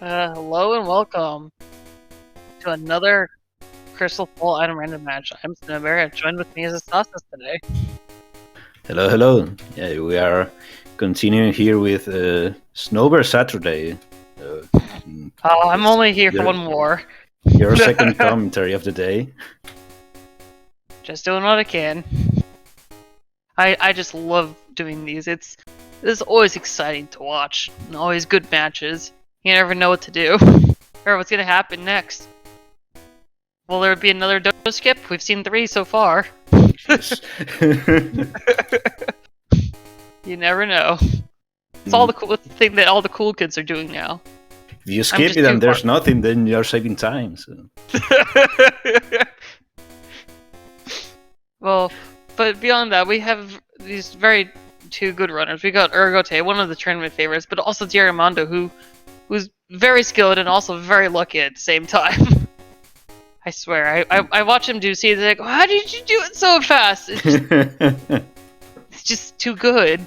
Hello and welcome to another Crystal Full Item Random match. I'm Cinnamon, joined with me as a sauces today. Hello, hello. Yeah, we are continuing here with Snowbird Saturday. I'm only here for one more. Your second commentary of the day. Just doing what I can. I just love doing these. It's always exciting to watch, and always good matches. You never know what to do, or what's gonna happen next. Will there be another dojo skip? We've seen 3 so far. You never know. It's all the cool thing that all the cool kids are doing now. If you skip it and there's nothing, then you're saving time. So. Well, but beyond that, we have these two good runners. We got Ergotae, one of the tournament favorites, but also DiegoArmando, who's very skilled and also very lucky at the same time. I swear, I watch him do scenes like, how did you do it so fast? It's just too good.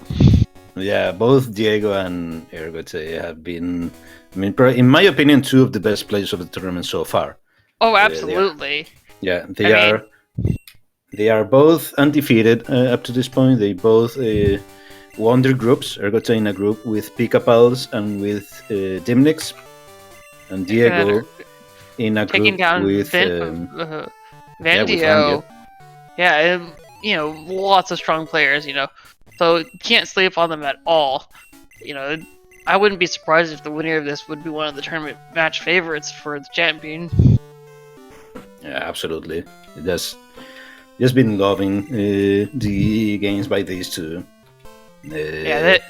Yeah, both Diego and Ergotae have been, I mean, in my opinion, 2 of the best players of the tournament so far. Oh, absolutely. They are both undefeated up to this point. They both won their groups. Ergotae in a group with Picapals and with Dimnix, and Diego in a group with Vandio. Yeah, you know, lots of strong players, you know. So you can't sleep on them at all. You know, I wouldn't be surprised if the winner of this would be one of the tournament match favorites for the champion. Yeah, absolutely. Just been loving the games by these 2. They're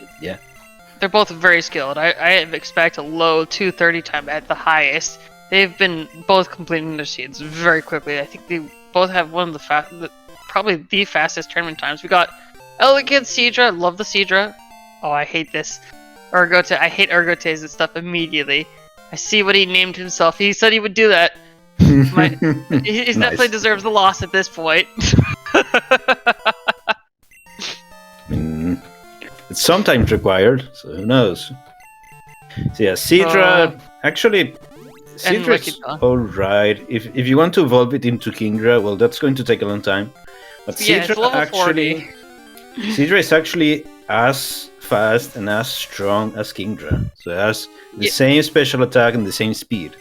both very skilled. I expect a low 230 time at the highest. They've been both completing their seeds very quickly. I think they both have one of the probably the fastest tournament times. We got Elegant Seadra, love the Seadra. Oh, I hate this. Ergotae, I hate Ergotae's stuff immediately. I see what he named himself. He said he would do that. He definitely deserves the loss at this point. It's sometimes required, so who knows? So yeah, Seadra, actually, Seadra's alright. If you want to evolve it into Kingdra, well, that's going to take a long time. But Seadra is actually as fast and as strong as Kingdra. So it has the same special attack and the same speed.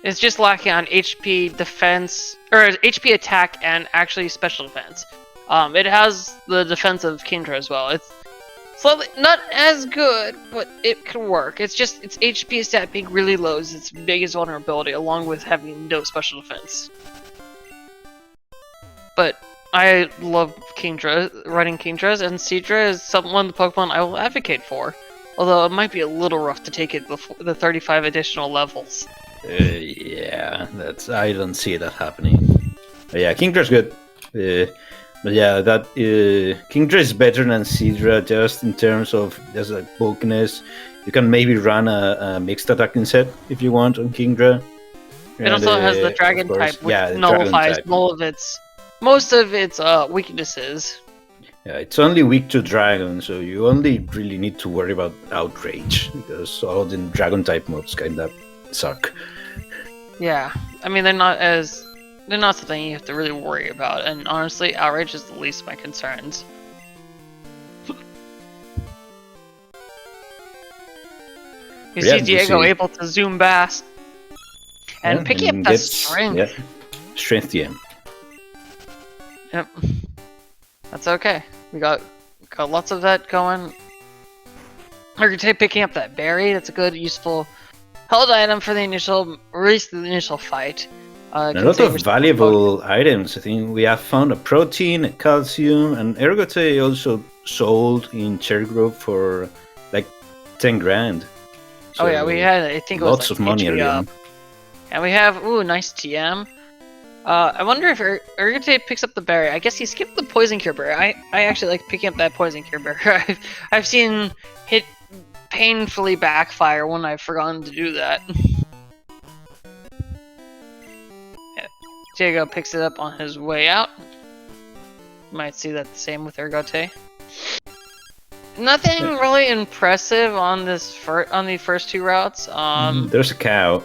It's just lacking on HP defense, or HP attack and actually special defense. It has the defense of Kingdra as well. It's slightly not as good, but it can work. It's just its HP stat being really low is its biggest vulnerability, along with having no special defense. But I love Kingdra, running Kingdras, and Seadra is one of the Pokemon I will advocate for. Although it might be a little rough to take it the 35 additional levels. Yeah, I don't see that happening. But yeah, Kingdra's good. But yeah, that Kingdra is better than Seadra just in terms of just like bulkiness. You can maybe run a mixed attacking set if you want on Kingdra. It also has the Dragon type, which nullifies most of its weaknesses. Yeah, it's only weak to Dragon, so you only really need to worry about Outrage, because all the Dragon type mobs kind of suck. Yeah, I mean they're not something you have to really worry about, and honestly, Outrage is the least of my concerns. You see Diego able to zoom past and picking up that strength. Yeah, strength TM. Yep, that's okay. We got lots of that going. Ergotae picking up that berry. That's a good, useful held item for the initial fight. A lot of valuable items. I think we have found a protein, a calcium, and Ergotae also sold in Cherry Grove for like 10 grand. So yeah, we had, I think it was lots of money again. And we have, nice TM. I wonder if Ergotae picks up the berry. I guess he skipped the poison cure berry. I actually like picking up that poison cure berry. I've seen it painfully backfire when I've forgotten to do that. Yeah. Diego picks it up on his way out. Might see that the same with Ergotae. Nothing really impressive on this on the first two routes. There's a cow.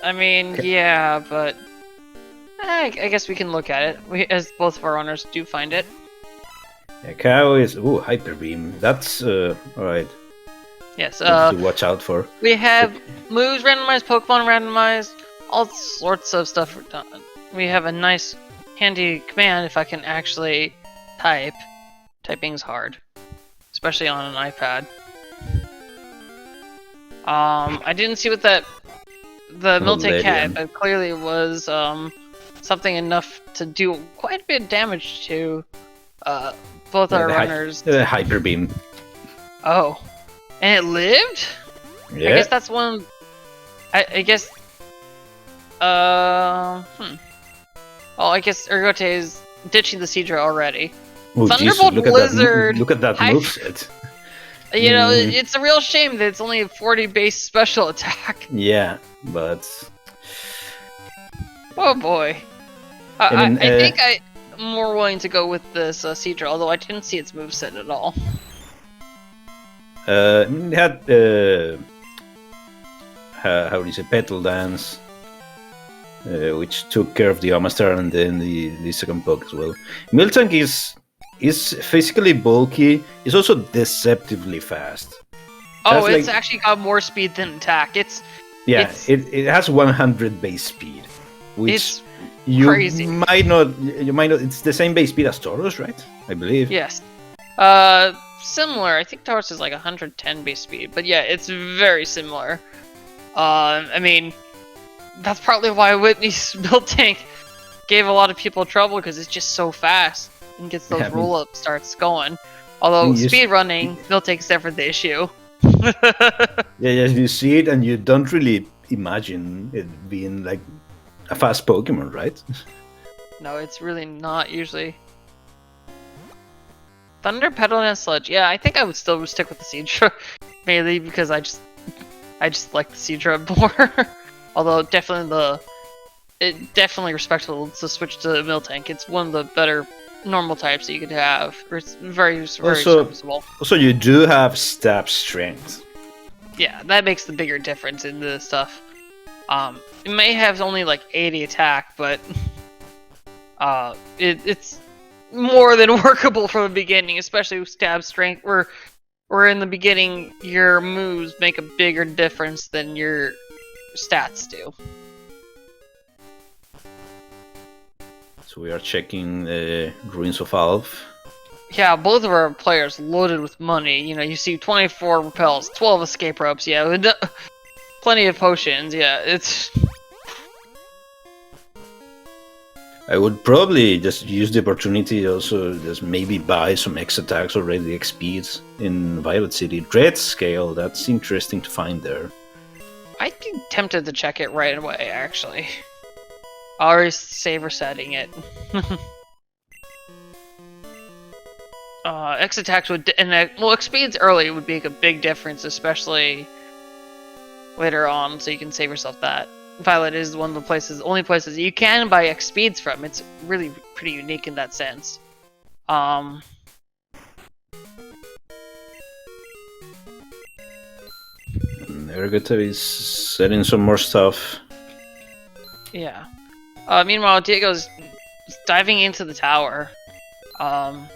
I mean, yeah, but I guess we can look at it. As both of our runners do find it. A cow is hyper beam. That's alright. Yes. To watch out for. We have moves randomized, Pokemon randomized, all sorts of stuff done. We have a nice, handy command if I can actually type. Typing's hard, especially on an iPad. I didn't see what the Miltank had, but clearly it was something enough to do quite a bit of damage to both our runners. The hyper beam. Oh, and it lived? Yeah. I guess that's one. I guess. Oh, I guess Ergotae is ditching the Seadra already. Oh, Thunderbolt Blizzard. Look at that moveset. You know, it's a real shame that it's only a 40 base special attack. Yeah, but. Oh boy. I think I'm more willing to go with this Seadra, although I didn't see its moveset at all. It had how do you say, Petal Dance, which took care of the Omastar and then the second poke as well. Miltank is physically bulky. It's also deceptively fast. Oh, it's actually got more speed than attack. It has 100 base speed, which crazy. You might not. It's the same base speed as Tauros, right? I believe. Yes. Similar. I think Tauros is like 110 base speed, but yeah, it's very similar. I mean, that's probably why Whitney's Miltank gave a lot of people trouble, because it's just so fast and gets those roll-up starts going. Although speed running, Miltank's never the issue. Yeah, you see it and you don't really imagine it being like a fast Pokemon, right? No, it's really not usually. Thunder, Petal, and Sludge. Yeah, I think I would still stick with the Seadra, mainly because I just like the Seadra more. Although definitely respectable to switch to Miltank. It's one of the better normal types that you could have. It's very serviceable. Also, you do have stab strength. Yeah, that makes the bigger difference in the stuff. It may have only like 80 attack, but it's more than workable from the beginning, especially with stab strength. Where in the beginning your moves make a bigger difference than your stats do. So we are checking the Ruins of Alph. Yeah, both of our players loaded with money. You know, you see 24 repels, 12 escape ropes. Yeah, plenty of potions. Yeah, it's. I would probably just use the opportunity also just maybe buy some X attacks or Ready XPs in Violet City. Dread Scale, that's interesting to find there. I'd be tempted to check it right away, actually. Already save resetting it. X attacks would, well, X speeds early would make a big difference, especially later on, so you can save yourself that. Violet is one of the only places you can buy X speeds from. It's really pretty unique in that sense. Ergotae is setting some more stuff. Yeah. Meanwhile, Diego's diving into the tower. I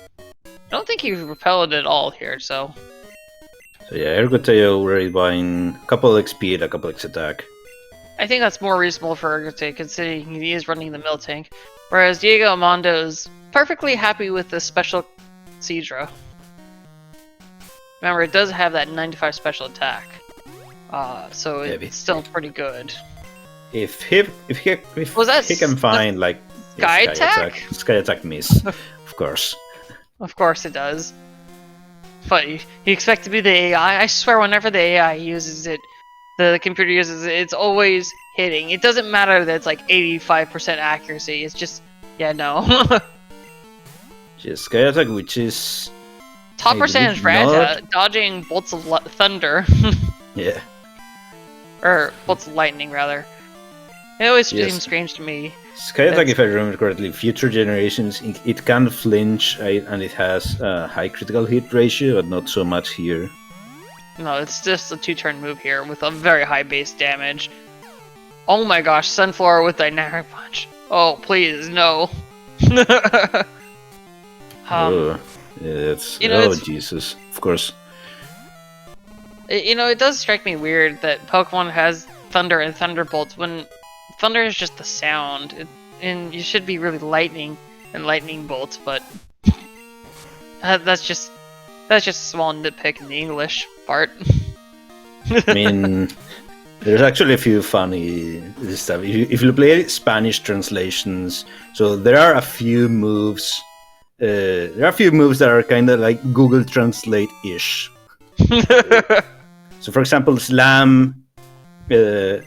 don't think he repelled at all here, so yeah, Ergotae already buying a couple X speed, a couple X attack. I think that's more reasonable for Ergotae, considering he is running the Miltank. Whereas DiegoArmando is perfectly happy with the special Seadra. Remember, it does have that 95 special attack. So it's still pretty good. If he can find like Sky Attack miss, of course. Of course it does. But you expect to be the AI? I swear whenever the AI uses it, the computer uses it, it's always hitting. It doesn't matter that it's like 85% accuracy, it's just, yeah, no. Just Sky Attack, which is... Top percentage Randa, dodging bolts of thunder. Yeah. Or bolts of lightning, rather. It always Yes. seems strange to me. SkyAttack, if I remember correctly, future generations, it can flinch and it has a high critical hit ratio, but not so much here. No, it's just a 2-turn move here with a very high base damage. Oh my gosh, Sunflower with Dynamic Punch. Oh, please, no. Oh, yeah, that's... you know, oh, it's- Jesus. Of course. You know, it does strike me weird that Pokemon has Thunder and Thunderbolts when Thunder is just the sound. And you should be really Lightning and Lightning Bolts, but that's just a small nitpick in the English part. I mean, there's actually a few funny stuff. If you play Spanish translations, so there are a few moves. There are a few moves that are kind of like Google Translate-ish. So, for example, Slam. So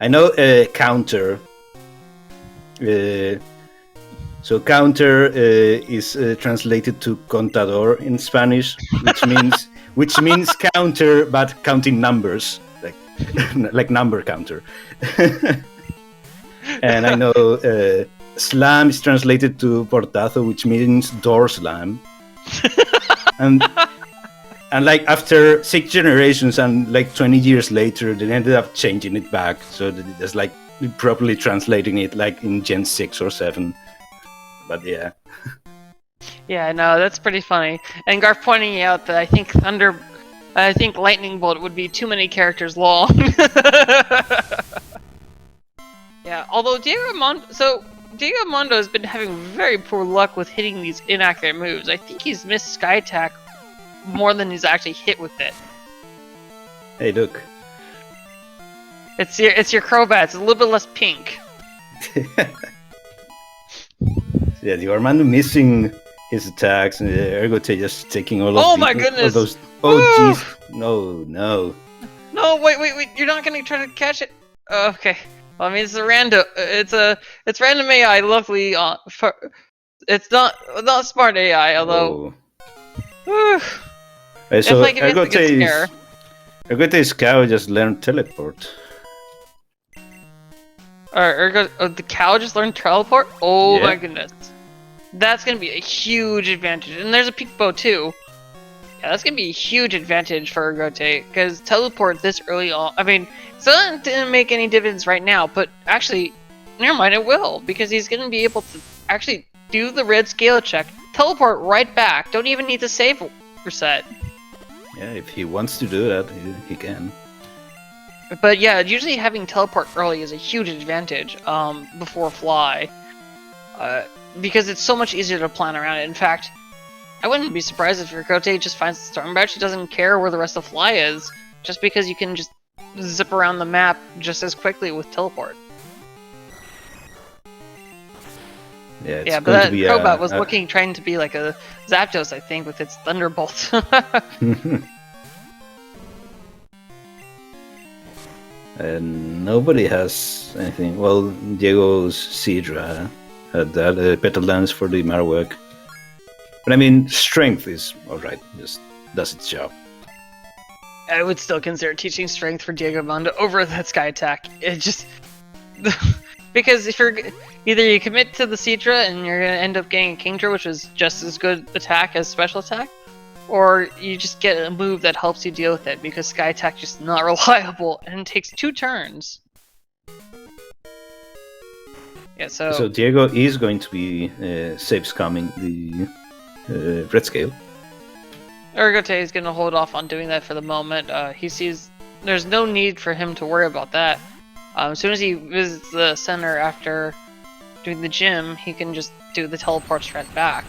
I know counter. So counter is translated to contador in Spanish, which means counter, but counting numbers, like number counter. And I know slam is translated to portazo, which means door slam. And like after 6 generations and like 20 years later, they ended up changing it back, so it's like properly translating it like in Gen 6 or 7. But yeah. Yeah, no, that's pretty funny. And Garth pointing out that I think Lightning Bolt would be too many characters long. Yeah, although DiegoArmando has been having very poor luck with hitting these inaccurate moves. I think he's missed Sky Attack more than he's actually hit with it. Hey, look. It's your Crobat. It's a little bit less pink. Yeah, DiegoArmando missing his attacks, and Ergotae just taking all of Oh my goodness! all those. Oh jeez! No. No, wait! You're not gonna try to catch it. Okay. Well, I mean, it's a random. It's random AI. Luckily, it's not smart AI. Although. Hey, so If I give it a good Ergotae's cow just learned teleport. The cow just learned teleport? Oh Yeah. my goodness. That's gonna be a huge advantage. And there's a peak bow too. Yeah, that's gonna be a huge advantage for Ergotae, because teleport this early on. I mean, it's not gonna make any dividends right now, but actually, never mind, it will, because he's gonna be able to actually do the red scale check, teleport right back, don't even need to save reset. Yeah, if he wants to do that, he can. But yeah, usually having teleport early is a huge advantage before fly, because it's so much easier to plan around it. In fact, I wouldn't be surprised if Ergotae just finds the storm badge. He doesn't care where the rest of fly is, just because you can just zip around the map just as quickly with teleport. Yeah, but that Crobat was trying to be like a Zapdos, I think, with its Thunderbolt. And nobody has anything. Well, Diego's Seadra had that Petal Dance for the Marowak. But I mean, strength is alright, just does its job. I would still consider teaching strength for DiegoArmando over that Sky Attack. It just... because if you're... Either you commit to the Seadra and you're going to end up getting a Kingdra, which is just as good attack as special attack, or you just get a move that helps you deal with it, because Sky Attack is just not reliable and it takes 2 turns. Yeah, so Diego is going to be safe scamming the red scale. Ergotae is going to hold off on doing that for the moment. He sees there's no need for him to worry about that. As soon as he visits the center after doing the gym, he can just do the teleport strat back.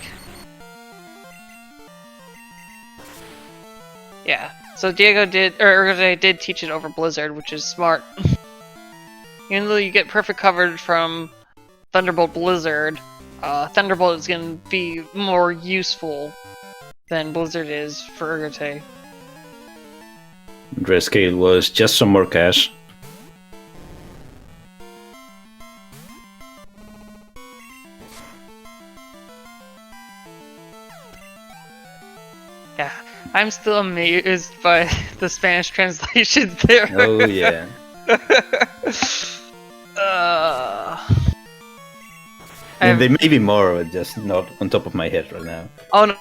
Yeah, so Ergotae did teach it over Blizzard, which is smart. Even though you get perfect coverage from Thunderbolt Blizzard, Thunderbolt is going to be more useful than Blizzard is for Ergotae. Red scale was just some more cash. Yeah, I'm still amazed by the Spanish translations there. Oh yeah. And there may be more, but just not on top of my head right now. Oh no,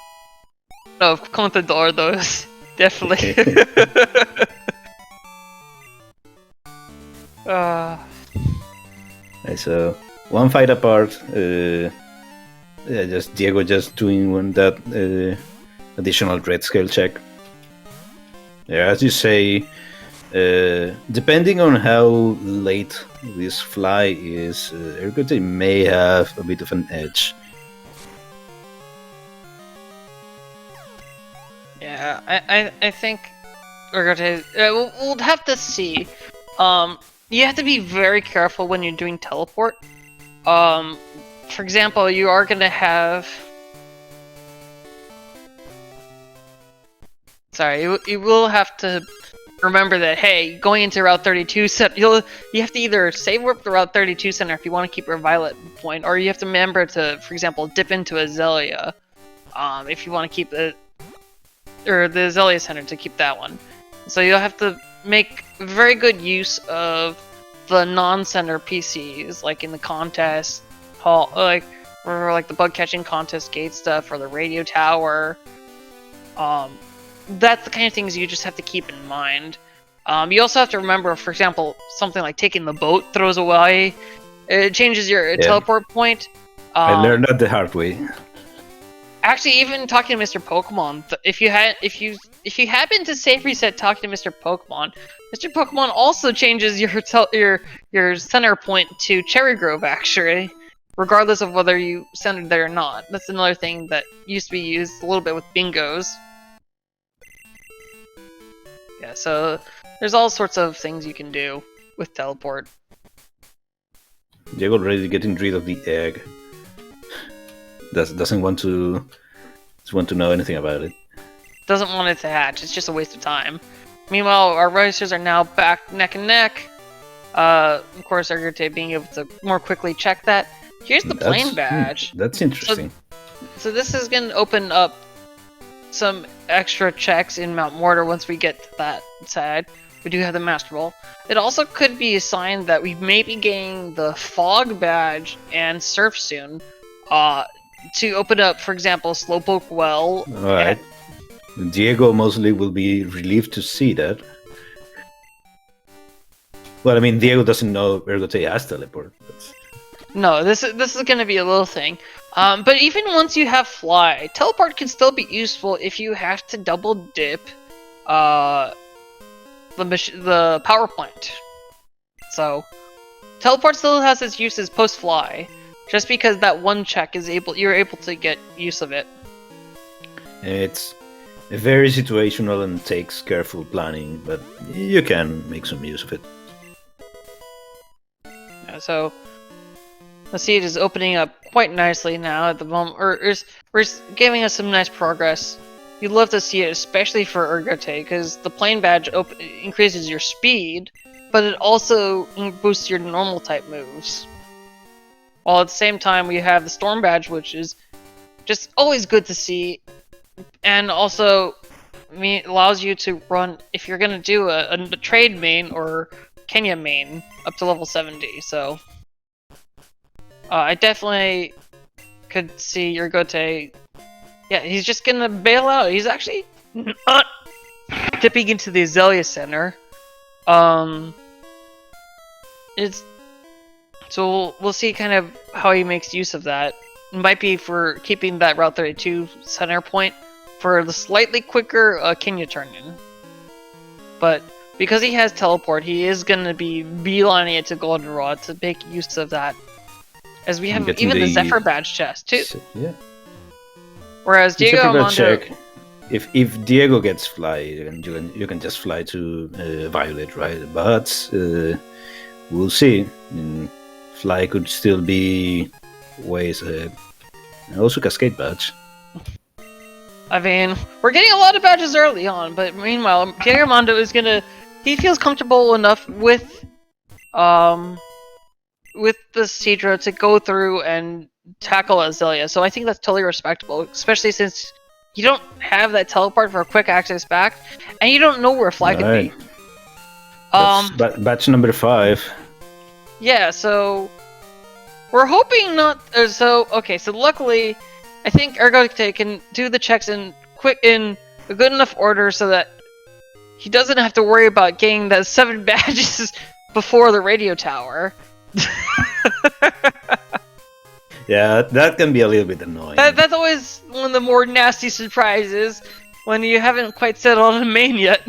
no, come with the door, those definitely. Okay, so one fight apart. Yeah, just Diego just doing that additional red scale check. Yeah, as you say, depending on how late this fly is, Ergotae may have a bit of an edge. Yeah, I think Ergotae. We'll have to see. You have to be very careful when you're doing teleport. For example, you are gonna have. Sorry, you will have to remember that. Hey, going into Route 32 center, you have to either save warp the Route 32 center if you want to keep your Violet point, or you have to remember to, for example, dip into Azalea, if you want to keep the Azalea center to keep that one. So you'll have to make very good use of the non-center PCs, like in the contest hall, like the bug catching contest gate stuff, or the radio tower. That's the kind of things you just have to keep in mind. You also have to remember, for example, something like taking the boat throws away. It changes your teleport point. I learned that the hard way. Actually, even talking to Mr. Pokemon, if you happen to safe reset talking to Mr. Pokemon also changes your center point to Cherry Grove, actually, regardless of whether you centered there or not. That's another thing that used to be used a little bit with bingos. Yeah, so there's all sorts of things you can do with teleport. Diego already getting rid of the egg. Doesn't want to know anything about it. Doesn't want it to hatch. It's just a waste of time. Meanwhile, our racers are now back neck and neck. Of course, Ergotae being able to more quickly check that. Here's the plane badge. That's interesting. So this is going to open up some extra checks in Mount Mortar once we get to that side. We do have the Master Ball. It also could be a sign that we may be getting the Fog badge and Surf soon. To open up, for example, Slowpoke Well. Alright. Diego mostly will be relieved to see that. Well, I mean, Diego doesn't know Ergotae has teleport. No, this is going to be a little thing. But even once you have Fly, teleport can still be useful if you have to double dip the power plant. So, teleport still has its uses post Fly. Just because that one check you're able to get use of it. It's very situational and takes careful planning, but you can make some use of it. Yeah, so the seed is opening up quite nicely now at the moment, or is giving us some nice progress. You'd love to see it, especially for Ergotae, because the plane badge increases your speed, but it also boosts your normal type moves. While at the same time we have the Storm badge, which is just always good to see, and also allows you to run, if you're going to do a trade main or Kenya main, up to level 70, so I definitely could see Ergotae. Yeah, he's just going to bail out. He's actually not dipping into the Azalea Center. So we'll see kind of how he makes use of that. It might be for keeping that Route 32 center point for the slightly quicker Kenya turn-in. But because he has teleport, he is going to be beelining it to Goldenrod to make use of that. As we have even the Zephyr badge chest too. Yeah. Whereas DiegoArmando, if Diego gets Fly, you can just fly to Violet, right? But we'll see. Fly could still be ways ahead. And also Cascade badge. I mean, we're getting a lot of badges early on, but meanwhile, DiegoArmando is gonna. He feels comfortable enough with the Seadra to go through and tackle Azalea, so I think that's totally respectable, especially since you don't have that teleport for a quick access back, and you don't know where Fly could be. That's batch number 5. Yeah, so we're hoping not. So luckily, I think Ergotae can do the checks in a good enough order so that he doesn't have to worry about getting the 7 badges before the radio tower. Yeah, that can be a little bit annoying. That's always one of the more nasty surprises when you haven't quite settled on a main yet.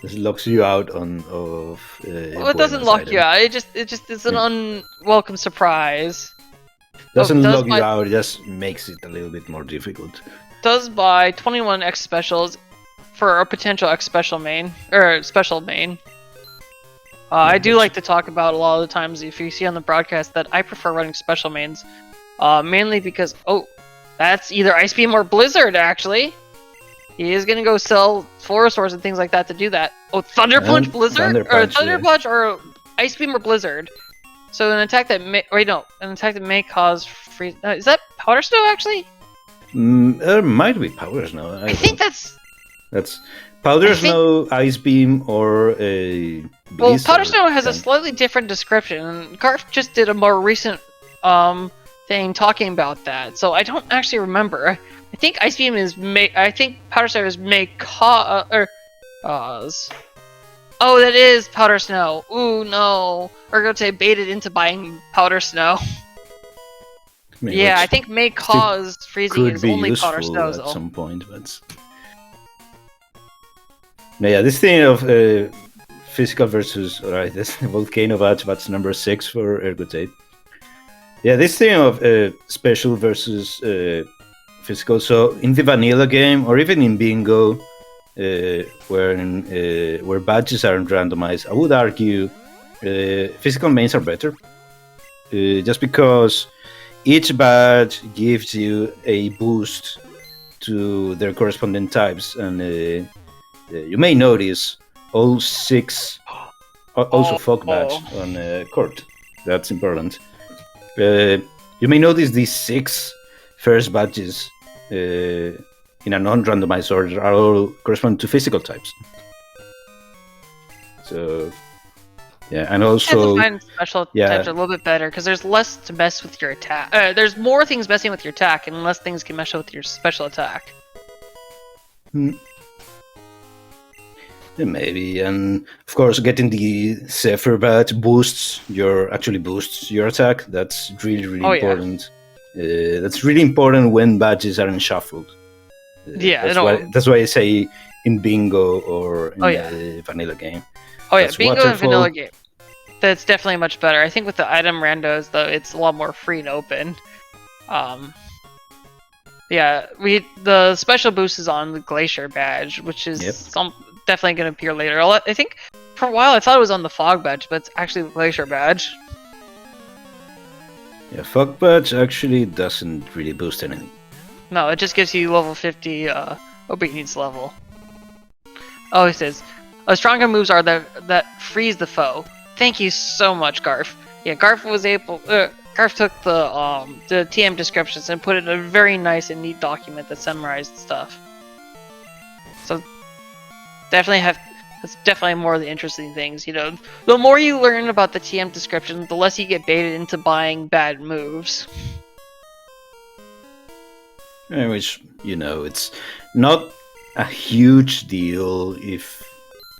This locks you out of. Well, it doesn't lock you out. It just is an unwelcome surprise. Doesn't lock you out. It just makes it a little bit more difficult. Does buy 21 X specials for a potential X special main or special main. I do like to talk about a lot of the times if you see on the broadcast that I prefer running special mains, mainly because that's either Ice Beam or Blizzard actually. He is gonna go sell Forest Swords and things like that to do that. Oh, Thunder Punch Blizzard? Or Thunder Punch or Ice Beam or Blizzard. So an attack that may cause freeze. Is that Powder Snow actually? There might be Powder Snow. I think that's Powder Snow, Ice Beam, or a Blizzard. Well, Powder Snow has a slightly different description. And Garf just did a more recent thing talking about that, so I don't actually remember. I think Ice Beam is I think Powder Snow is cause. Oh, that is Powder Snow. Ooh, no. Ergotae baited into buying Powder Snow. Yeah, I think may cause freezing is only Powder Snow at some point, but yeah, this thing of physical versus this volcano batch. That's number 6 for Ergotae. Yeah, this thing of special versus physical. So in the vanilla game, or even in bingo, where badges aren't randomized, I would argue physical mains are better. Just because each badge gives you a boost to their corresponding types, and you may notice all 6 also fog badge on court. That's important. You may notice these 6 first badges in a non-randomized order are all correspond to physical types. So yeah, and also special types are a little bit better because there's less to mess with your attack. There's more things messing with your attack, and less things can mess with your special attack. Yeah, maybe, and of course, getting the Zephyr badge boosts your attack. That's really important. Yeah. That's really important when badges aren't shuffled. That's why I say in bingo or in a vanilla game. Oh yeah, bingo and vanilla game. That's definitely much better. I think with the item randos though, it's a lot more free and open. Yeah, the special boost is on the Glacier badge, which is definitely going to appear later. I think for a while I thought it was on the Fog badge, but it's actually the Glacier badge. Yeah, Fog badge actually doesn't really boost anything. No, it just gives you level 50 obedience level. Oh, it says, stronger moves are that freeze the foe. Thank you so much, Garf. Yeah, Garf was able. Garf took the TM descriptions and put it in a very nice and neat document that summarized stuff. So that's definitely more of the interesting things. You know, the more you learn about the TM description, the less you get baited into buying bad moves. Which, you know, it's not a huge deal if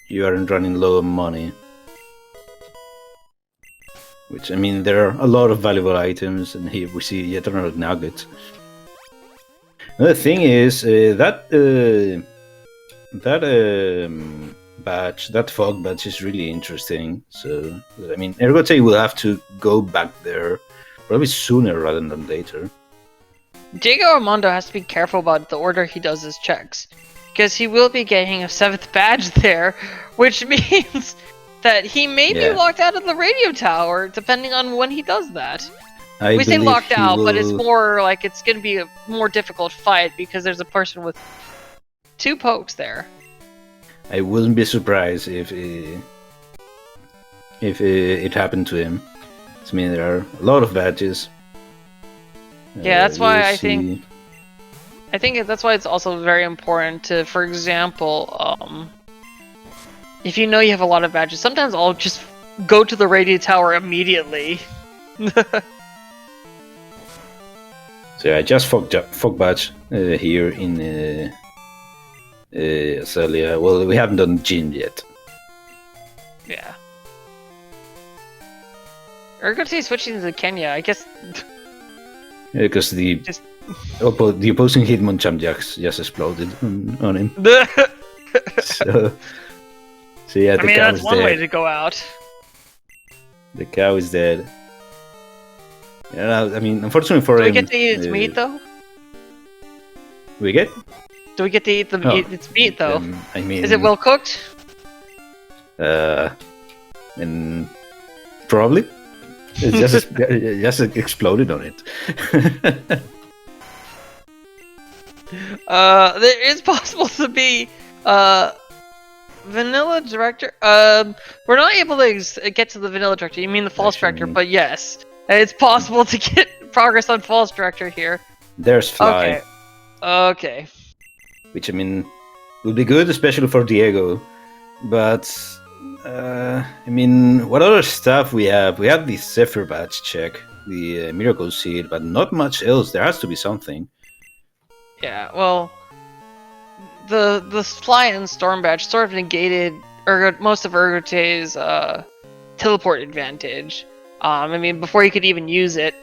you aren't running low on money. Which, I mean, there are a lot of valuable items, and here we see yet another nugget. Another thing is that badge, that fog badge, is really interesting. So, I mean, Ergotae will have to go back there probably sooner rather than later. DiegoArmando has to be careful about the order he does his checks, because he will be getting a 7th badge there, which means that he may be locked out of the radio tower, depending on when he does that. We say locked out, but it's more like it's going to be a more difficult fight because there's a person with 2 pokes there. I wouldn't be surprised if it happened to him. I mean, there are a lot of badges. Yeah, that's why I think that's why it's also very important to, for example, if you know you have a lot of badges, sometimes I'll just go to the radio tower immediately. So I just fog badge here in Azalea. Well, we haven't done Jin yet. Yeah. Ergotae switching to Kenya, I guess. Because the opposing Hitmonchan just exploded on him. so yeah, the cow that's is one dead. way to go out. The cow is dead. Yeah, I mean, unfortunately for him. Do we get to eat its meat though? We get? Do we get to eat its meat though? I mean, is it well cooked? And probably. It just exploded on it. It's possible to be vanilla director. We're not able to get to the vanilla director. You mean the false director? But yes, it's possible to get progress on false director here. There's Fly. Okay. Which, I mean, would be good, especially for Diego. But I mean, what other stuff we have? We have the Zephyr badge check, the Miracle Seed, but not much else. There has to be something. Yeah, well, the Fly and Storm badge sort of negated most of Ergotae's teleport advantage. I mean, before he could even use it,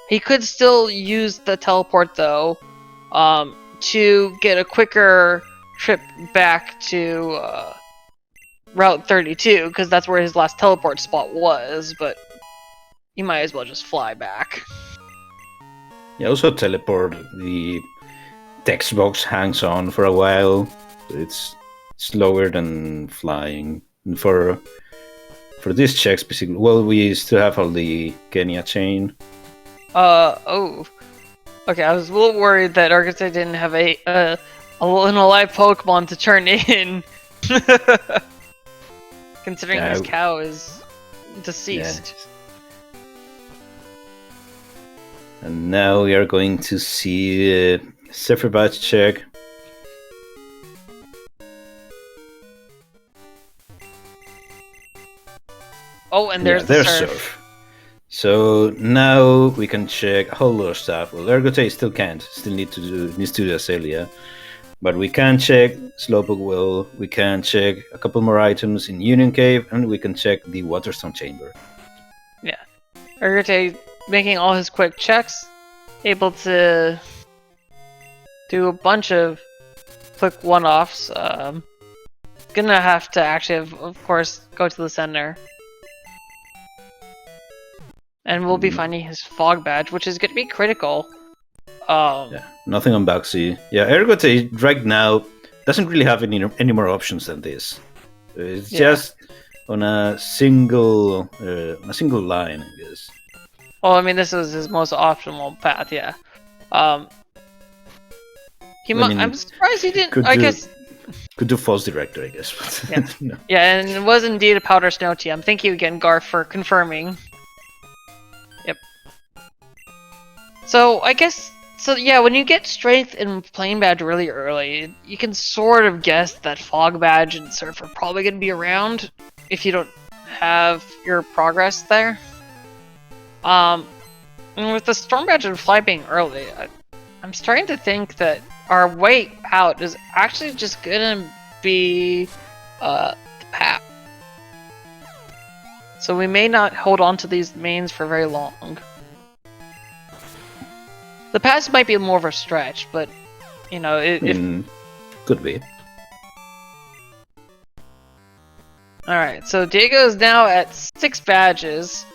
he could still use the teleport though, to get a quicker trip back to Route 32, because that's where his last teleport spot was, but you might as well just fly back. Yeah, also teleport, the text box hangs on for a while. It's slower than flying. And for this check specifically, well, we still have all the Kenya chain. Okay, I was a little worried that Ergotae didn't have an alive Pokemon to turn in. Considering his cow is deceased. Yeah. And now we are going to see Zephyr badge check. Oh, and there's the surf. So now we can check a whole lot of stuff. Well, Ergotae still needs to do Azalea. But we can check Slowpoke Well, we can check a couple more items in Union Cave, and we can check the Waterstone Chamber. Yeah. Ergotae making all his quick checks, able to do a bunch of quick one-offs. Gonna have to actually, of course, go to the center. And we'll be finding his fog badge, which is gonna be critical. Yeah, nothing on Baxi. Yeah, Ergotae right now doesn't really have any more options than this. It's just on a single line, I guess. Well, I mean, this is his most optimal path. Yeah. I'm surprised he didn't. Could do false director, I guess. But yeah. No. Yeah, and it was indeed a powder snow TM. Thank you again, Garth, for confirming. Yep. So I guess. So yeah, when you get Strength and Plane Badge really early, you can sort of guess that Fog Badge and Surf are probably going to be around if you don't have your progress there. And with the Storm Badge and Fly being early, I'm starting to think that our way out is actually just going to be the path. So we may not hold on to these mains for very long. The pass might be more of a stretch, but, you know, could be. Alright, so Diego is now at 6 badges.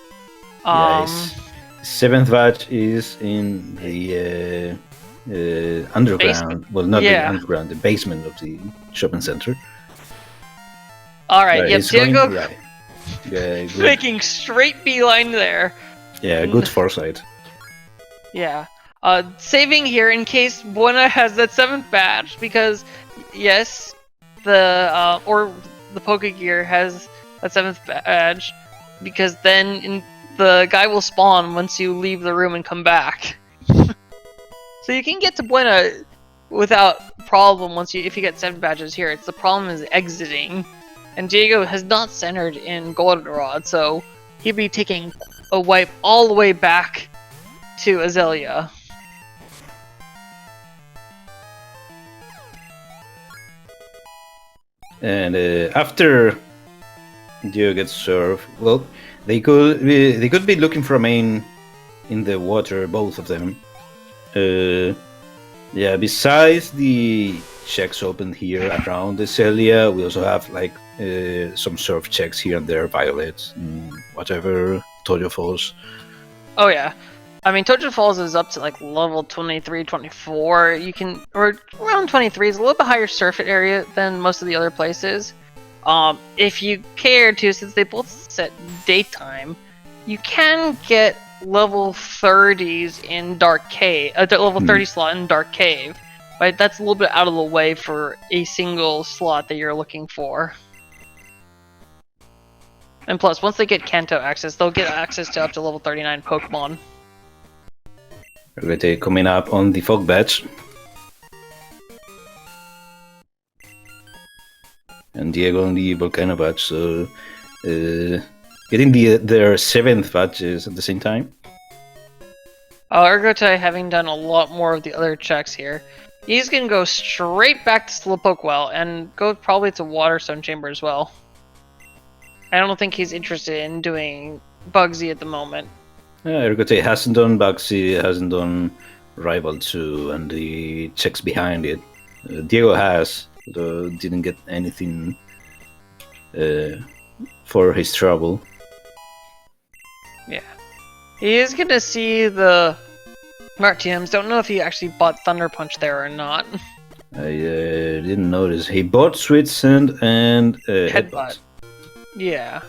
Yes. 7th badge is in the underground. Basement. Well, not the underground, the basement of the shopping center. Alright, yep, Diego Yeah, making straight beeline there. Yeah, good foresight. Yeah. Saving here in case Buena has that 7th badge, because yes, the Pokegear has that 7th badge, because then the guy will spawn once you leave the room and come back. So you can get to Buena without problem if you get 7 badges here. It's the problem is exiting. And Diego has not centered in Goldenrod, so he'd be taking a wipe all the way back to Azalea. And after Diego gets served, well, they could be looking for a main in the water, both of them. Yeah, besides the checks open here around Azalea, we also have like some surf checks here and there, Violets, whatever, Tojo Falls. Oh yeah. I mean, Tojo Falls is up to like level 23, 24. You can, or around 23 is a little bit higher surface area than most of the other places. If you care to, since they both set daytime, you can get level 30s in Dark Cave, level 30 slot in Dark Cave. Right, that's a little bit out of the way for a single slot that you're looking for. And plus, once they get Kanto access, they'll get access to up to level 39 Pokemon. Ergotae coming up on the Fog Badge. And Diego on the Volcano Badge, so getting their 7th badges at the same time. Ergotae having done a lot more of the other checks here. He's gonna go straight back to Slowpoke Well and go probably to Waterstone Chamber as well. I don't think he's interested in doing Bugsy at the moment. Ergotae hasn't done Bugsy, hasn't done Rival 2, and the checks behind it. Diego has, though didn't get anything for his trouble. Yeah. He is gonna see the Martiums. Don't know if he actually bought Thunder Punch there or not. I didn't notice. He bought Sweet Sand and Headbutt. Yeah.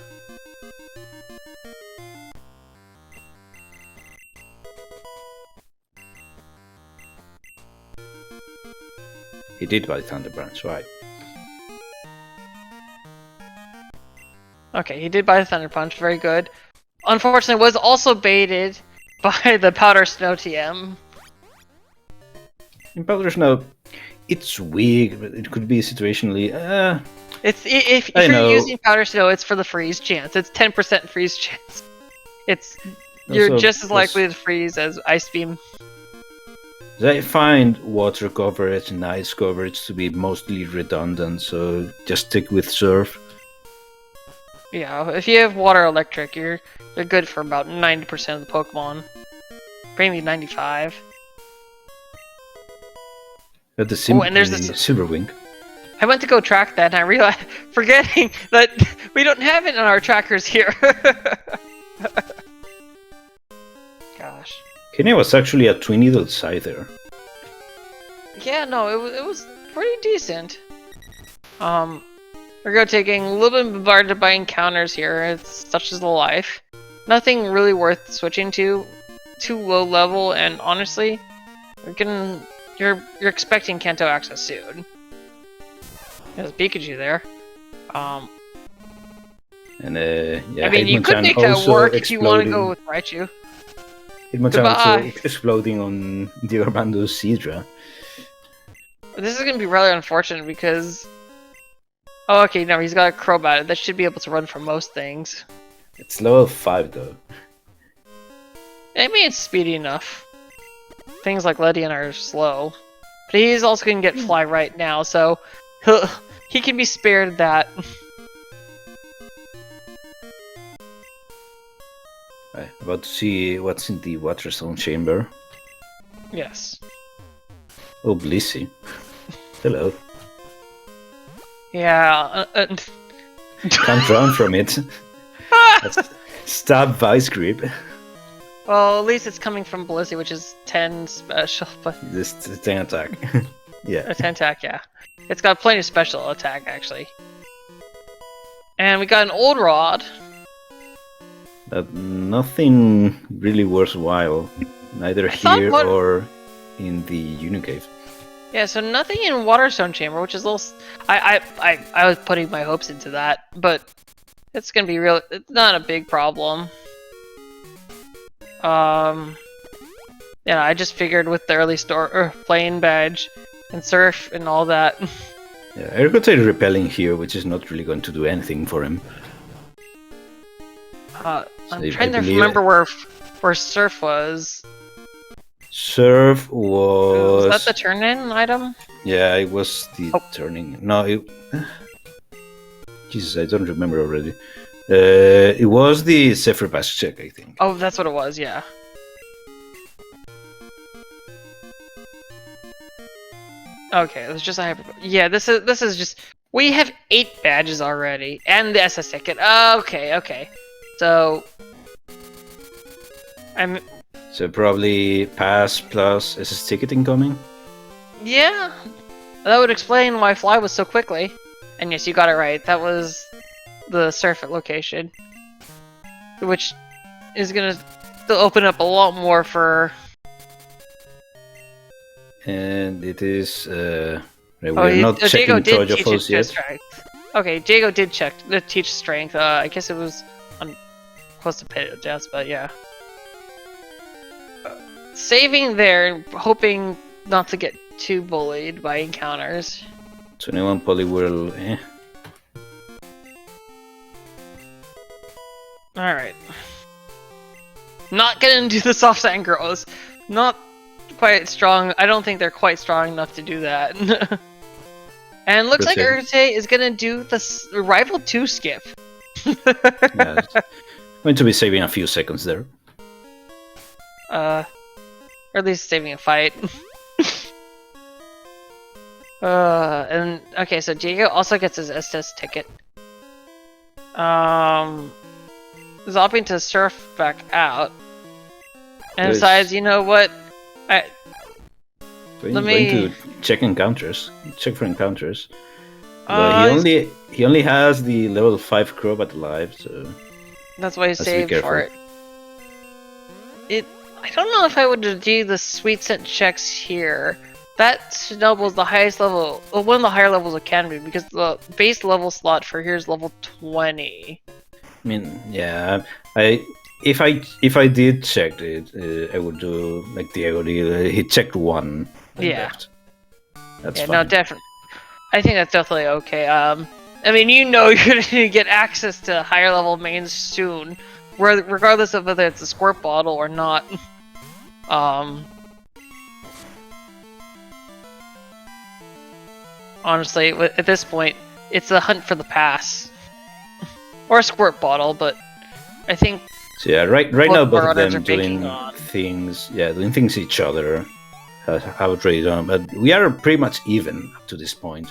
He did buy Thunder Punch, right? Okay, he did buy the Thunder Punch. Very good. Unfortunately, was also baited by the Powder Snow TM. In Powder Snow, it's weak, but it could be situationally. If you're using Powder Snow, it's for the freeze chance. It's 10% freeze chance. You're just as likely to freeze as Ice Beam. I find water coverage and ice coverage to be mostly redundant, so just stick with Surf. Yeah, if you have Water Electric, you're good for about 90% of the Pokemon. Maybe 95. At the Silverwing. I went to go track that and I realized, forgetting that we don't have it on our trackers here. Gosh. Kenya was actually a Twin Needle Scyther. Yeah, no, it was pretty decent. We're taking a little bit bombarded by encounters here. It's such as the life. Nothing really worth switching to. Too low level, and honestly, you're expecting Kanto access soon. There's Pikachu there. And yeah, I mean, you could make that work if you want to go with Raichu. Hitmonchan also exploding on DiegoArmando's Seadra. This is gonna be rather unfortunate because... Oh, okay, no, he's got a Crobat. That should be able to run for most things. It's level 5 though. I mean, it's speedy enough. Things like Ledian are slow. But he's also gonna get Fly right now, so... he can be spared that. Right, about to see what's in the Waterstone Chamber. Yes. Oh, Blissey. Hello. Yeah. Can't run from it. Stab Vice Grip. Well, at least it's coming from Blissey, which is 10 special, but... This 10 attack. Yeah. A 10 attack, yeah. It's got plenty of special attack, actually. And we got an Old Rod. Nothing really worthwhile. Neither here or in the Unicave. Yeah, so nothing in Waterstone Chamber, which is a little... I was putting my hopes into that, but it's gonna be real... It's not a big problem. Yeah, I just figured with the early store playing badge and surf and all that, Yeah, Ergotae is repelling here, which is not really going to do anything for him. I'm trying to remember where Surf was. Surf was... Was that the turn-in item? Yeah, it was the turning... No, it... Jesus, I don't remember already. It was the Zephyr Pass check, I think. Oh, that's what it was, yeah. Okay, it was just a hyper... Yeah, this is just... We have 8 badges already, and the SS ticket. Okay. So... So probably pass plus SS ticket incoming? Yeah! That would explain why Fly was so quickly. And yes, you got it right. That was the Surf location. Which is gonna still open up a lot more for... And it is... we're not checking Tojo Falls yet. Strength. Okay, Diego did teach strength. I guess it was on close to pit deaths, but yeah. Saving there, hoping not to get too bullied by encounters. 21 Poliwhirl, eh. Alright. Not gonna do the soft sand girls. Not quite strong. I don't think they're quite strong enough to do that. And looks like Ergotae is gonna do the Rival 2 skip. Yeah, going to be saving a few seconds there. Or at least saving a fight. And okay, so Diego also gets his SS ticket. Zopping to Surf back out. And besides, you know what? Going to check encounters. Check for encounters. But he only has the level 5 Crobat alive, so that's why he saved for it. I don't know if I would do the sweet scent checks here. That snowball's the highest level, one of the higher levels it can be, because the base level slot for here is level 20. I mean, yeah, if I did check it, I would do like Diego did. He checked 1. Yeah, left. That's yeah, fine. no, definitely. I think that's definitely okay. I mean, you know, you're gonna get access to higher level mains soon, regardless of whether it's a squirt bottle or not. Honestly, at this point, it's a hunt for the pass. Or a squirt bottle, but I think... So yeah, right now both of them doing things each other have already done, but we are pretty much even up to this point.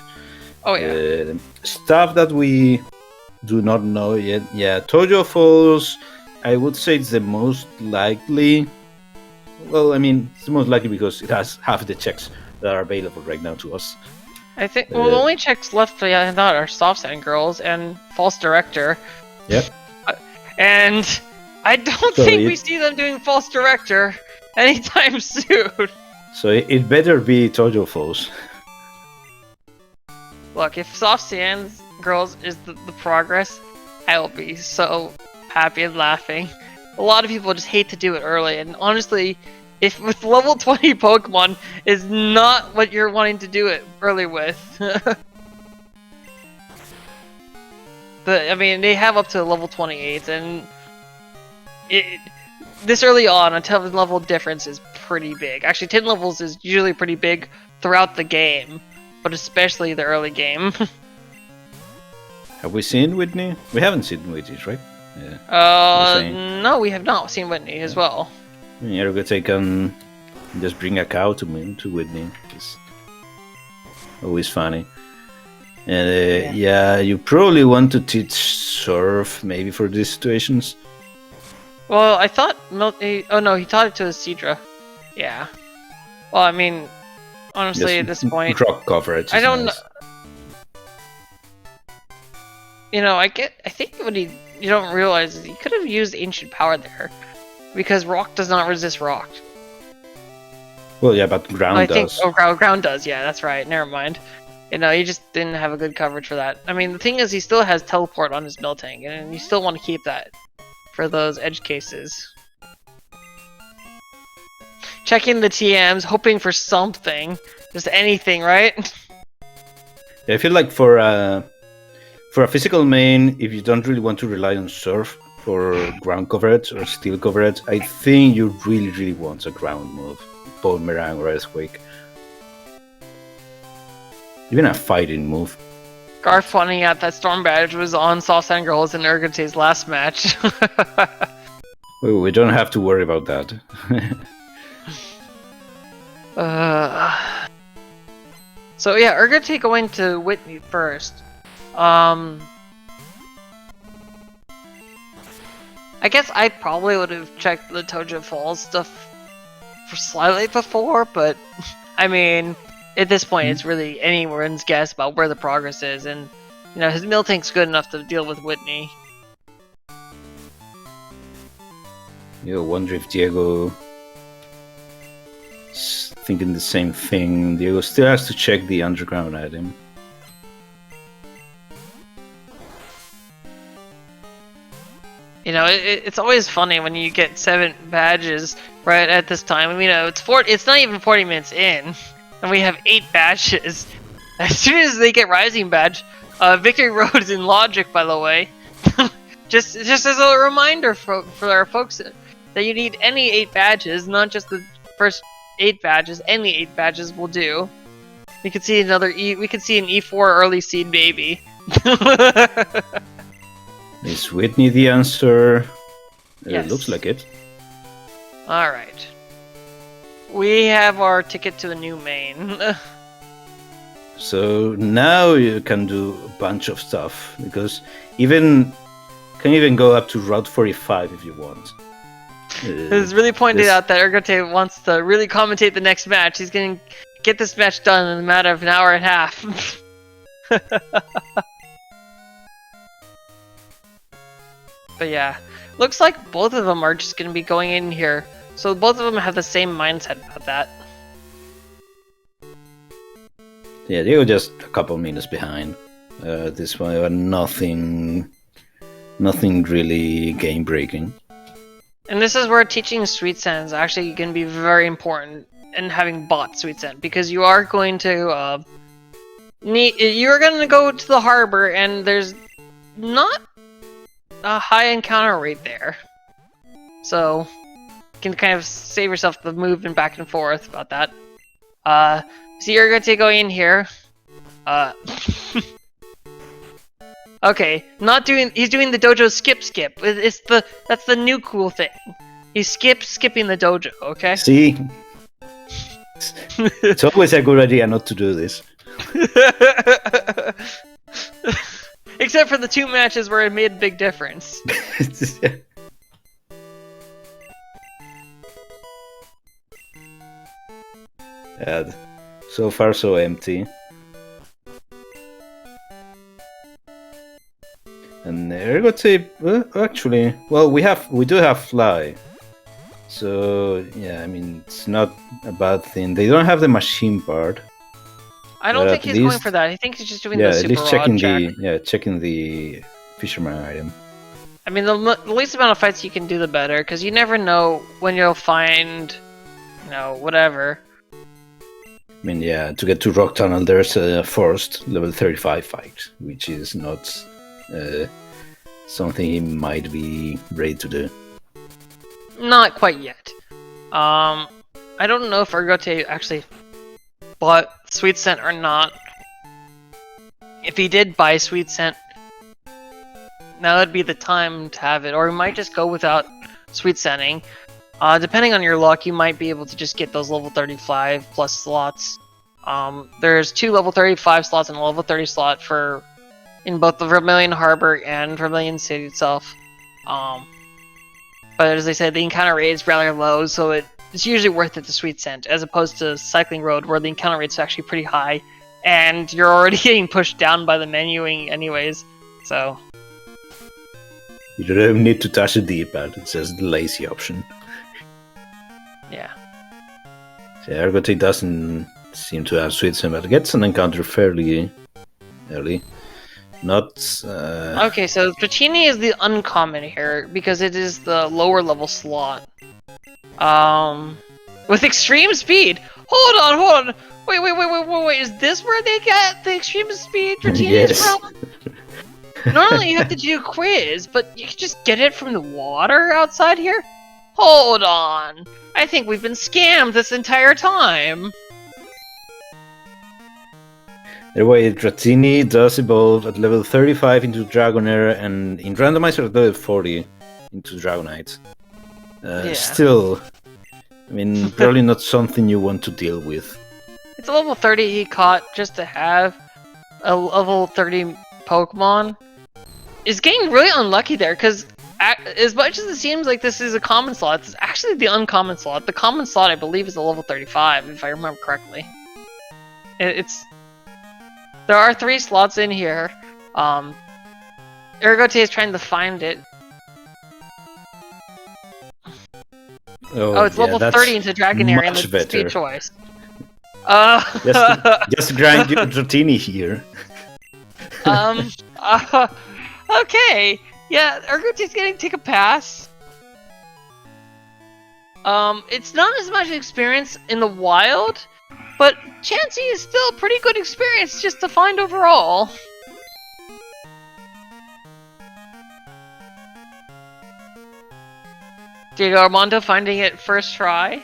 Oh yeah. Stuff that we do not know yet. Yeah, Tojo Falls, I would say it's the most likely. Well, I mean, it's the most likely because it has half the checks that are available right now to us. I think, well, the only checks left I thought are Soft Sand Girls and False Director. Yep. And I don't think we see them doing False Director anytime soon. So it better be Tojo Falls. Look, if Soft Sand Girls is the progress, I will be so happy and laughing. A lot of people just hate to do it early, and honestly, if with level 20 Pokemon is not what you're wanting to do it early with. But I mean, they have up to level 28, and this early on, a 10 level difference is pretty big. Actually, 10 levels is usually pretty big throughout the game, but especially the early game. Have we seen Whitney? We haven't seen Whitney, right? Yeah. No, we have not seen Whitney as well. Ergotae can just bring a cow to Whitney. It's always funny. And yeah, you probably want to teach Surf maybe for these situations. Well, I thought oh no, he taught it to his Seadra. Yeah. Well, I mean, honestly, at this point, rock coverage. I don't know. Nice. You know, I think what you don't realize is he could have used Ancient Power there, because Rock does not resist Rock. Well, yeah, but Ground does. Ground does. Yeah, that's right. Never mind. You know, he just didn't have a good coverage for that. I mean, the thing is, he still has Teleport on his Miltank, and you still want to keep that for those edge cases. Checking the TMs, hoping for something, just anything, right? I feel like for a physical main, if you don't really want to rely on surf for ground coverage or steel coverage, I think you really want a ground move, Boomerang or Earthquake. Even a fighting move. Garth pointing out that Storm Badge was on Sauce and Girls in Ergotae's last match. We don't have to worry about that. So yeah, Ergotae going to Whitney first. I guess I probably would have checked the Toja Falls stuff for slightly before, but I mean, at this point, it's really anyone's guess about where the progress is, and you know, his mill tank's good enough to deal with Whitney. You wonder if Diego is thinking the same thing. Diego still has to check the underground item. You know, it's always funny when you get 7 badges right at this time. I mean, you know, it's not even 40 minutes in, and we have 8 badges. As soon as they get Rising Badge, Victory Road is in Logic, by the way. just as a reminder for our folks that you need any 8 badges, not just the first 8 badges. Any 8 badges will do. We could see we could see an E4 early seed baby. Is Whitney the answer? Yes. It looks like it. Alright. We have our ticket to a new main. So now you can do a bunch of stuff, because can even go up to Route 45 if you want. It's really pointed out that Ergotae wants to really commentate the next match. He's going to get this match done in a matter of an hour and a half. But yeah, looks like both of them are just going to be going in here. So both of them have the same mindset about that. Yeah, they were just a couple minutes behind. This one, nothing really game breaking. And this is where teaching Sweet Scent is actually going to be very important, and having bought Sweet Scent, because you are going to you're going to go to the harbor, and there's not a high encounter rate there, so you can kind of save yourself the moving back and forth about that. So you're going to go in here. Okay, he's doing the dojo skip. That's the new cool thing. He's skipping the dojo, okay? See? It's always a good idea not to do this. Except for the 2 matches where it made a big difference. Yeah, so far so empty. And Ergotae, actually, well, we do have Fly. So yeah, I mean, it's not a bad thing. They don't have the machine part. I don't think he's going for that. I think he's just doing the super at least checking check. checking the fisherman item. I mean, the least amount of fights you can do, the better, because you never know when you'll find, you know, whatever. I mean, yeah, to get to Rock Tunnel, there's a forced level 35 fight, which is not something he might be ready to do. Not quite yet. I don't know if Ergotae actually bought Sweet Scent or not. If he did buy Sweet Scent, now would be the time to have it, or he might just go without Sweet Scenting. Depending on your luck, you might be able to just get those level 35 plus slots. There's 2 level 35 slots and a level 30 slot in both the Vermilion Harbor and Vermilion City itself. But as I said, the encounter rate is rather low, so it's usually worth it to Sweet Scent, as opposed to Cycling Road, where the encounter rate is actually pretty high, and you're already getting pushed down by the menuing anyways, so... You don't even need to touch the D-pad, it says the lazy option. Yeah. So Ergotae doesn't seem to have Sweet Scent, but gets an encounter fairly early. Not... Okay, so Dratini is the uncommon here, because it is the lower level slot. With extreme speed! Hold on! Wait. Is this where they get the extreme speed Dratini Yes. from? Normally you have to do a quiz, but you can just get it from the water outside here? Hold on. I think we've been scammed this entire time. Anyway, Dratini does evolve at level 35 into Dragonair and in Randomizer at level 40 into Dragonite. Yeah. Still, I mean, probably not something you want to deal with. It's a level 30 he caught just to have a level 30 Pokemon. Is getting really unlucky there, because as much as it seems like this is a common slot, it's actually the uncommon slot. The common slot, I believe, is a level 35, if I remember correctly. There are 3 slots in here. Ergotae is trying to find it. Oh, it's level 30 into Dragonair and the speed choice. Just grind your Dratini here. Okay. Yeah, Ergotae's getting take a pass. It's not as much experience in the wild, but Chansey is still a pretty good experience just to find overall. DiegoArmando finding it first try.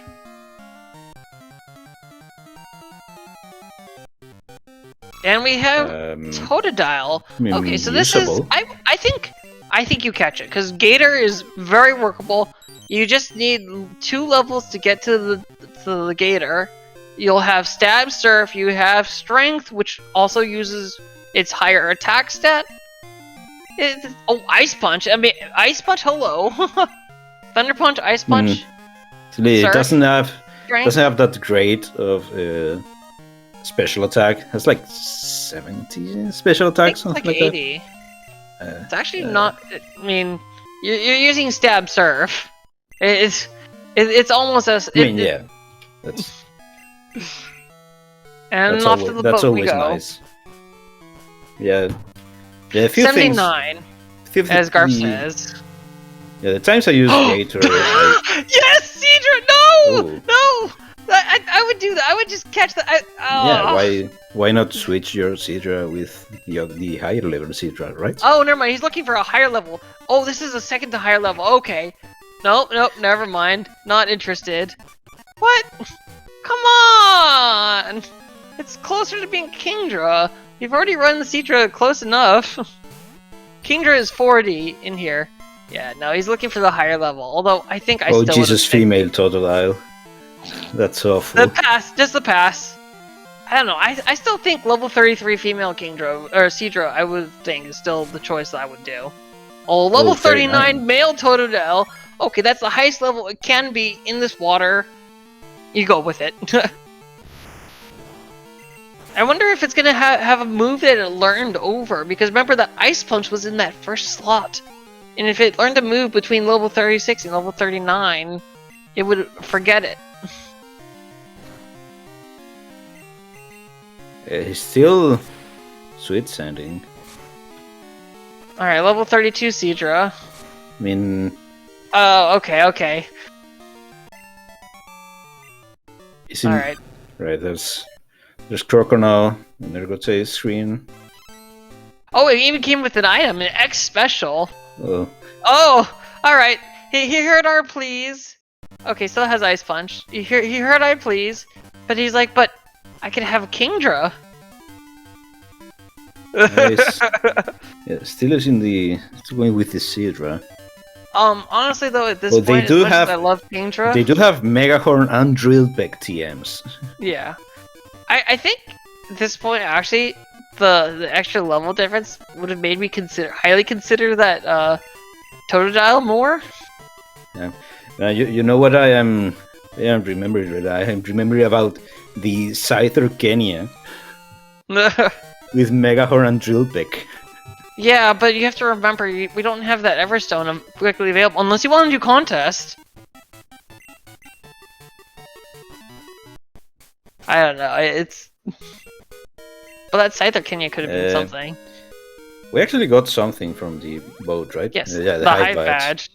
And we have Totodile. Okay, so this is I think you catch it because Gator is very workable. You just need 2 levels to get to the Gator. You'll have Stab Surf, you have Strength, which also uses its higher attack stat. Ice Punch. I mean, Ice Punch. Hello. Thunder Punch, Ice Punch. It doesn't have that great of special attack. It has like 70 special attack, something like 80. That. It's actually not. I mean, you're using Stab Surf. It's almost as. Yeah, that's. And off to the boat we go. Nice. Yeah, a few 79, things, as Garf says. Yeah, the times I use Gator. Yes, Seadra! No! No! I would do that. I would just catch that. Yeah, why not switch your Seadra with the higher level Seadra, right? Oh, never mind. He's looking for a higher level. Oh, this is a second to higher level. Okay. Nope, never mind. Not interested. What? Come on! It's closer to being Kingdra. You've already run the Seadra close enough. Kingdra is 40 in here. Yeah, no, he's looking for the higher level. Although I think I still. Oh Jesus, female Totodile. That's awful. The pass, just the pass. I don't know. I still think level 33 female Kingdra or Seadra, I would think is still the choice that I would do. Oh, level 39 male Totodile. Okay, that's the highest level it can be in this water. You go with it. I wonder if it's gonna have a move that it learned over, because remember that Ice Punch was in that first slot. And if it learned to move between level 36 and level 39, it would forget it. He's still sweet sounding. Alright, level 32 Seadra. I mean... Oh, okay. Alright. Right, there's Crocodile, and Ergotae screen. Oh, it even came with an item, an X special. Oh, alright. He heard our pleas. Okay, still has Ice Punch. He heard our pleas, but he's like, but I could have a Kingdra. Nice. Yeah, still going with the Seadra. Honestly though, at this point, as much as I love Kingdra, they do have Megahorn and Drillpeck TMs. Yeah. I think at this point, actually, the extra level difference would have made me highly consider that Totodile more. Yeah. You know what I am remembering? I am remembering about the Scyther Kenya with Megahorn and Drillpeck. Yeah, but you have to remember, we don't have that Everstone quickly available unless you want to do contest. I don't know. It's. Well, that Scyther Kenya could have been something. We actually got something from the boat, right? Yes. Yeah, the Hive badge.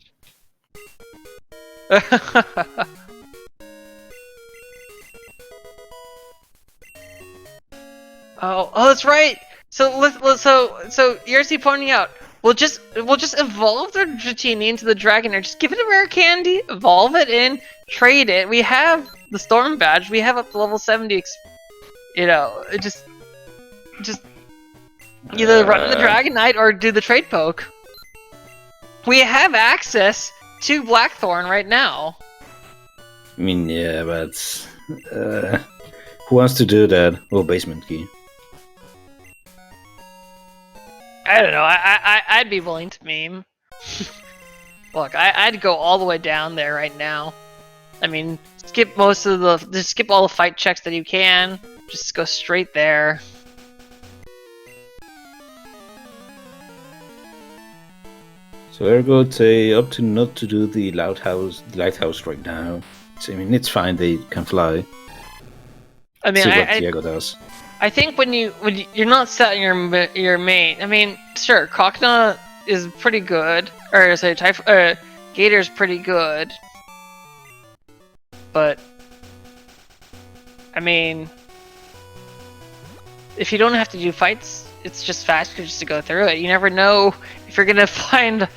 Oh, that's right. So so Yersi pointing out, we'll just evolve the Dratini into the dragon, or just give it a rare candy, evolve it in, trade it. We have the storm badge. We have up to level 70. You know, just either run the Dragon Knight or do the trade poke. We have access to Blackthorn right now. I mean, yeah, but who wants to do that? Oh, basement key. I don't know. I'd be willing to meme. Look, I'd go all the way down there right now. I mean, skip most of the, just skip all the fight checks that you can. Just go straight there. So Ergotae up to not to do the lighthouse right now. I mean, it's fine. They can fly. I mean, see what Diego does. I think when you're not set in your main. I mean, sure, Crocodile is pretty good, or say Gator's pretty good, but I mean, if you don't have to do fights, it's just faster just to go through it. You never know if you're gonna find,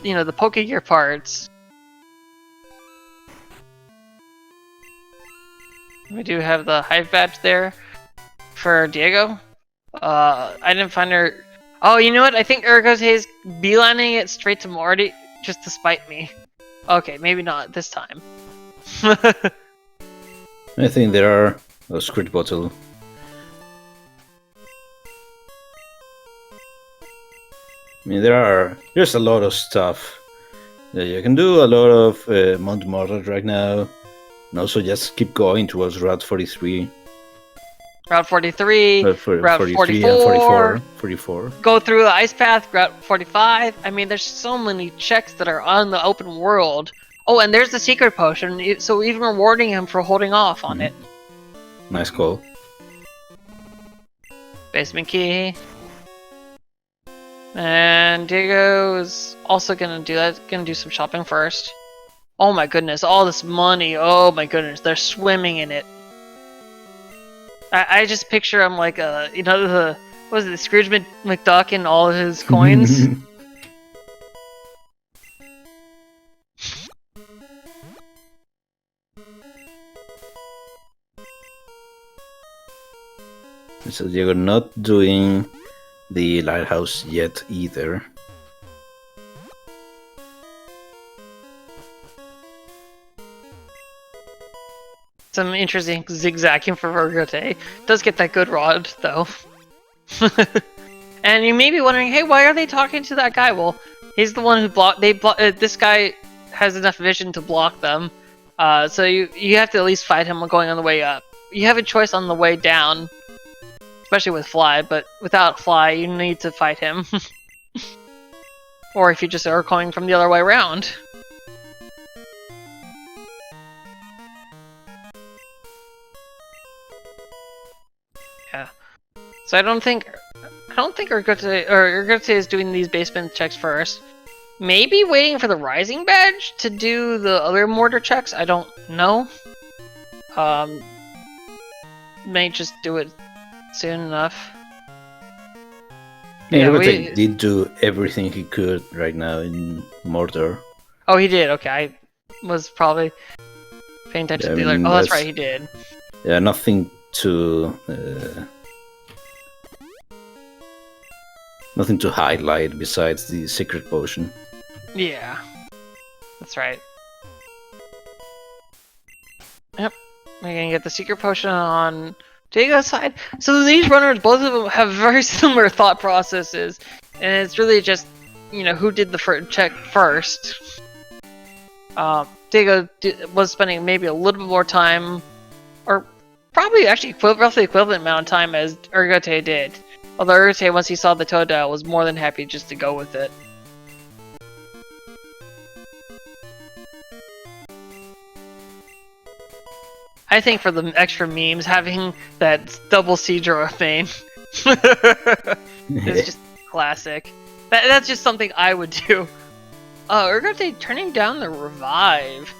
you know, the Pokegear parts. We do have the Hive badge there for Diego. I didn't find her. Oh, you know what? I think Ergotae is beelining it straight to Morty just to spite me. Okay, maybe not this time. I think there are a squirt bottle. I mean, there's a lot of stuff. Yeah, you can do a lot of Mount Mortar right now, and also just keep going towards Route 43. Route 43, Route 43 44, and 44. Go through the ice path, Route 45. I mean, there's so many checks that are on the open world. Oh, and there's the secret potion, so even rewarding him for holding off on it. Nice call. Basement key. And Diego is also gonna do that. Gonna do some shopping first. Oh my goodness, all this money. Oh my goodness, they're swimming in it. I just picture him like you know, the, what was it, Scrooge McDuck and all of his coins. So Diego not doing the lighthouse yet either. Some interesting zigzagging for Ergotae. Does get that good rod though. And you may be wondering, hey, why are they talking to that guy? Well, he's the one who this guy has enough vision to block them. So you have to at least fight him going on the way up. You have a choice on the way down, especially with Fly, but without Fly, you need to fight him. Or if you just are going from the other way around. Yeah. So I don't think Ergotae is doing these basement checks first. Maybe waiting for the Rising badge to do the other mortar checks. I don't know. May just do it soon enough. Yeah, Ergotae did do everything he could right now in mortar. Oh, he did. Okay, I was probably paying attention to the other. Oh, that's right, he did. Yeah, nothing to highlight besides the secret potion. Yeah, that's right. Yep, we're gonna get the secret potion on Diego's side. So these runners, both of them have very similar thought processes, and it's really just, you know, who did the check first. Diego was spending maybe a little bit more time, or probably actually roughly equivalent amount of time as Ergotae did. Although Ergotae, once he saw the Totodile, was more than happy just to go with it. I think for the extra memes, having that double Seadra thing is just classic. That's just something I would do. Ergotae turning down the revive.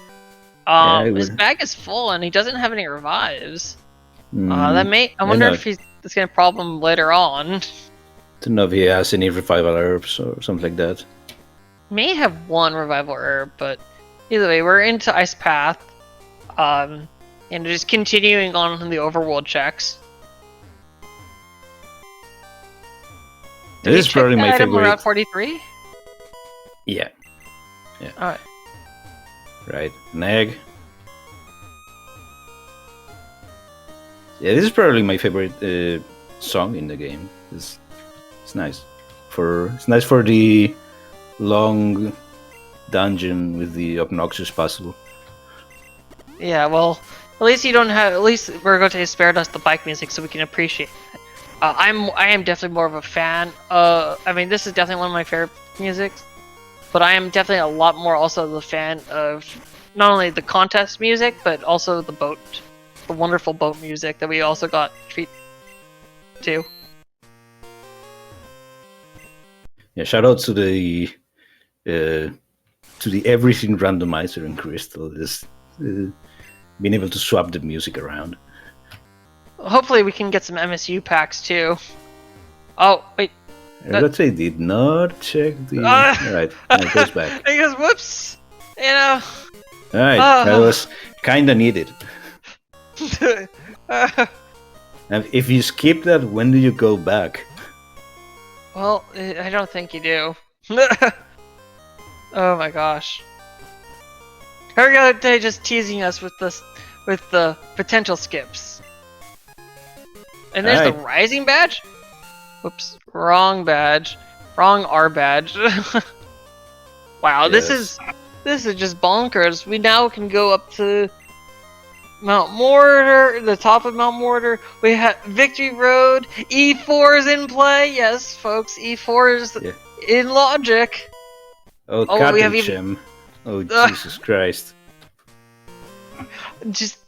His bag is full and he doesn't have any revives. I wonder if that's gonna problem later on. Don't know if he has any revival herbs or something like that. May have one revival herb, but either way, we're into Ice Path. And just continuing on the overworld checks. This is probably my item favorite. Around 43? Yeah. Alright. Right, an egg. Yeah, this is probably my favorite song in the game. It's nice. It's nice for the long dungeon with the obnoxious puzzle. Yeah, well, at least you don't have. At least Ergotae spared us the bike music, so we can appreciate it. I am definitely more of a fan. I mean, this is definitely one of my favorite musics, but I am definitely a lot more also the fan of not only the contest music, but also the wonderful boat music that we also got treat to. Yeah, shout out to the everything randomizer in Crystal. Just being able to swap the music around. Hopefully we can get some MSU packs too. Oh, wait. Ergotae did not check the... Alright, it goes back. He goes, whoops! You know... Alright, that was kinda needed. And if you skip that, when do you go back? Well, I don't think you do. Oh my gosh. Ergotae just teasing us with the potential skips. And there's the rising badge? Whoops, wrong badge. Wrong R badge. Wow, Yes. this is just bonkers. We now can go up to Mount Mortar, the top of Mount Mortar. We have Victory Road. E4 is in play. Yes, folks, E4 is in logic. Oh, we have Gem. Oh, Jesus Christ. Just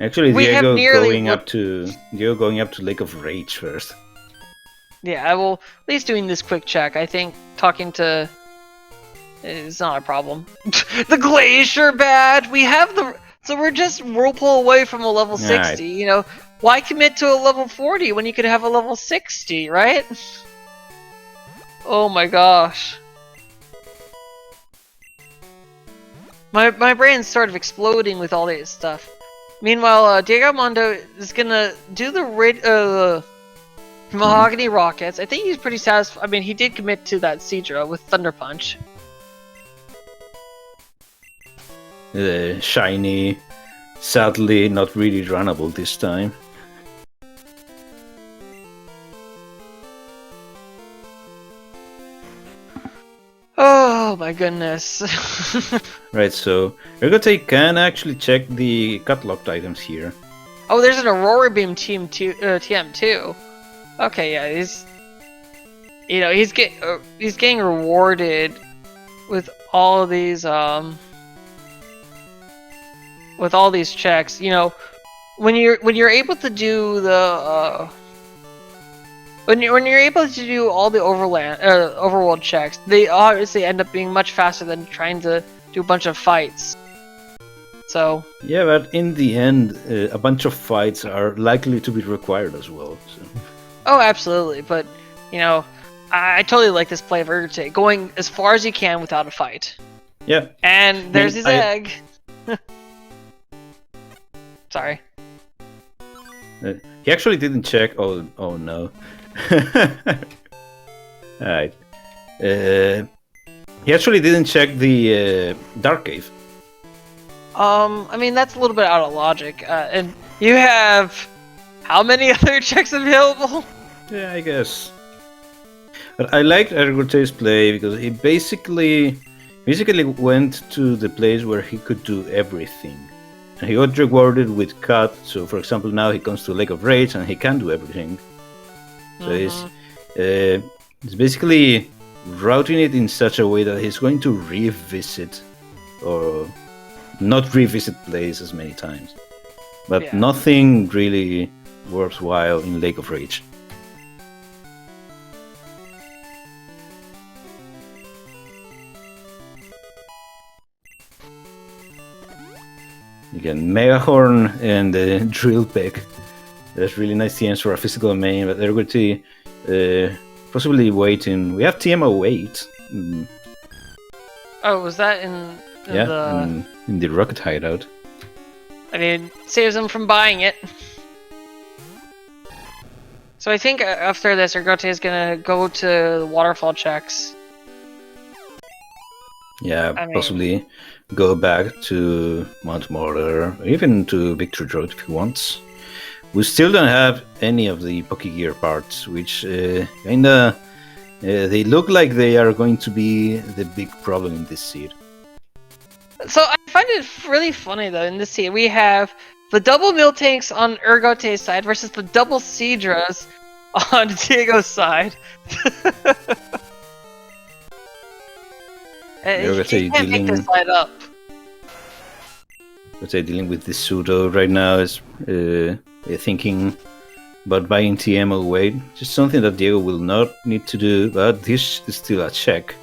Actually, we have nearly going up to Lake of Rage first. Yeah, well, at least doing this quick check, I think talking to is not a problem. The Glacier badge! We have so we're just whirlpool away from a level 60, Right. You know? Why commit to a level 40 when you could have a level 60, right? Oh my gosh. My brain's sort of exploding with all this stuff. Meanwhile, DiegoArmando is gonna do the Mahogany Rockets. I think he's pretty satisfied. I mean, he did commit to that Seadra with Thunder Punch. Shiny, sadly not really runnable this time. Oh my goodness. Right, so Ergotae can actually check the cut-locked items here. Oh, there's an Aurora Beam TM too. Okay, yeah, he's getting rewarded with all these checks. You know, when you're able to do the when you're able to do all the overworld checks, they obviously end up being much faster than trying to do a bunch of fights. So yeah, but in the end, a bunch of fights are likely to be required as well. So. Oh, absolutely, but you know, I totally like this play of Ergotae, going as far as you can without a fight. Yeah. And there's his egg. Sorry. He actually didn't check. Oh no. Alright. He actually didn't check the Dark Cave. I mean, that's a little bit out of logic. And you have how many other checks available? Yeah, I guess. But I liked Ergotae's play because he basically went to the place where he could do everything. And he got rewarded with cut, so for example now he comes to Lake of Rage and he can do everything. So he's basically routing it in such a way that he's going to revisit or not revisit places many times. But nothing really worthwhile in Lake of Rage. Again, Megahorn and Drill Peck. There's really nice TMs for a physical main, but Ergotae possibly waiting. We have TM08. Oh, was that in the rocket hideout? I mean, saves them from buying it. So I think after this, Ergotae is gonna go to the waterfall checks. Yeah, possibly go back to Mount Mortar, or even to Victory Road if he wants. We still don't have any of the Pokegear parts, which kinda they look like they are going to be the big problem in this seed. So I find it really funny though. In this seed, we have the double Miltanks on Ergotae's side versus the double Seadras on Diego's side. You can't make this side up. Ergotae dealing with this pseudo right now is thinking about buying TM08, just something that Diego will not need to do, but this is still a check.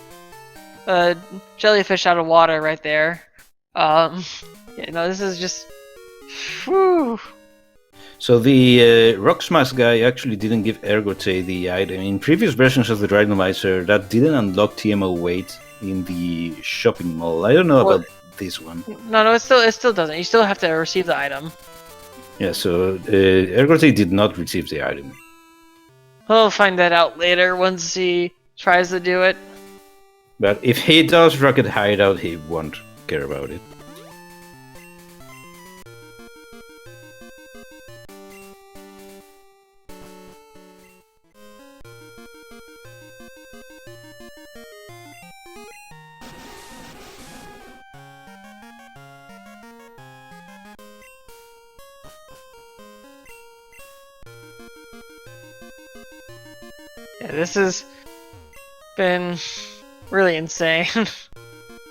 Jellyfish out of water right there. You know, this is just... Whew. So the Rock Smash guy actually didn't give Ergotae the item. In previous versions of the Randomizer, that didn't unlock TM08 in the shopping mall. I don't know about this one. No, it still doesn't. You still have to receive the item. Yeah, so Ergotae did not receive the item. We'll find that out later once he tries to do it. But if he does Rocket Hideout, he won't care about it. Yeah, this has been really insane.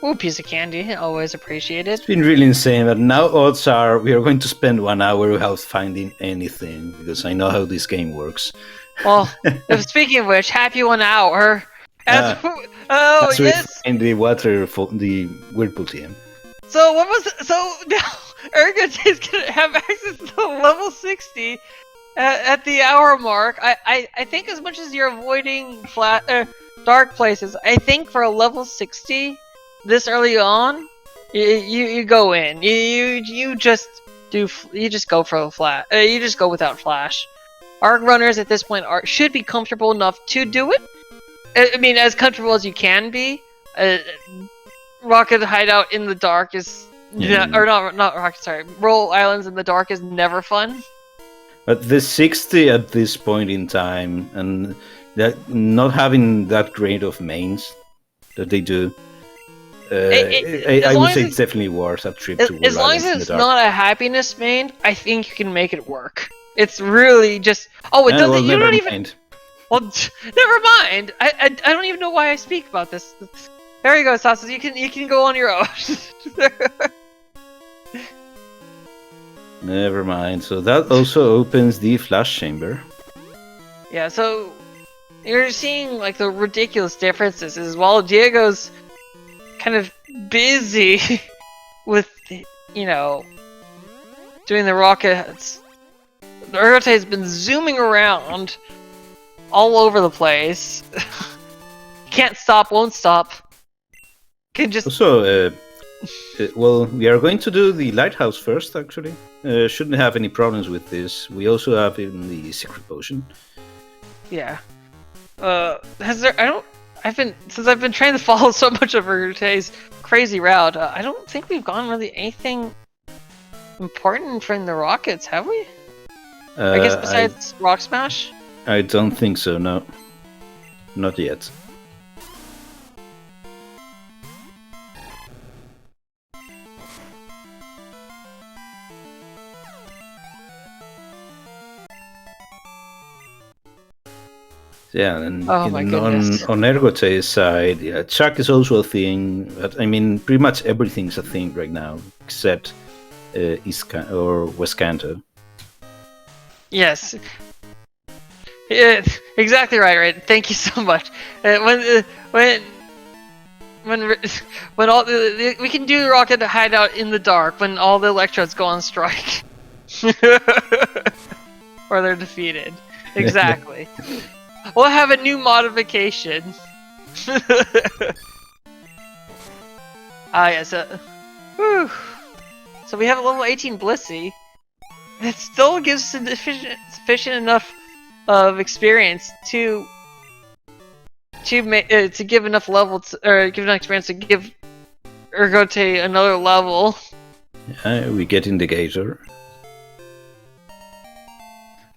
Ooh, piece of candy. Always appreciate it. It's been really insane, but now odds are we are going to spend 1 hour without finding anything, because I know how this game works. Well, speaking of which, happy 1 hour. As yes! In the water, the Whirlpool team. So what was it? So now Ergotae is gonna have access to level 60 at the hour mark. I think as much as you're avoiding dark places, I think for a level 60 this early on, you go in. You just go for the flat. You just go without flash. Arc runners at this point should be comfortable enough to do it. I mean, as comfortable as you can be. Rocket Hideout in the dark is or not Rocket. Sorry, Roll Islands in the dark is never fun. But the 60 at this point in time, and that not having that great of mains that they do, I would say it's definitely worth a trip to Roll Islands. As long as it's not a happiness main, I think you can make it work. It's really just you don't even. Mind. Well, never mind. I don't even know why I speak about this. There you go, Sasas. You can go on your own. Never mind. So that also opens the flash chamber. Yeah. So you're seeing like the ridiculous differences. Is while Diego's kind of busy with doing the rockets, the Ergotae has been zooming around all over the place. Can't stop, won't stop. Can just also well, we are going to do the lighthouse first, actually. Shouldn't have any problems with this. We also have in the secret potion. Yeah. Since I've been trying to follow so much of Ergotae's crazy route, I don't think we've gone really anything important from the rockets, have we? I guess besides Rock Smash? I don't think so, no. Not yet. Yeah, and on Ergotae's side, yeah, Chuck is also a thing. But I mean, pretty much everything's a thing right now, except West Kanto. Yes. Yeah, exactly right. Thank you so much. When all we can do Rocket Hideout in the dark when all the electrodes go on strike. or they're defeated. Exactly. We'll have a new modification. Yes. Whew. So we have a level 18 Blissey. That still gives sufficient enough of experience to give enough level or give enough experience to give Ergotae another level. We get Indicator.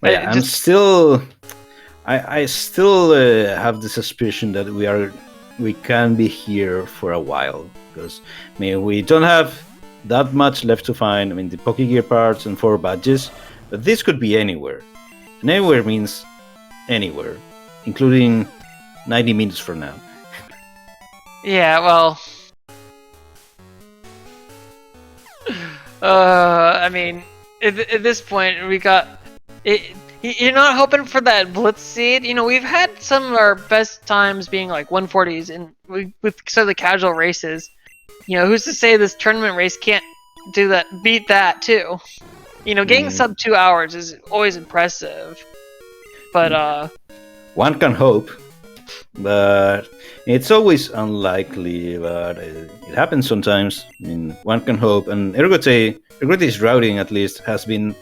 But yeah, I'm still. I still have the suspicion that we can be here for a while, because I mean we don't have that much left to find. I mean the Pokegear parts and 4 badges, but this could be anywhere. And anywhere means anywhere, including 90 minutes from now. Yeah, well, I mean, at this point we got it. You're not hoping for that Blitz Seed. You know, we've had some of our best times being like 140s, and with some of the casual races. You know, who's to say this tournament race can't beat that too? You know, getting sub 2 hours is always impressive. But one can hope, but it's always unlikely. But it happens sometimes. I mean, one can hope, and Ergotae's routing at least has been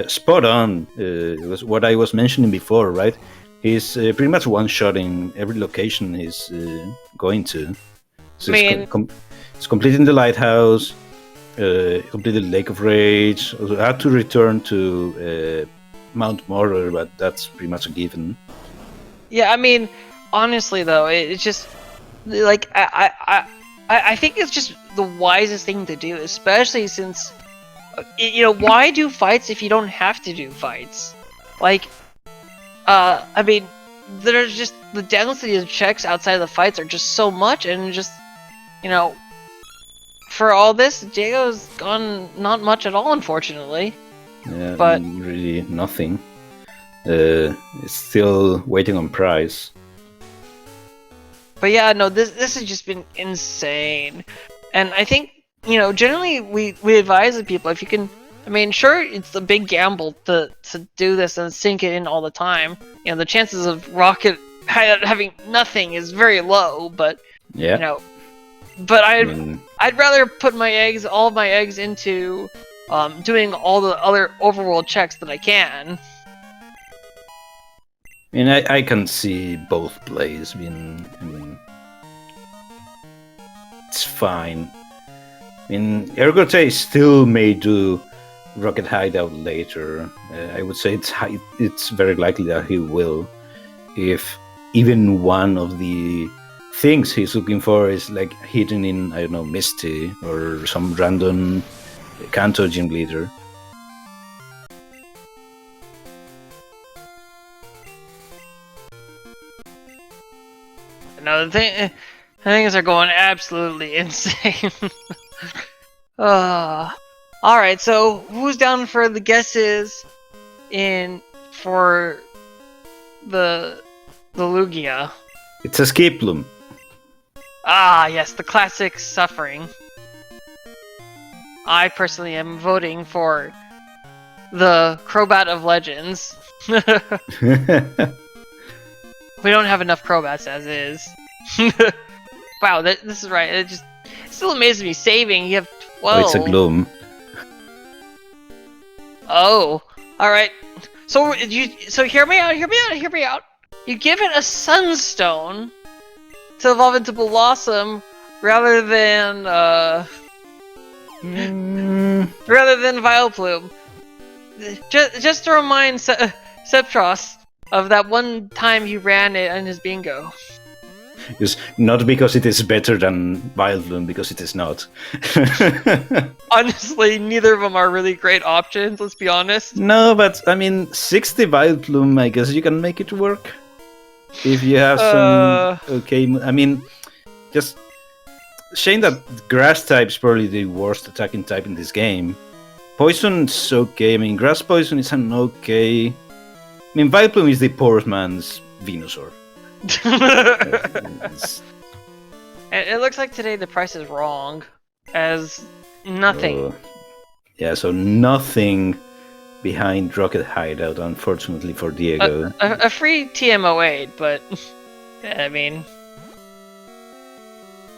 spot on. It was what I was mentioning before, right? He's pretty much one-shotting every location he's going to. So it's completing the lighthouse, completed Lake of Rage. Also had to return to Mount Mortar, but that's pretty much a given. Yeah, I mean, honestly though, it's just like I think it's just the wisest thing to do, especially since. You know, why do fights if you don't have to do fights? Like, I mean, there's just the density of checks outside of the fights are just so much, and just, you know, for all this, Diego's gone not much at all, unfortunately. Yeah, but really nothing. It's still waiting on prize. But yeah, no, this has just been insane, and I think. You know, generally we advise the people if you can. I mean, sure, it's a big gamble to do this and sink it in all the time. You know, the chances of Rocket having nothing is very low. But yeah, you know, but I'd rather put all of my eggs into doing all the other overworld checks that I can. I mean, I can see both plays. I mean, it's fine. I mean, Ergotae still may do Rocket Hideout later. I would say it's very likely that he will, if even one of the things he's looking for is like hidden in, I don't know, Misty or some random Kanto gym leader. No, things are going absolutely insane. Alright, so who's down for the guesses for the Lugia? It's Escape Bloom. Ah, yes, the classic Suffering. I personally am voting for the Crobat of Legends. We don't have enough Crobats as is. Wow, this is right. It still amazes me. Saving, you have 12. Oh, it's a Gloom. Oh, all right. So hear me out. You give it a Sunstone to evolve into Blossom rather than Vileplume. Just to remind Septros of that one time he ran it in his bingo. It's not because it is better than Vileplume, because it is not. Honestly, neither of them are really great options, let's be honest. No, but I mean, 60 Vileplume, I guess you can make it work. If you have some okay... I mean, just... Shame that Grass type is probably the worst attacking type in this game. Poison's okay, I mean, Grass Poison is an okay... I mean, Vileplume is the poor man's Venusaur. It looks like today the price is wrong, as nothing. Yeah, so nothing behind Rocket Hideout, unfortunately for Diego. A free TMO8, but I mean.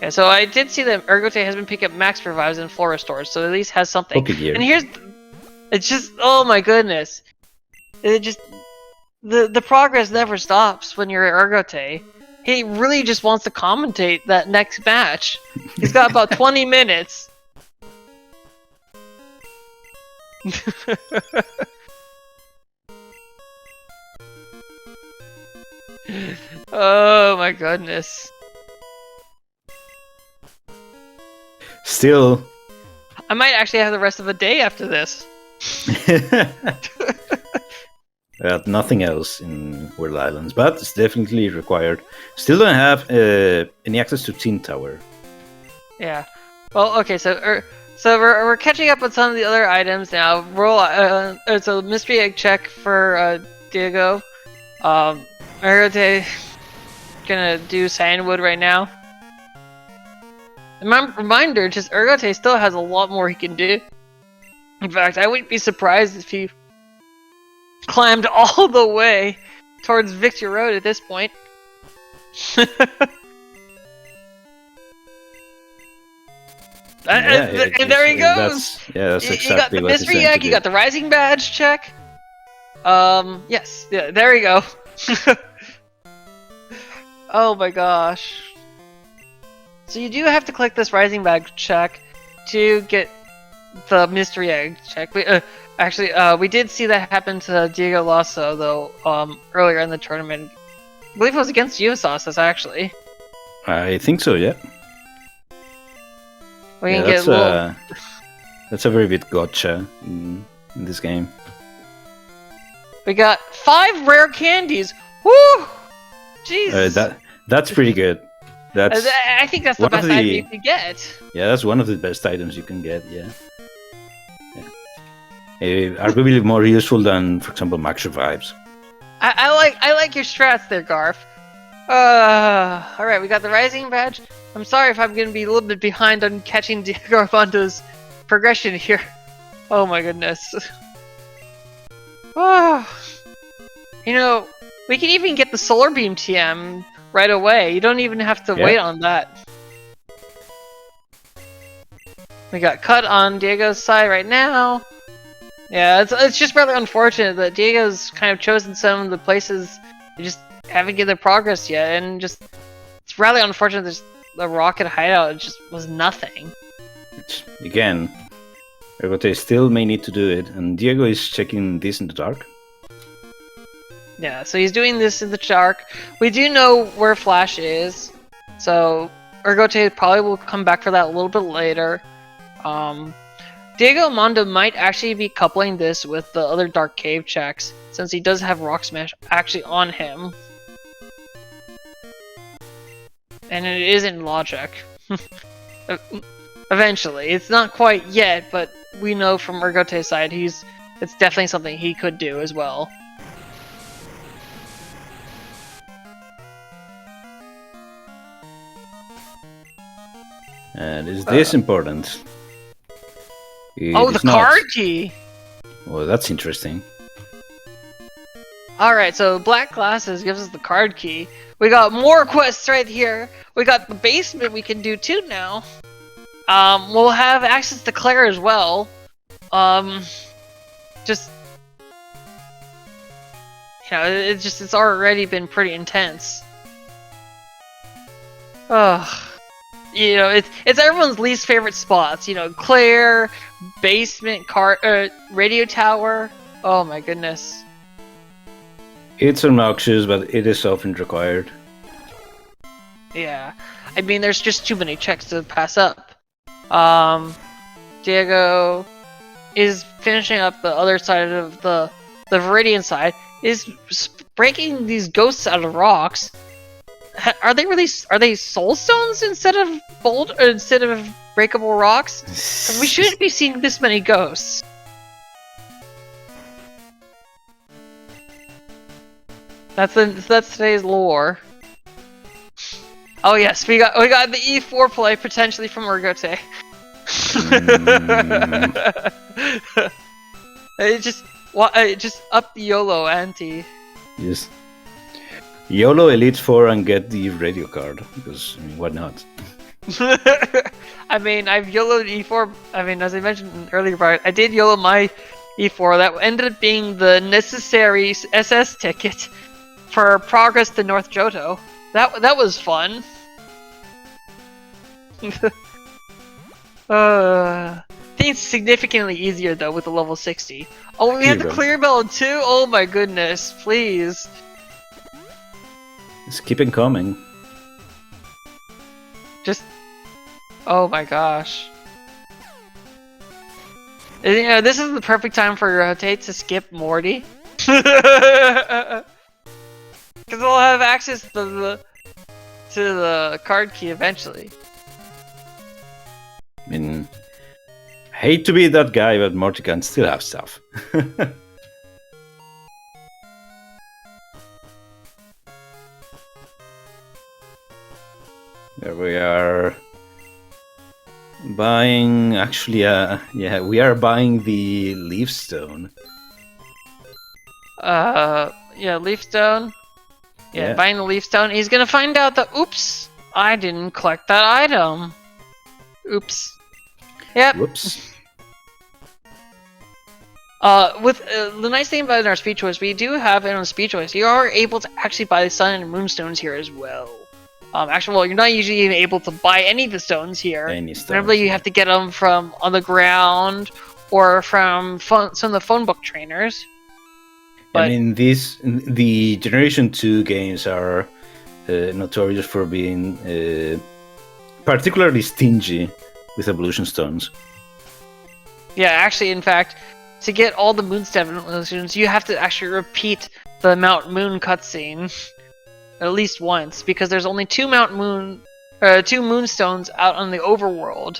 Yeah, so I did see that Ergotae has been picking up max revives and floor restores, so at least has something. And here's, it's just, oh my goodness, it just, the progress never stops when you're Ergotae. He really just wants to commentate that next match. He's got about 20 minutes. Oh my goodness. Still, I might actually have the rest of the day after this. Nothing else in World Islands, but it's definitely required. Still don't have any access to Tin Tower. Yeah. Well, okay, so we're catching up on some of the other items now. Roll. It's a mystery egg check for Diego. Ergotae gonna do Sandwood right now. Reminder, just Ergotae still has a lot more he can do. In fact, I wouldn't be surprised if he climbed all the way towards Victory Road at this point. And there he goes! That's exactly you got the mystery egg, you got the rising badge check. Yes, yeah, there we go. Oh my gosh. So you do have to click this rising badge check to get the mystery egg check. We did see that happen to Diego Lasso though, earlier in the tournament. I believe it was against you, Sauces, actually. I think so, yeah. We can get a that's a very big gotcha in this game. We got 5 rare candies. Woo! Jesus. That's pretty good. I think that's the best item you can get. Yeah, that's one of the best items you can get. Yeah. Arguably more useful than, for example, max revives. I like your strats there, Garf. All right, we got the rising badge. I'm sorry if I'm gonna be a little bit behind on catching DiegoArmando's progression here. Oh my goodness. Oh, you know, we can even get the solar beam TM right away. You don't even have to wait on that. We got cut on Diego's side right now. Yeah, it's just rather unfortunate that Diego's kind of chosen some of the places they just haven't get their progress yet, and just it's rather unfortunate that the rocket hideout just was nothing. Again, Ergotae still may need to do it, and Diego is checking this in the dark. Yeah, so he's doing this in the dark. We do know where Flash is, so Ergotae probably will come back for that a little bit later. DiegoArmando might actually be coupling this with the other Dark Cave checks, since he does have Rock Smash actually on him. And it is in logic. Eventually. It's not quite yet, but we know from Ergotae's side it's definitely something he could do as well. And is this important? The card key! Well, that's interesting. Alright, so Black Glasses gives us the card key. We got more quests right here. We got the basement we can do too now. We'll have access to Claire as well. Just... You know, it's already been pretty intense. Ugh. You know, it's everyone's least favorite spots. You know, Claire, basement, radio tower. Oh my goodness. It's obnoxious, but it is often required. Yeah, I mean, there's just too many checks to pass up. Diego is finishing up the other side of the Viridian side. Is breaking these ghosts out of rocks. Are they soul stones instead of breakable rocks? We shouldn't be seeing this many ghosts. That's today's lore. Oh yes, we got the E4 play potentially from Ergotae. It just just up the YOLO ante. Yes. YOLO Elite 4 and get the radio card, because, I mean, why not? I mean, I've YOLO'd E4. I mean, as I mentioned earlier, I did YOLO my E4. That ended up being the necessary SS ticket for progress to North Johto. That was fun. I think it's significantly easier though with the level 60. Oh, we have the clear bell too. Oh my goodness, please. Just keep it coming. Just. Oh my gosh. You know, this is the perfect time for Ergotae to skip Morty. Because they'll have access to the card key eventually. I mean, hate to be that guy, but Morty can still have stuff. There we are. Buying, actually, yeah, we are buying the Leaf Stone. Yeah, Leaf Stone. Yeah, buying the Leaf Stone. He's gonna find out that, oops, I didn't collect that item. Oops. Yep. Whoops. With the nice thing about our speed choice, we do have it on speed choice. You are able to actually buy the Sun and Moon Stones here as well. Actually, well, you're not usually even able to buy any of the stones here. Any stones. Normally, you have to get them from on the ground or from some of the phone book trainers. But, I mean, the Generation 2 games are notorious for being particularly stingy with evolution stones. Yeah, actually, in fact, to get all the Moonstone evolutions, you have to actually repeat the Mount Moon cutscene. At least once, because there's only two Moonstones out on the overworld.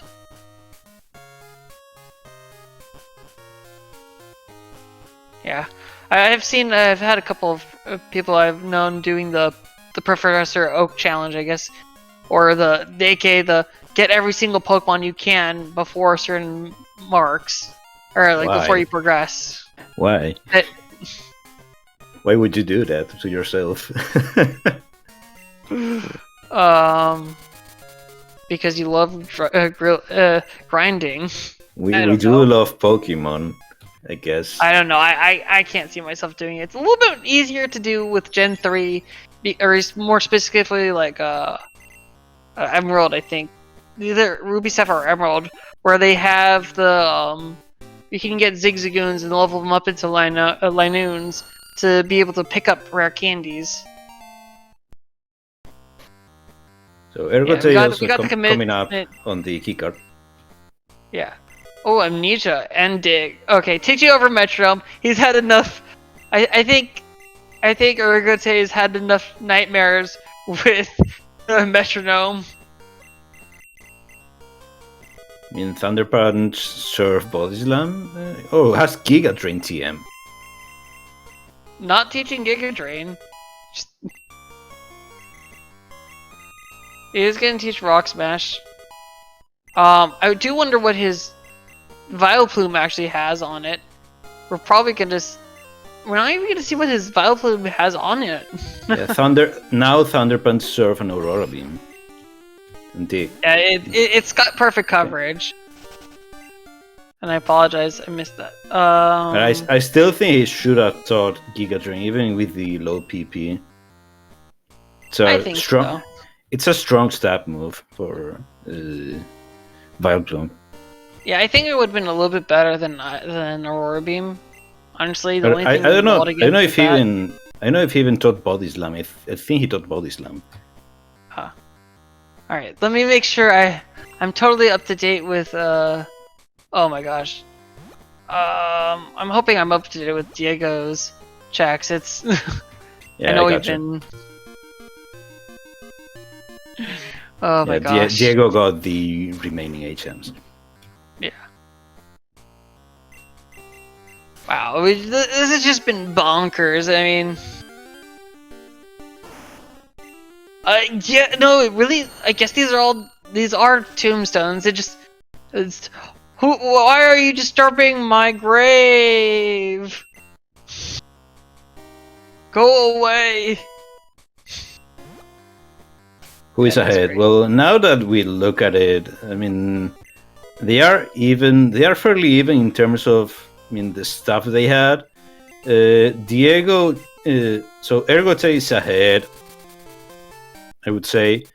Yeah, I've had a couple of people I've known doing the Professor Oak challenge, I guess, or the get every single Pokemon you can before certain marks, or like before you progress. Why? Why would you do that to yourself? Because you love grinding. We do love Pokemon, I guess. I don't know. I can't see myself doing it. It's a little bit easier to do with Gen 3, or more specifically like Emerald, I think. Either Ruby, Sapphire, or Emerald, where they have the you can get Zigzagoons and level them up into Linoons to be able to pick up rare candies. So Ergotae also coming up on the keycard. Yeah. Oh, Amnesia and Dig. Okay, takes you over Metronome. He's had enough. I think Ergotae has had enough nightmares with Metronome. I mean, Thunder Punch, Surf, Body Slam. Has Giga Drain TM. Not teaching Giga Drain. He is going to teach Rock Smash. I do wonder what his Vileplume actually has on it. We're probably going to... We're not even going to see what his Vileplume has on it. Yeah, Thunder Punch, Surf, and Aurora Beam. Indeed. Yeah, it's got perfect coverage. And I apologize, I missed that. I still think he should have taught Giga Drain, even with the low PP. So I think strong. So. It's a strong stab move for Vileplume. Yeah, I think it would have been a little bit better than Aurora Beam. Honestly, the only thing I don't know. I don't know if he even taught Body Slam. I think he taught Body Slam. Huh. All right, let me make sure I'm totally up to date with Oh my gosh. I'm hoping I'm up to date with Diego's checks. It's yeah, I know we've been. Oh my gosh. Diego got the remaining HMs. Yeah. Wow, this has just been bonkers. I mean, yeah, no, it really. I guess these are tombstones. Why are you disturbing my grave? Go away! Who is ahead? Well, now that we look at it, I mean, they are even. They are fairly even in terms of, I mean, the stuff they had. Diego, so Ergotae is ahead, I would say.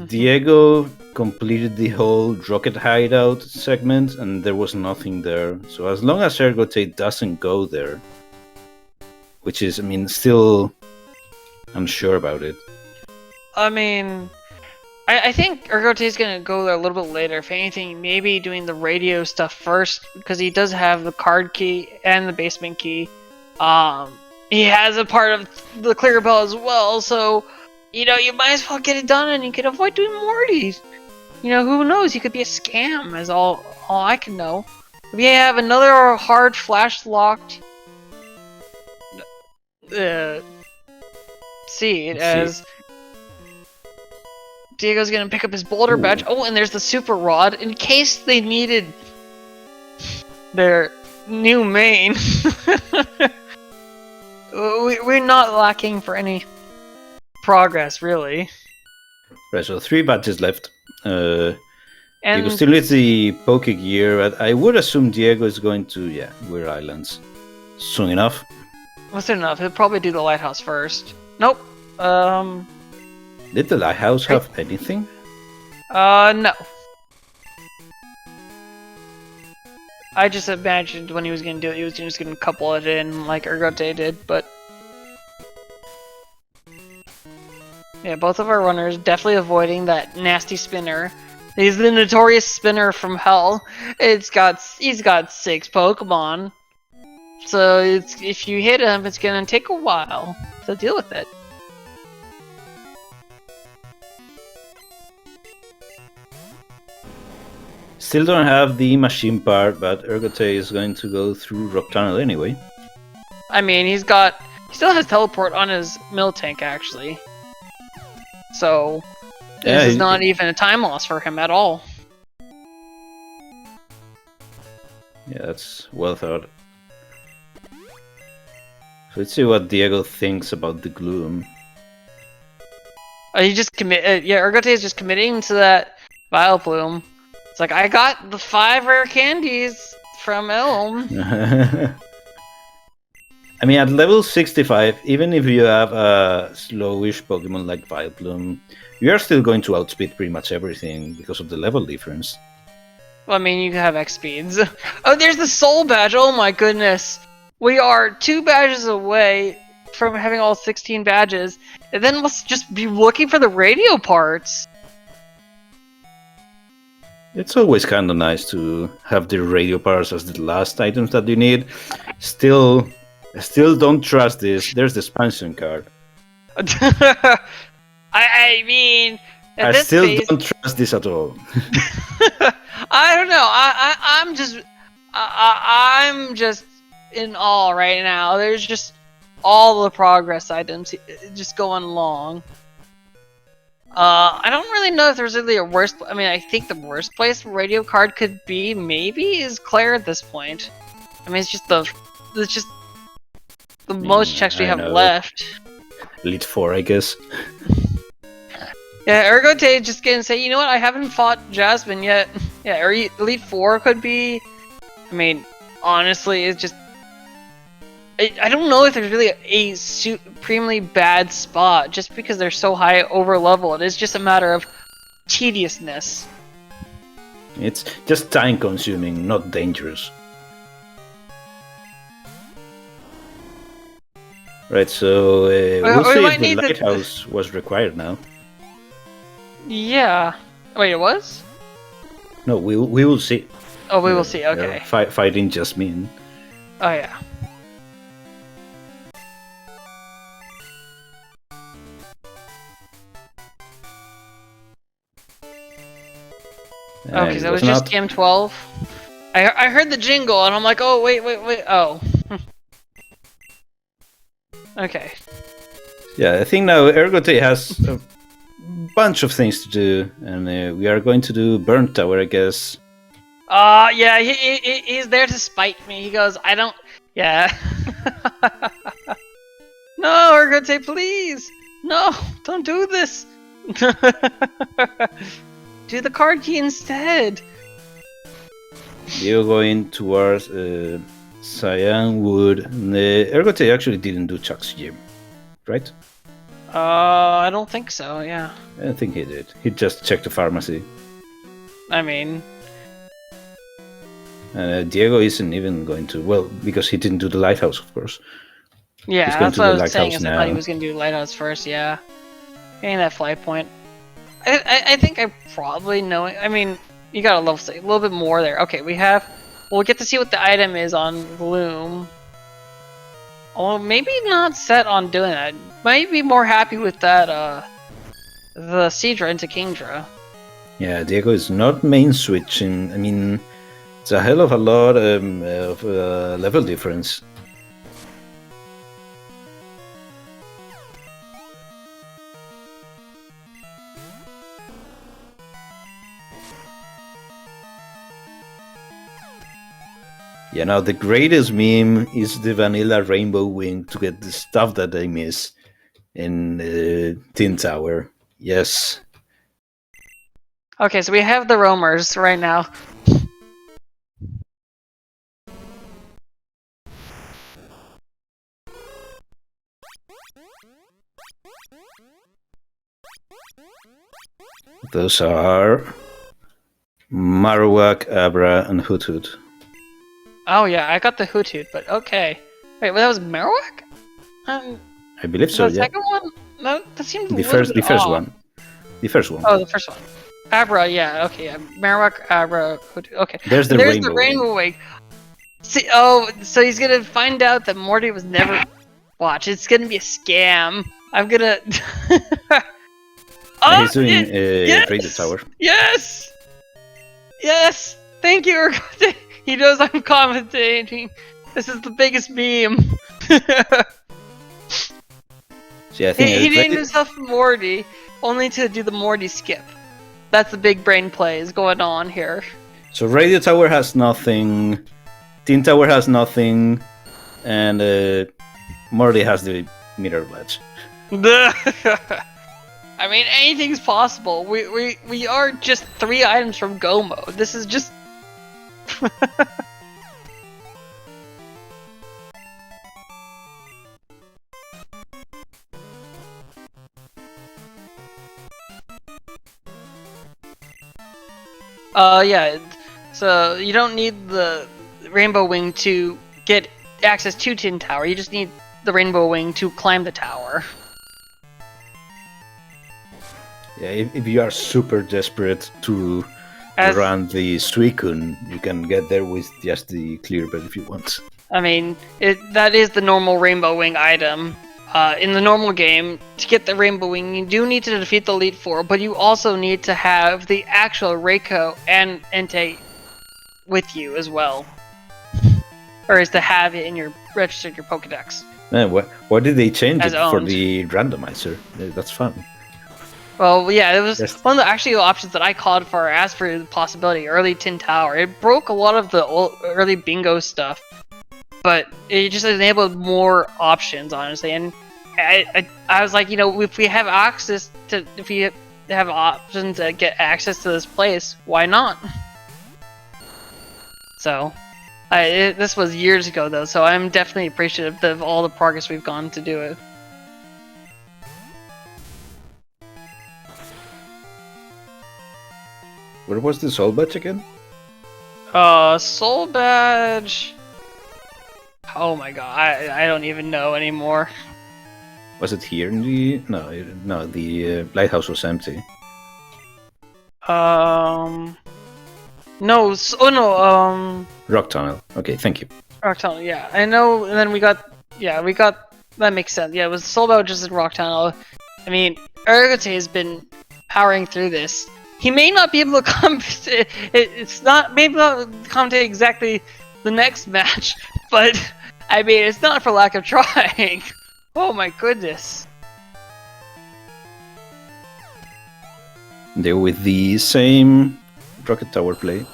Diego completed the whole rocket hideout segment, and there was nothing there. So as long as Ergotae doesn't go there, which is, I mean, still unsure about it. I mean, I think Ergotae is gonna go there a little bit later. If anything, maybe doing the radio stuff first, because he does have the card key and the basement key. He has a part of the clear bell as well, so you know you might as well get it done, and you can avoid doing more of these. You know, who knows? He could be a scam, is all I can know. We have another hard flash locked seed as Diego's gonna pick up his boulder badge. Oh, and there's the super rod in case they needed their new main. We're not lacking for any progress, really. Right, so 3 badges left. Diego still needs the Poke Gear. I would assume Diego is going to, Weird Islands soon enough. Well, soon enough. He'll probably do the lighthouse first. Nope. Did the lighthouse have anything? No. I just imagined when he was gonna do it, he was just gonna couple it in like Ergotae did, but yeah, both of our runners definitely avoiding that nasty spinner. He's the notorious spinner from hell. He's got 6 Pokemon, so if you hit him, it's gonna take a while to deal with it. Still don't have the machine part, but Ergotae is going to go through Rock Tunnel anyway. I mean, he still has teleport on his mill tank actually, so this is not even a time loss for him at all. Yeah, that's well thought. So let's see what Diego thinks about the gloom. He just Ergotae is just committing to that Vileplume. It's like, I got the 5 rare candies from Elm. I mean, at level 65, even if you have a slowish Pokemon like Vileplume, you are still going to outspeed pretty much everything because of the level difference. Well, I mean, you have X speeds. Oh, there's the Soul Badge! Oh my goodness! We are 2 badges away from having all 16 badges, and then let's just be looking for the radio parts! It's always kind of nice to have the radio parts as the last items that you need. Still don't trust this. There's the expansion card. I mean, I still don't trust this at all. I don't know. I'm just in awe right now. There's just all the progress items just going along. I don't really know if there's really a worst. I mean, I think the worst place radio card could be maybe is Claire at this point. I mean, it's just the most checks we have left. Elite 4, I guess. Yeah, Ergotae just gonna say, you know what? I haven't fought Jasmine yet. Yeah, or Elite 4 could be. I mean, honestly, it's just. I don't know if there's really a supremely bad spot just because they're so high over level. It is just a matter of tediousness. It's just time consuming, not dangerous. Right, so we'll see if the lighthouse was required now. Yeah. Wait, it was? No, we will see. Oh, we will see. Okay. Fighting Jasmine. Oh yeah. Okay, so it was just TM12. I heard the jingle and I'm like, oh wait, oh. Okay. Yeah, I think now Ergotae has a bunch of things to do, and we are going to do Burn Tower, I guess. Yeah, he's there to spite me. He goes, I don't. Yeah. No, Ergotae, please! No, don't do this! Do the card key instead! You're going towards Cyan Wood. Ergotae actually didn't do Chuck's gym, right? I don't think so, yeah. I don't think he did. He just checked the pharmacy. I mean... Diego isn't even going to... Well, because he didn't do the lighthouse, of course. Yeah, that's what I was saying, is I thought he was going to do lighthouse first, yeah. Getting that flight point. I think I probably know it. I mean, you got a little bit more there. Okay, we'll get to see what the item is on Bloom. Oh, maybe not set on doing that. Might be more happy with that, the Seadra into Kingdra. Yeah, Diego is not main switching. I mean, it's a hell of a lot of level difference. Yeah, now the greatest meme is the vanilla rainbow wing to get the stuff that I miss in Tin Tower. Yes. Okay, so we have the roamers right now. Those are Marowak, Abra, and Hoot Hoot. Oh yeah, I got the Hoot Hoot, but okay. Wait, well, that was Marowak? I believe so, the yeah. second one? No, that seemed The first one. The first one. Oh, the first one. Abra, yeah, okay, yeah. Marowak, Abra, Hoot Hoot, okay. There's the rainbow wing. See, oh, so he's gonna find out that Morty was never... Watch, it's gonna be a scam. I'm gonna... Oh, he's doing yes! Radio Tower. Yes! Yes! Thank you, Ergotae. He knows I'm commentating. This is the biggest meme. See, I think he named himself Morty, only to do the Morty skip. That's the big brain plays going on here. So Radio Tower has nothing, Tin Tower has nothing, and Morty has the mirror badge. I mean, anything's possible. We are just 3 items from Go mode. This is just... yeah. So you don't need the Rainbow Wing to get access to Tin Tower. You just need the Rainbow Wing to climb the tower. Yeah, if you are super desperate to run the Suicune, you can get there with just the clear bed if you want. I mean, that is the normal Rainbow Wing item. In the normal game, to get the Rainbow Wing, you do need to defeat the Elite Four, but you also need to have the actual Reiko and Entei with you as well. Or is to have it in your registered your Pokedex. Man, why did they change it for owned. the randomizer? That's fun. Well, yeah, it was one of the actual options that I called for, asked for the possibility, early Tin Tower. It broke a lot of the early bingo stuff, but it just enabled more options, honestly. And I was like, you know, if we have access to, if we have options to get access to this place, why not? So, this was years ago though, so I'm definitely appreciative of all the progress we've gone to do it. Where was the soul badge again? Soul badge. Oh my god, I don't even know anymore. Was it here in the... No, the lighthouse was empty. No, oh no, Rock Tunnel. Okay, thank you. Rock Tunnel, yeah. I know, and then we got, that makes sense. Yeah, it was Soul Badge just in Rock Tunnel. I mean, Ergotae has been powering through this. He may not be able to commentate, maybe not commentate exactly the next match, but, I mean, it's not for lack of trying. Oh my goodness. They're with the same Rocket Tower play.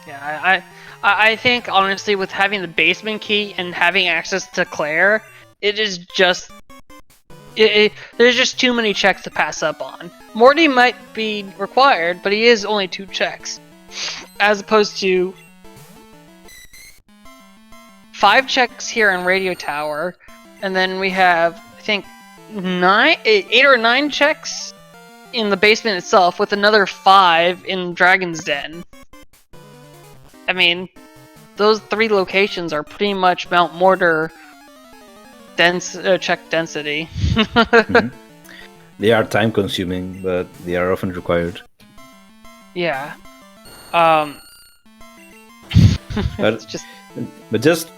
Yeah, I think honestly, with having the basement key and having access to Claire, it is just there's just too many checks to pass up on. Morty might be required, but he is only 2 checks, as opposed to 5 checks here in Radio Tower, and then we have I think 8 or 9 checks in the basement itself, with another 5 in Dragon's Den. I mean, those 3 locations are pretty much Mount Mortar check density. Mm-hmm. They are time consuming, but they are often required. Yeah. But just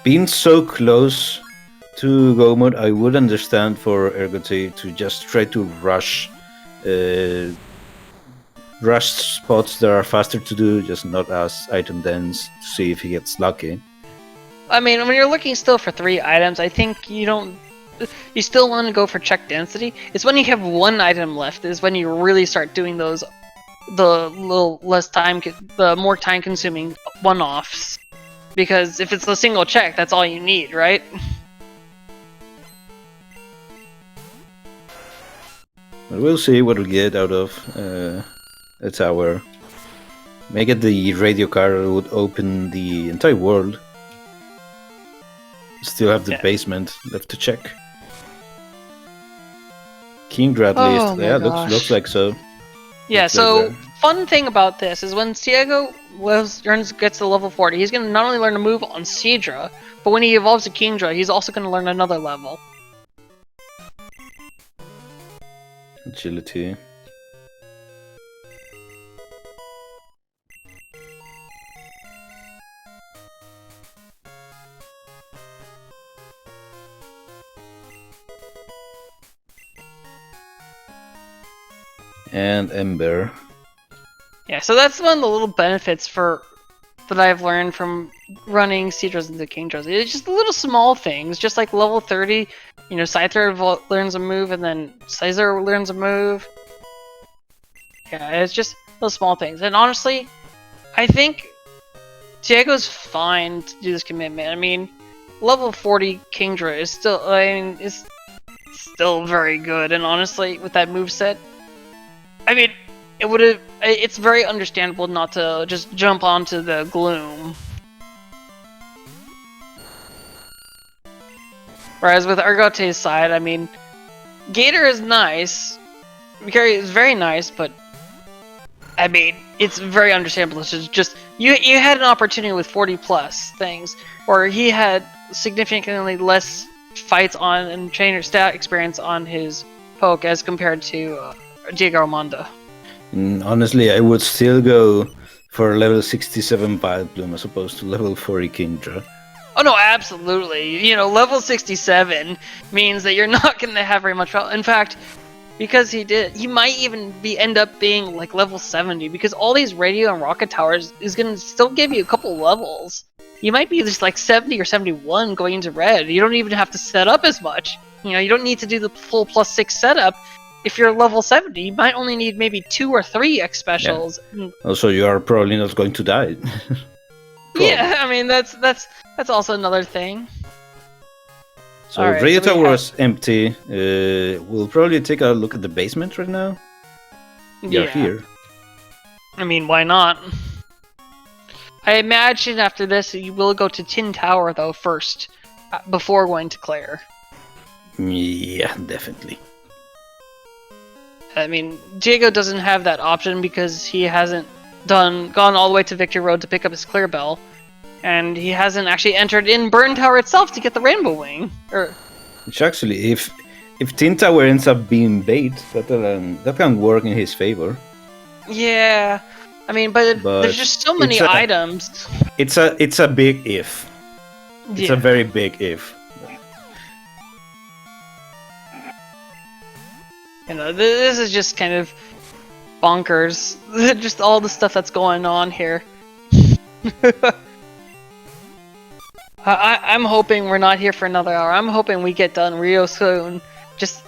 being so close to Go mode, I would understand for Ergotae to just try to rush spots that are faster to do, just not as item dense, to see if he gets lucky. I mean, when you're looking still for 3 items, I think you still want to go for check density. It's when you have 1 item left is when you really start doing the more time consuming one-offs. Because if it's a single check, that's all you need, right? But we'll see what we get out of a tower. Make it the radio car would open the entire world. Still have the basement left to check. Kingdra at least. Yeah, looks like so. Yeah, so fun thing about this is when Diego gets to level 40, he's going to not only learn to move on Seadra, but when he evolves to Kingdra, he's also going to learn another level. Agility. And Ember. Yeah, so that's one of the little benefits that I've learned from running Seadras into Kingdras. It's just little small things, just like level 30, Scyther learns a move and then Caesar learns a move. Yeah, it's just those small things. And honestly, I think Diego's fine to do this commitment. I mean, level 40 Kingdra is still very good, and honestly, with that moveset, I mean, it's very understandable not to just jump onto the Gloom. Whereas with Ergotae's side, I mean, Gator is nice, Vicari is very nice, but I mean, it's very understandable. It's just you had an opportunity with 40 plus things, where he had significantly less fights on and trainer stat experience on his poke as compared to DiegoArmando. Honestly, I would still go for level 67 Vileplume as opposed to level 40 Kingdra. Oh no, absolutely. Level 67 means that you're not going to have very much trouble. In fact, because he might even end up being like level 70, because all these radio and rocket towers is going to still give you a couple levels. You might be just like 70 or 71 going into red. You don't even have to set up as much. You don't need to do the full +6 setup. If you're level 70, you might only need maybe 2 or 3 X specials. Yeah. Also, you are probably not going to die. Yeah, I mean that's also another thing. So right, Radio Tower was empty. We'll probably take a look at the basement right now. You're here. I mean, why not? I imagine after this you will go to Tin Tower though first, before going to Claire. Yeah, definitely. I mean, Diego doesn't have that option because he hasn't gone all the way to Victory Road to pick up his Clear Bell, and he hasn't actually entered in Burn Tower itself to get the Rainbow Wing. Which actually, if Tin Tower ends up being bait, that can work in his favor. Yeah, I mean, but there's just so many items. It's a big if. It's a very big if. This is just kind of bonkers. Just all the stuff that's going on here. I'm hoping we're not here for another hour. I'm hoping we get done real soon. Just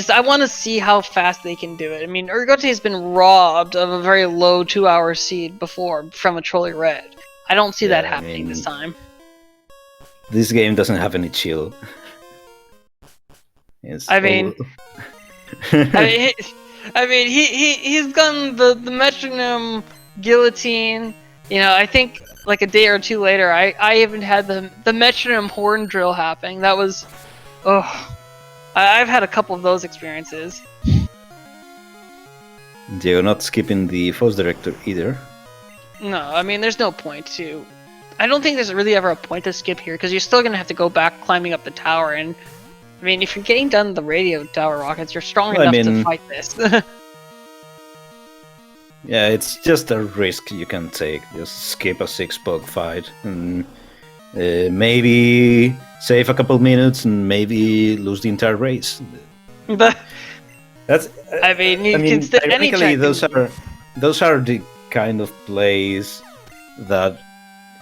I want to see how fast they can do it. I mean, Ergotae has been robbed of a very low 2-hour seed before from a Trolley Red. I don't see that I happening mean, this time. This game doesn't have any chill. I mean, he's done the metronome guillotine. You know, I think like a day or two later, I even had the metronome horn drill happening. That was, I've had a couple of those experiences. Diego not skipping the Force Director either. No, I mean, there's no point to. I don't think there's really ever a point to skip here because you're still gonna have to go back climbing up the tower. And I mean, if you're getting done the radio tower rockets, you're strong enough to fight this. Yeah, it's just a risk you can take. Just skip a 6-bug fight and maybe save a couple minutes and maybe lose the entire race. That's. I mean, can still ironically, those are the kind of plays that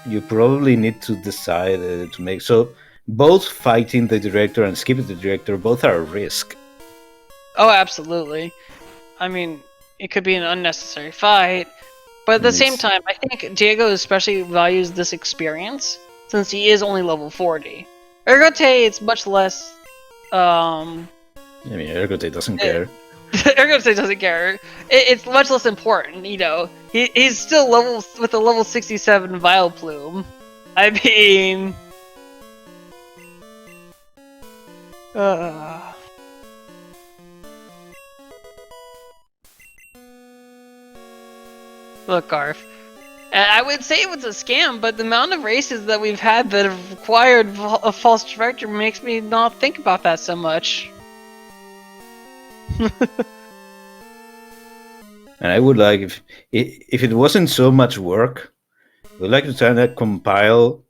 you probably need to decide to make. So both fighting the director and skipping the director, both are a risk. Oh, absolutely. I mean, it could be an unnecessary fight, but at the same time, I think Diego especially values this experience since he is only level 40. Ergotae, it's much less. I mean, Ergotae doesn't care. Ergotae doesn't care. It's much less important, you know. He's still with a level 67 Vile Plume. I mean, look, Garf. I would say it was a scam, but the amount of races that we've had that have required a false director makes me not think about that so much. And I would like, if it wasn't so much work, I would like to try to compile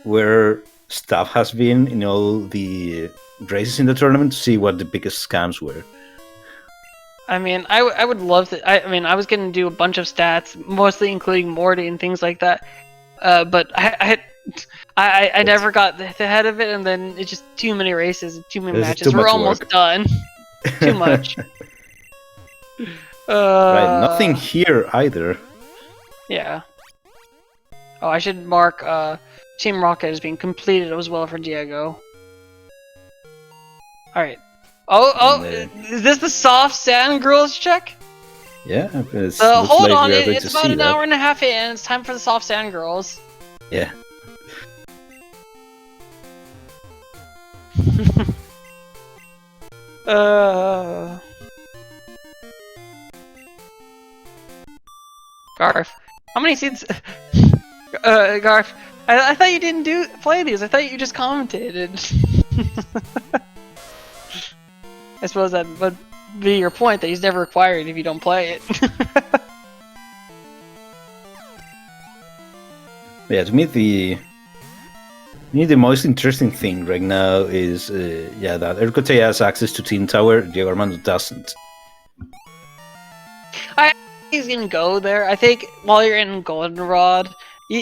where stuff has been in all the races in the tournament to see what the biggest scams were. I mean, I would love to. I mean, I was going to do a bunch of stats, mostly including Morty and things like that. But I never got the head of it, and then it's just too many races, too many matches. We're almost done. Too much. Right, nothing here either. Yeah. Oh, I should mark Team Rocket as being completed as well for Diego. Alright. Oh, is this the soft sand girls check? Yeah, hold on, it's about an hour and a half in, it's time for the soft sand girls. Yeah. Garf, how many seeds? Garf, I thought you didn't play these. I thought you just commented. I suppose that would be your point, that he's never required if you don't play it. Yeah, to me the most interesting thing right now is that Ergotae has access to Team Tower, DiegoArmando doesn't. I think he's gonna go there. I think while you're in Goldenrod, you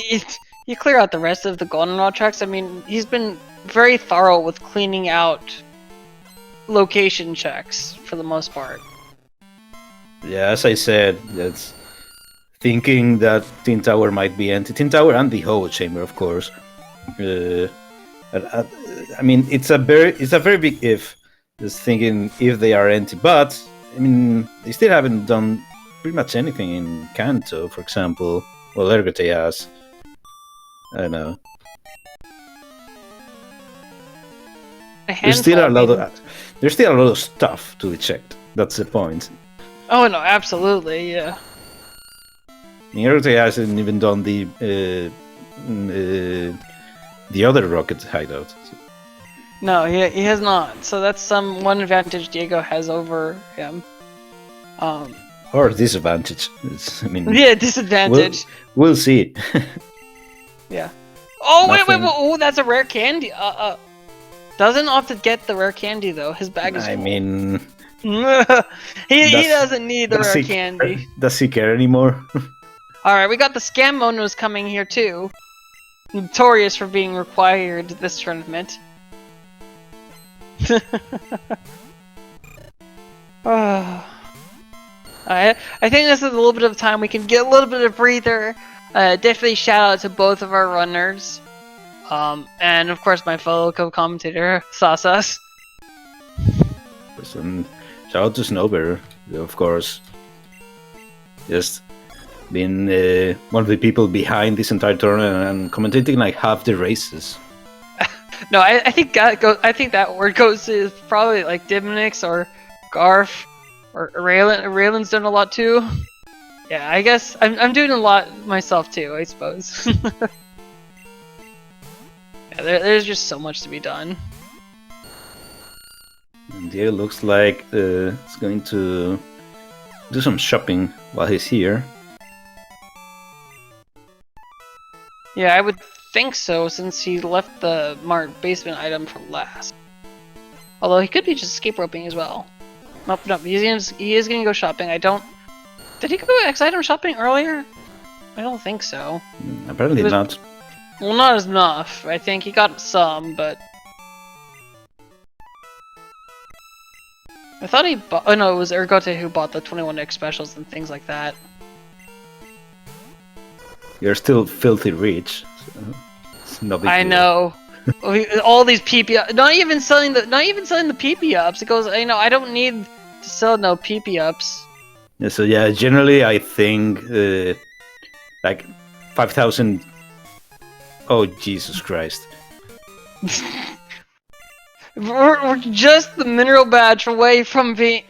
clear out the rest of the Goldenrod tracks. I mean, he's been very thorough with cleaning out location checks for the most part. Yeah, as I said, that's thinking that Team Tower might be empty. Team Tower and the Hobo Chamber, of course. I mean, it's a very big if. Just thinking if they are empty, but I mean, they still haven't done pretty much anything in Kanto, for example. Well, Ergotae has. I don't know. There's still a lot of stuff to be checked. That's the point. Oh no, absolutely, yeah. Ergotae hasn't even done the other rocket hideout. So. No, he has not. So that's one advantage Diego has over him. Or disadvantage. I mean, yeah, disadvantage. We'll see. Yeah. Oh wait! Oh, that's a rare candy. Doesn't often get the rare candy though. His bag is full. I mean, he doesn't need the rare candy. Does he care anymore? All right, we got the scam monos coming here too. Notorious for being required this tournament. I think this is a little bit of time we can get a little bit of breather. Definitely shout out to both of our runners. And of course my fellow co-commentator, Sasas. And shout out to Snowbear, of course. Just been one of the people behind this entire tournament and commentating like half the races. No, I think that word goes to probably like Dimnix or Garf or Raylan. Raylan's done a lot too. Yeah, I guess I'm doing a lot myself too, I suppose. Yeah, there's just so much to be done. And Diego looks like he's going to do some shopping while he's here. Yeah, I would think so, since he left the marked basement item for last. Although he could be just escape roping as well. Nope, he is gonna go shopping. Did he go X item shopping earlier? I don't think so. Apparently not. Well, not as enough. I think he got some, but I thought he bought. Oh no, it was Ergotae who bought the 21X specials and things like that. You're still filthy rich. So it's no big deal. Know. All these PP, not even selling the PP ups. It goes, I don't need to sell no PP ups. Yeah, so yeah, generally I think like 5,000. Oh Jesus Christ! We're just the mineral badge away from being,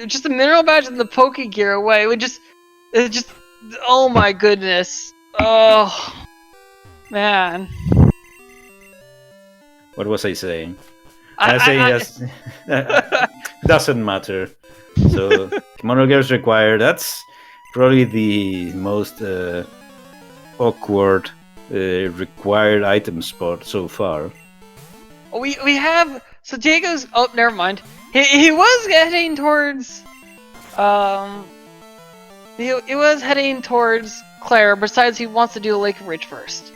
just the mineral badge and the Poke Gear away. It's just, oh my goodness, oh man. What was I saying? I was saying yes. Doesn't matter. So kimono gear is required. That's probably the most awkward required item spot so far. We have, so Diego's, oh never mind. He was heading towards he was heading towards Claire. Besides, he wants to do Lake Ridge first.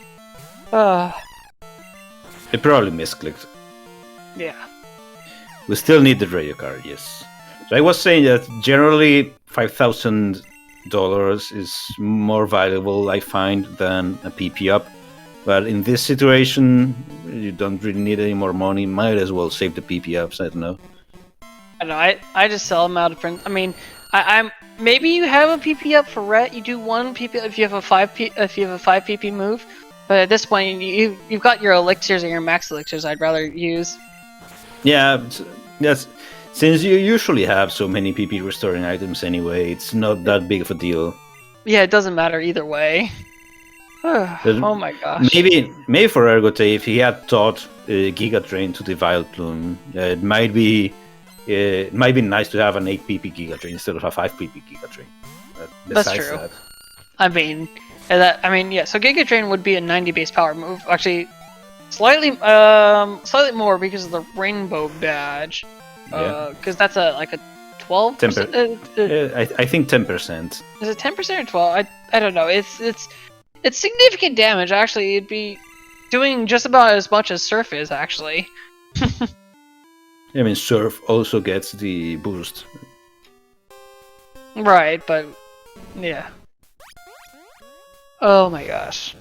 It probably misclicked. Yeah. We still need the radio card, yes. So I was saying that generally $5,000 is more valuable, I find, than a PP up. But in this situation, you don't really need any more money. Might as well save the PP ups. I don't know. I know. I just sell them out of print. I mean, I'm maybe you have a PP up for Rhett. You do one PP if you have a 5 PP move. But at this point, you've got your elixirs and your max elixirs. I'd rather use. Yeah, that's since you usually have so many PP restoring items anyway. It's not that big of a deal. Yeah, it doesn't matter either way. Oh my gosh. Maybe for Ergotae, if he had taught Giga Train to the Vile Plume, it might be nice to have an 8 PP Giga Train instead of a 5 PP Giga Train. That's true. I mean, yeah. So Giga Train would be a 90 base power move. Actually, slightly more because of the Rainbow Badge. Because that's like a 12%. I think 10%. Is it 10% or 12? I don't know. It's significant damage, actually. It'd be doing just about as much as Surf is, actually. I mean, Surf also gets the boost. Right, but... yeah. Oh my gosh.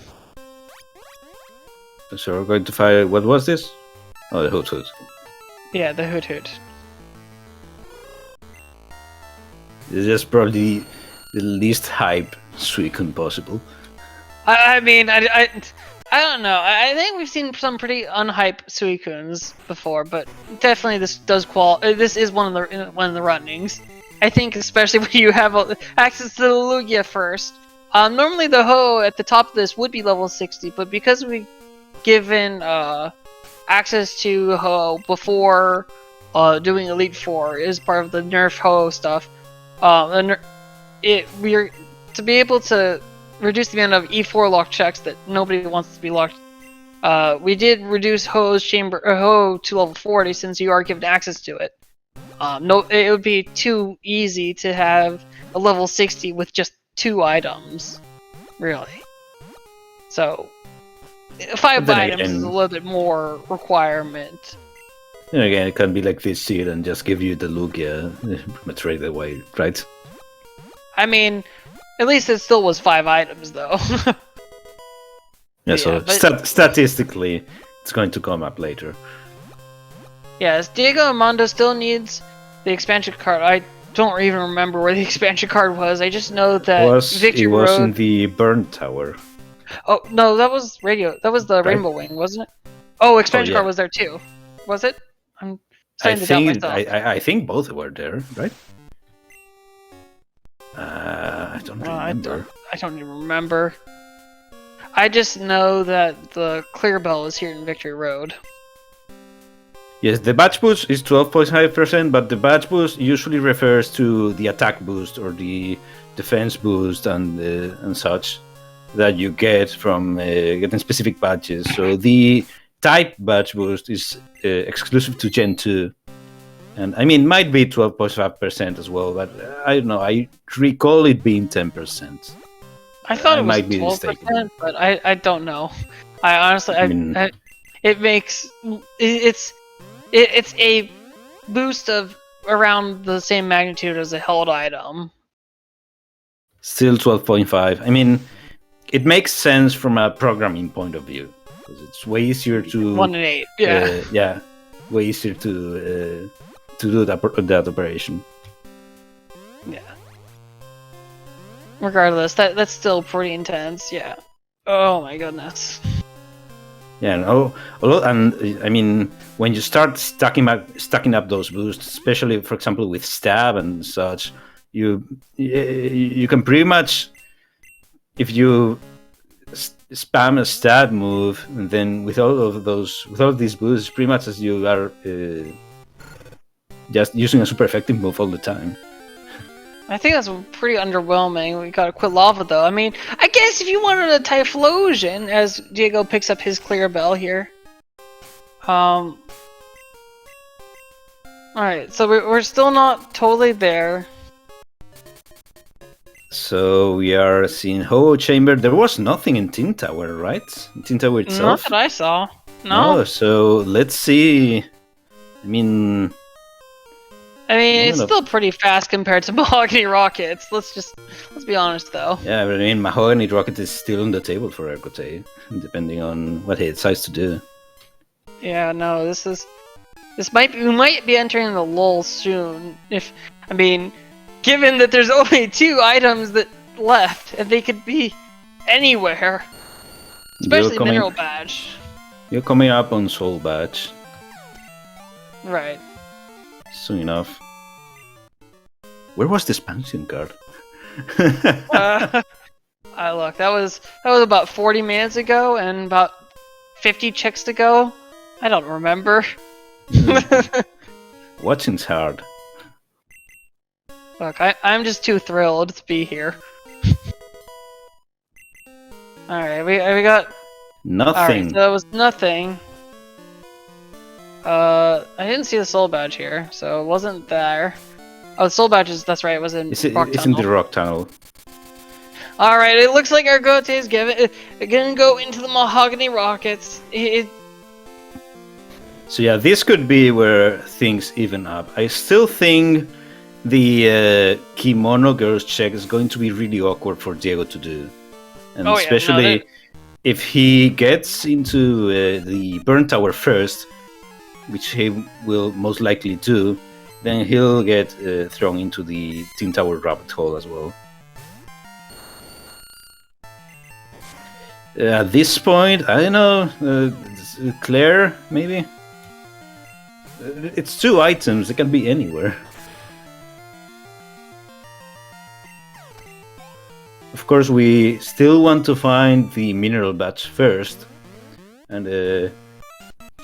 So we're going to fire... What was this? Oh, the Hoot Hoot. Yeah, the Hoot Hoot. It's just probably the least hype Suicune possible. I mean, I don't know. I think we've seen some pretty unhyped Suicunes before, but definitely this does this is one of the runnings. I think especially when you have access to the Lugia first. Normally the Ho at the top of this would be level 60, but because we've given access to Ho before doing Elite Four is part of the nerf Ho stuff. We're to be able to reduce the amount of E4 lock checks that nobody wants to be locked. We did reduce Ho's Ho to level 40 since you are given access to it. No, it would be too easy to have a level 60 with just 2 items, really. So 5 items is a little bit more requirement. And again, it can be like this seed and just give you the Lugia straight away, right? I mean, at least it still was 5 items, though. Yeah, so but statistically, it's going to come up later. yes, DiegoArmando still needs the expansion card. I don't even remember where the expansion card was. I just know that It was in the Burn Tower. Oh no, that was radio. That was the Right? Rainbow Wing, wasn't it? Oh, expansion card was there too. Was it? I'm starting to doubt myself. I think both were there, right? I don't remember. I don't even remember. I just know that the clear bell is here in Victory Road. Yes, the badge boost is 12.5%, but the badge boost usually refers to the attack boost or the defense boost and such that you get from getting specific badges. So the type badge boost is exclusive to Gen 2. And I mean, might be 12.5% as well, but I don't know. I recall it being 10%. I thought it was 12%, but I don't know. I honestly, it makes it's a boost of around the same magnitude as a held item. Still 12.5. I mean, it makes sense from a programming point of view because it's way easier to 1 and 8. Yeah, yeah, way easier to do that operation. Yeah. Regardless, that's still pretty intense. Yeah. Oh my goodness. Yeah, and I mean, when you start stacking up those boosts, especially for example with stab and such, you can pretty much, if you spam a stab move, and then with all of these boosts, pretty much as you are just using a super effective move all the time. I think that's pretty underwhelming. We gotta quit lava though. I mean, I guess if you wanted a Typhlosion, as Diego picks up his clear bell here. Alright, so we're still not totally there. So we are seeing Ho Chamber. There was nothing in Tin Tower, right? In Tin Tower itself? Not that I saw. No. So let's see. I mean, it's still pretty fast compared to Mahogany Rockets. Let's be honest though. Yeah, but I mean, Mahogany Rocket is still on the table for Ergotae, depending on what he decides to do. Yeah, no, we might be entering the lull soon. Given that there's only 2 items that left, and they could be anywhere. Especially Mineral Badge. You're coming up on Soul Badge. Right. Soon enough. Where was the expansion card? Look, that was about 40 minutes ago, and about 50 checks to go. I don't remember. Watching's hard. Look, I'm just too thrilled to be here. Alright, we got... Nothing. Alright, so that was nothing. I didn't see the soul badge here, so it wasn't there. Oh, the soul badge that's right, it was in Rock Tunnel. It's in the Rock Tunnel. Alright, it looks like Ergotae is gonna go into the Mahogany Rockets. So yeah, this could be where things even up. I still think the Kimono Girls check is going to be really awkward for Diego to do. And especially if he gets into the Burn Tower first, which he will most likely do, then he'll get thrown into the Tin Tower rabbit hole as well. At this point, I don't know, Claire, maybe? It's 2 items, it can be anywhere. Of course, we still want to find the mineral badge first. And,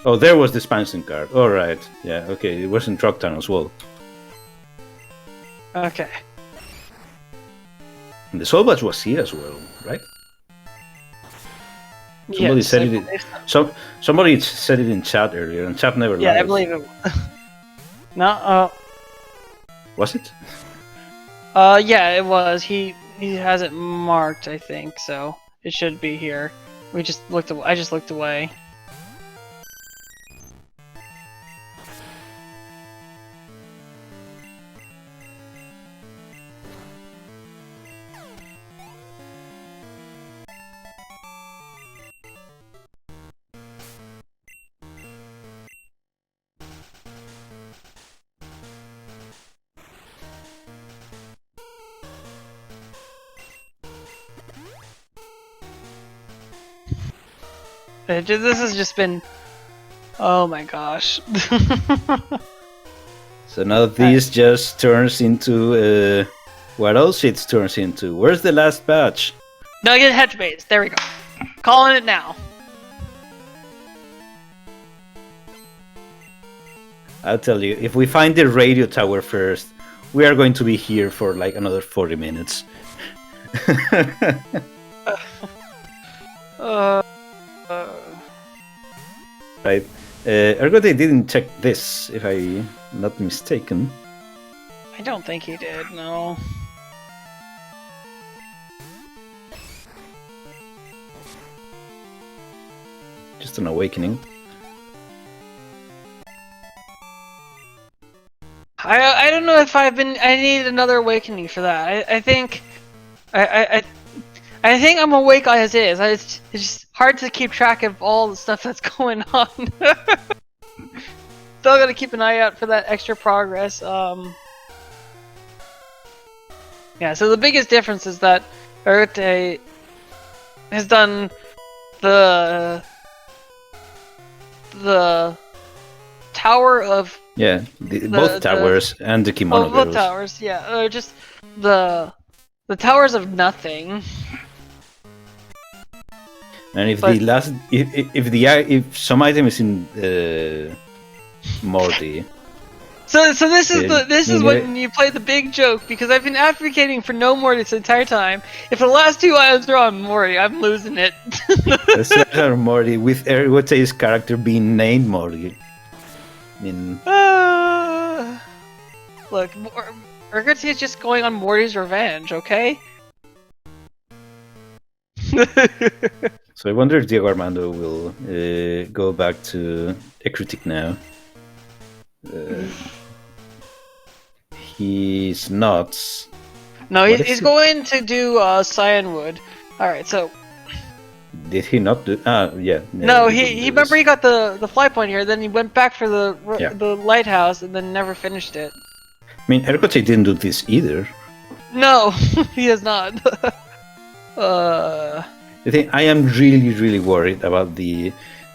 oh, there was the expansion card. Alright, yeah, okay, it was in Rock Tunnel as well. Okay. And the soul badge was here as well, right? Somebody said it. Somebody said it in chat earlier, and chat never lied. Yeah, I believe it. No, was it? Yeah, it was. He has it marked, I think, so it should be here. I just looked away. This has just been... Oh my gosh. So now this just turns into... what else it turns into? Where's the last batch? Nugget Hedge Base. There we go. Calling it now. I'll tell you, if we find the radio tower first, we are going to be here for like another 40 minutes. Right. Ergotae didn't check this, if I'm not mistaken. I don't think he did, no. Just an awakening. I don't know if I need another awakening for that. I think I think I'm awake as is. It's just hard to keep track of all the stuff that's going on. Still gotta keep an eye out for that extra progress. Yeah, so the biggest difference is that Ergotae has done the Tower of... Yeah, both towers and the kimono both towers, yeah. Just the towers of nothing. And if the last, if some item is in Morty. So this is when you play the big joke, because I've been advocating for no Morty this entire time. If the last two items are on Morty, I'm losing it. That's not Morty, with Ergotae's character being named Morty. I mean... Look, Ergotae is just going on Morty's revenge, okay? So I wonder if DiegoArmando will go back to a critic now. He's not. No, he's going to do Cyanwood. Alright, so... Did he not do? Yeah. No, he remember he got the fly point here, then he went back for the lighthouse, and then never finished it. I mean, Ergotae didn't do this either. No, he has not. I think I am really worried about the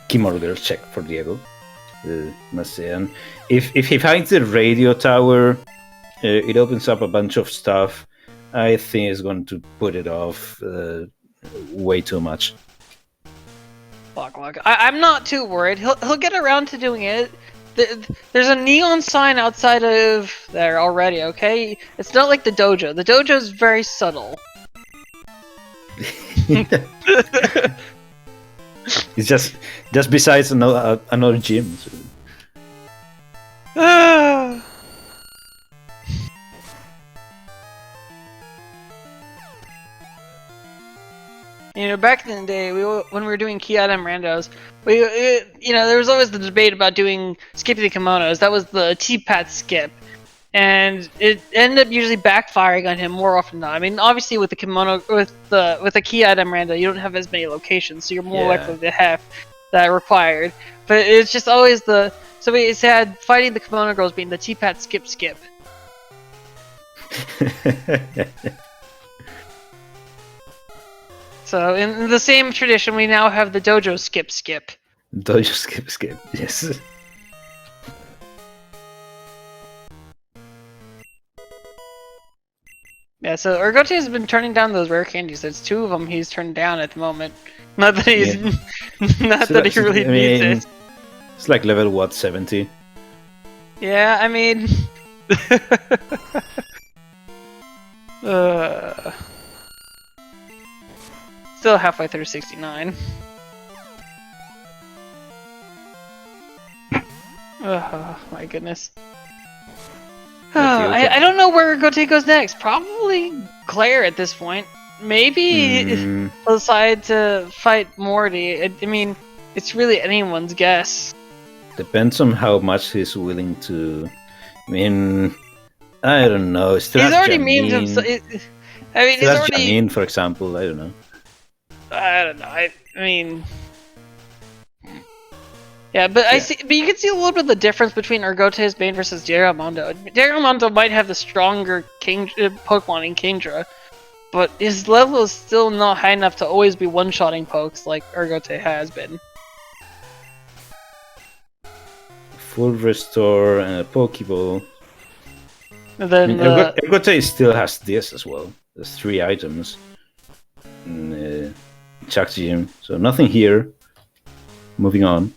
kimono girl check for Diego. Must say, and if he finds the radio tower, it opens up a bunch of stuff. I think it's going to put it off way too much. Look. I'm not too worried. He'll get around to doing it. There's a neon sign outside of there already. Okay, it's not like the dojo. The dojo is very subtle. It's just besides another gym. So. You know, back in the day, when we were doing key item randos, there was always the debate about doing skipping the kimonos. That was the T-pat skip, and it ended up usually backfiring on him more often than not. I mean, obviously with the kimono, with a key item rando, you don't have as many locations, so you're more likely to have that required. But it's just always so we had fighting the kimono girls being the T-pat skip. So in the same tradition, we now have the dojo skip. Dojo skip, yes. Yeah, so Ergotae has been turning down those rare candies. There's 2 of them he's turned down at the moment. Not that he's, not that he really needs it. It's like level what, 70? Yeah, I mean, still halfway through 69. Oh my goodness. I don't know where Ergotae goes next. Probably Claire at this point. Maybe he'll decide to fight Morty. I mean, it's really anyone's guess. Depends on how much he's willing to. I mean, I don't know. He's already memed himself. I mean, he's already. Janine, for example, I don't know. I don't know. I mean. Yeah, but I see. But you can see a little bit of the difference between Ergotae's Bane versus DiegoArmando. DiegoArmando might have the stronger Pokemon in Kingdra, but his level is still not high enough to always be one-shotting pokes like Ergotae has been. full restore, and a Pokeball. And then Ergotae still has this as well. There's 3 items in Chuck's gym, so nothing here. Moving on.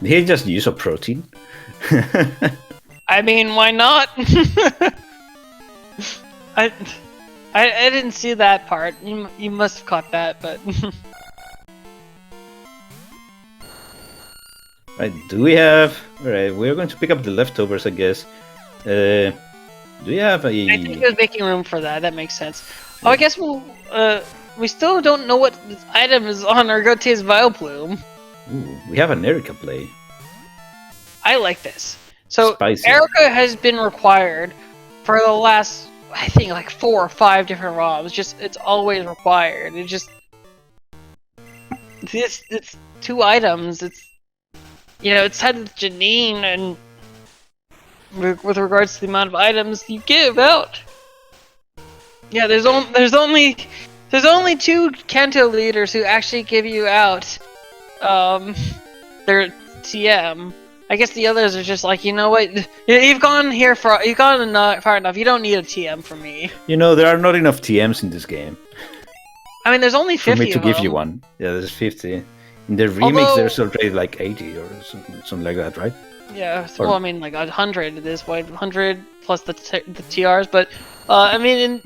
Did he just use a protein? I mean, why not? I didn't see that part. You must have caught that, but. Right, do we have... Alright, we're going to pick up the leftovers, I guess. Do we have a... I think he was making room for that, that makes sense. Oh, I guess we still don't know what item is on Ergotae's Vileplume. Ooh, we have an Erica play. I like this. So, Spicy. Erica has been required for the last, I think, like 4 or 5 different ROMs. It's always required. It's 2 items. It's tied with Janine, and with regards to the amount of items you give out. Yeah, there's only 2 Kanto leaders who actually give you out their TM. I guess the others are just like, you know what? You've gone far enough. You don't need a TM from me. There are not enough TMs in this game. I mean, there's only 50 for me to of give them. you one. Yeah, there's 50. In the remix, there's already like 80 or something like that, right? Yeah. Well, I mean, like 100 at this point, 100 plus the TRs. But I mean,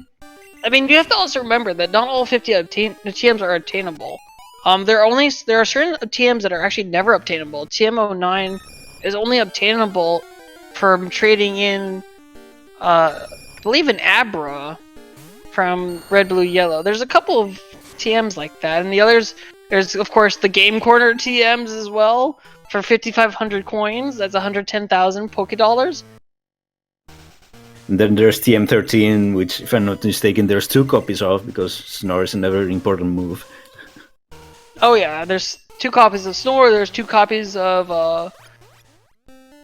you have to also remember that not all 50 TMs are obtainable. There are certain TMs that are actually never obtainable. TM09 is only obtainable from trading in, I believe, an Abra from Red, Blue, Yellow. There's a couple of TMs like that, and the others, there's of course the Game Corner TMs as well for 5,500 coins. That's 110,000 Pokédollars. And then there's TM13, which, if I'm not mistaken, there's 2 copies of because Snore is a never important move. Oh yeah, there's 2 copies of Snore. There's 2 copies of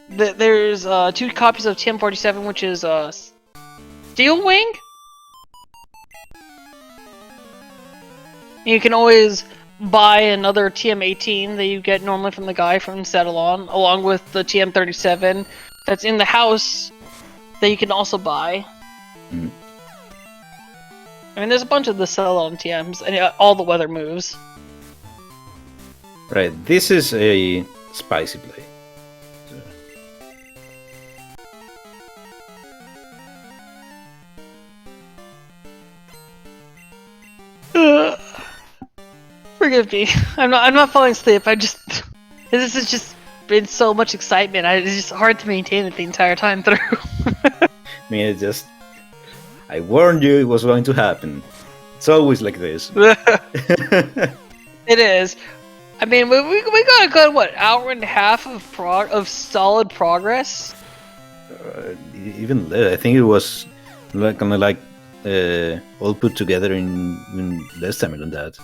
there's 2 copies of TM47, which is Steel Wing. You can always buy another TM18 that you get normally from the guy from Cetelon, along with the TM37 that's in the house that you can also buy. Mm. I mean, there's a bunch of the Cetelon TMs and all the weather moves. Right, this is a spicy play. Forgive me. I'm not falling asleep. This has just been so much excitement. It's just hard to maintain it the entire time through. I mean, I warned you it was going to happen. It's always like this. It is. I mean, we got a good, hour and a half of solid progress? Even less. I think it was kind of like all put together in less time than that.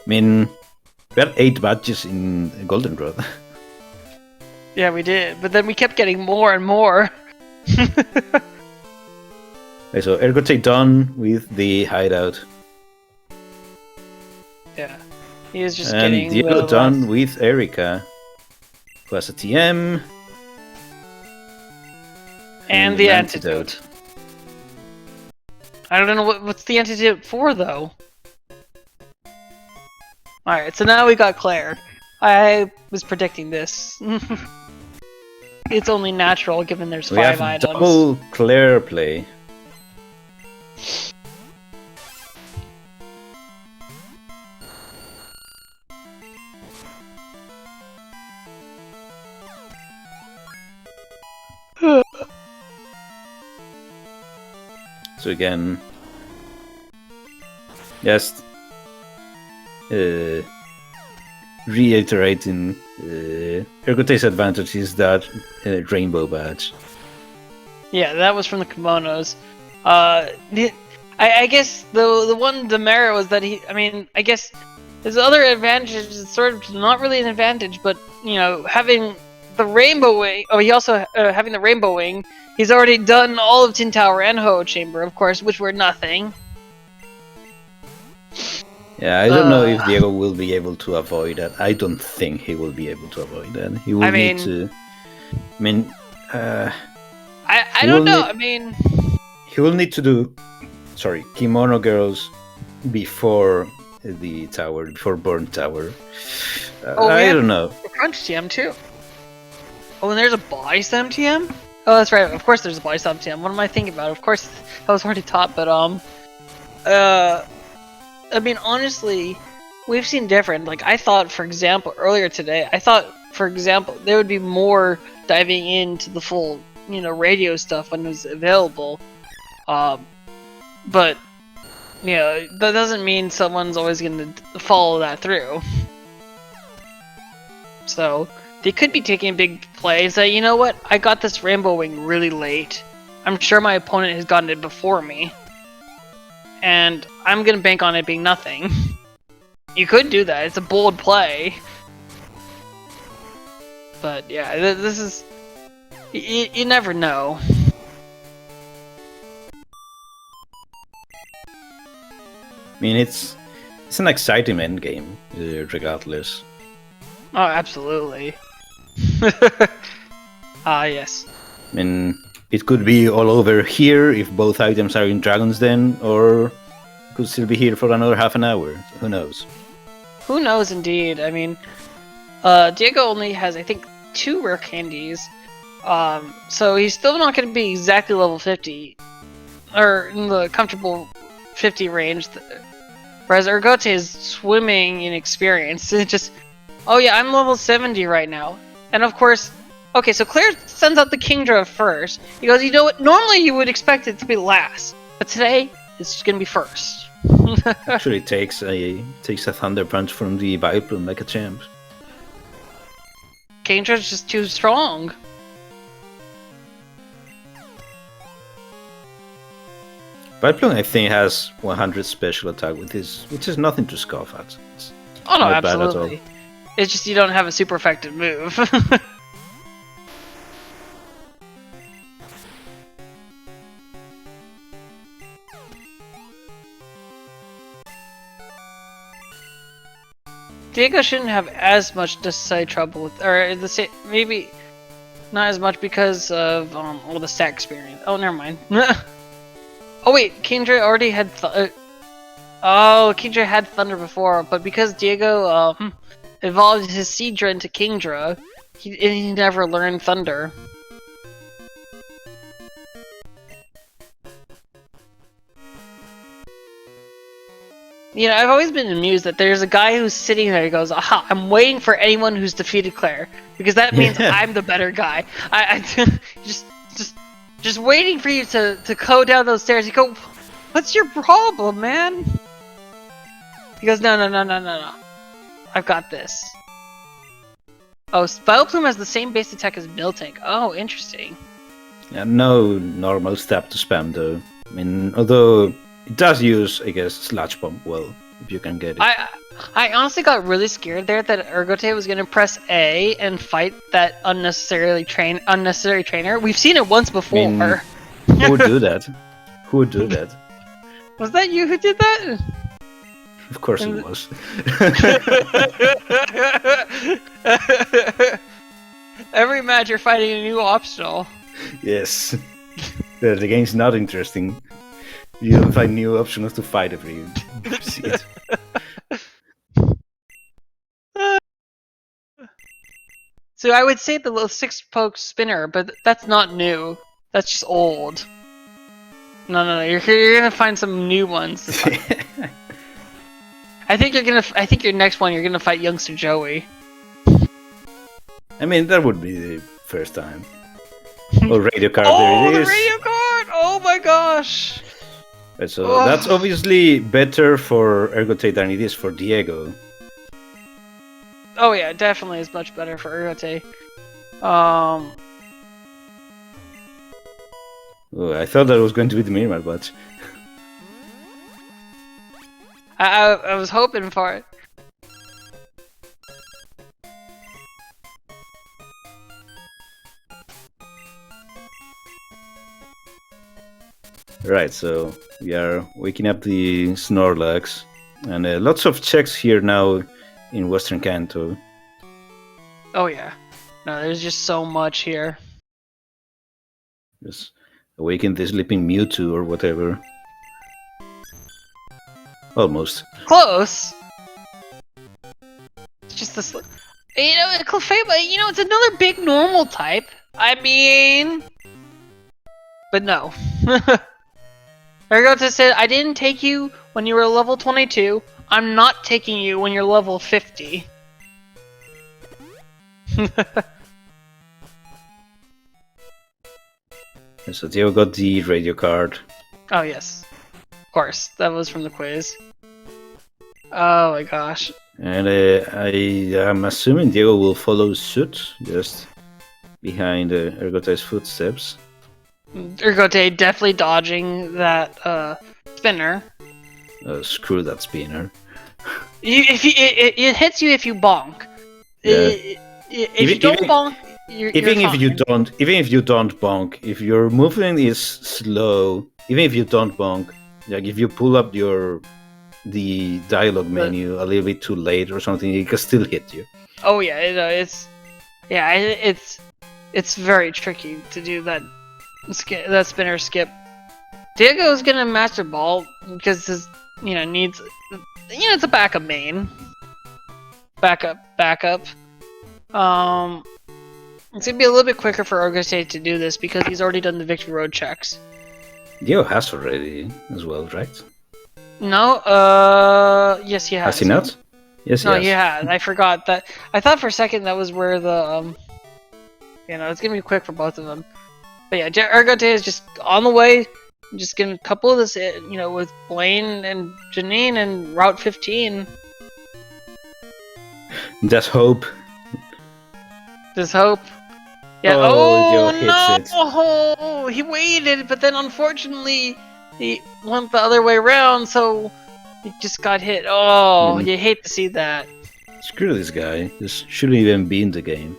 I mean, we had 8 badges in Goldenrod. Yeah, we did, but then we kept getting more and more. Okay, so Ergotae done with the hideout. Yeah, he is just and getting... Diego done with Erica, who has a TM. And the antidote. I don't know what's the antidote for, though. Alright, so now we got Claire. I was predicting this. It's only natural, given there's 5 items. Double Claire play. So again, just reiterating Ergotae's advantage is that rainbow badge. Yeah, that was from the kimonos. I guess the one demerit was that I guess his other advantage is sort of not really an advantage, but having the rainbow wing. Oh, he also having the rainbow wing. He's already done all of Tin Tower and Ho Chamber, of course, which were nothing. Yeah, I don't know if Diego will be able to avoid that. I don't think he will be able to avoid that. He will need to. I mean, I don't know. I mean, he will need to do, kimono girls before the tower, before Burn Tower. I don't know. Crunch TM too. Oh, and there's a Bicep TM? Oh, that's right. Of course there's a Bicep TM. What am I thinking about? Of course, that was already taught, but, I mean, honestly, we've seen different. Like, I thought, for example, earlier today, there would be more diving into the full, radio stuff when it was available. But, that doesn't mean someone's always going to follow that through. So, they could be taking big plays that, you know what, I got this Rainbow Wing really late. I'm sure my opponent has gotten it before me. And I'm gonna bank on it being nothing. You could do that, it's a bold play. But yeah, this is... You never know. I mean, it's an exciting endgame, regardless. Oh, absolutely. Yes. I mean, it could be all over here if both items are in Dragon's Den, or it could still be here for another half an hour. Who knows? Who knows, indeed. I mean, Diego only has, I think, 2 rare candies. So he's still not going to be exactly level 50. Or in the comfortable 50 range. Whereas Ergotae is swimming in experience. It just... Oh yeah, I'm level 70 right now. And of course... Okay, so Claire sends out the Kingdra first. He goes, you know what? Normally you would expect it to be last. But today, it's just gonna be first. Actually, it takes a Thunder Punch from the Vileplume like a champ. Kingdra's just too strong. Vileplume, I think, has 100 special attack, which is nothing to scoff at. It's oh no, absolutely. It's just you don't have a super effective move. Diego shouldn't have as much necessary trouble with, or maybe not as much because of all the stat experience. Oh, never mind. Oh wait, Kingdra already had. Kingdra had Thunder before, but because Diego evolved his Seadra into Kingdra, he never learned Thunder. You know, I've always been amused that there's a guy who's sitting there. He goes, "Aha! I'm waiting for anyone who's defeated Claire because that means I'm the better guy." I just waiting for you to go down those stairs. You go, "What's your problem, man?" He goes, "No. I've got this." Oh, Vileplume has the same base attack as Miltank. Oh, interesting. Yeah, no normal stab to spam though. I mean, although it does use, I guess, Sludge Bomb well, if you can get it. I honestly got really scared there that Ergotae was gonna press A and fight that unnecessary trainer. We've seen it once before. I mean, who would do that? Who would do that? Was that you who did that? Of course it was. Every match you're fighting a new optional. Yes. The game's not interesting. You don't find new options to fight every seat. So I would say the little 6-poke spinner, but that's not new. That's just old. No. You're gonna find some new ones. I think your next one you're gonna fight Youngster Joey. I mean, that would be the first time. Oh, radio card, there it is! Oh, the radio card! Oh my gosh! Right, so that's obviously better for Ergotae than it is for Diego. Oh yeah, it definitely is much better for Ergotae. Oh, I thought that was going to be the Mirror, but... I was hoping for it. Right, so we are waking up the Snorlax. And lots of checks here now in Western Kanto. Oh yeah. No, there's just so much here. Just awaken the sleeping Mewtwo or whatever. Almost. Close. It's just this. You know, Clefable, you know, it's another big normal type. I mean, but no. Ergotae said, I didn't take you when you were level 22. I'm not taking you when you're level 50. So Diego got the radio card. Oh yes, of course. That was from the quiz. Oh my gosh. And I'm assuming Diego will follow suit, just behind Ergotae's footsteps. Ergotae definitely dodging that spinner. Screw that spinner. It hits you if you bonk. Yeah. If you don't bonk, you're even fine. Even if you don't bonk, if your movement is slow, even if you don't bonk, like if you pull up the dialogue menu a little bit too late or something, it can still hit you. Oh yeah, it's very tricky to do that spinner skip. Diego's gonna master ball because his needs it's a backup main. Backup. It's gonna be a little bit quicker for Ergotae to do this because he's already done the Victory Road checks. Diego has already as well, right? No, yes he has. Has he not? Yes, he no, has. he has. I forgot that. I thought for a second that was where the it's gonna be quick for both of them. But yeah, Ergotae is just on the way. Just gonna couple this, with Blaine and Janine and Route 15. Just hope. Just hope. Yeah. Oh, no! He waited, but then unfortunately he went the other way around, so he just got hit. Oh, you hate to see that. Screw this guy. This shouldn't even be in the game.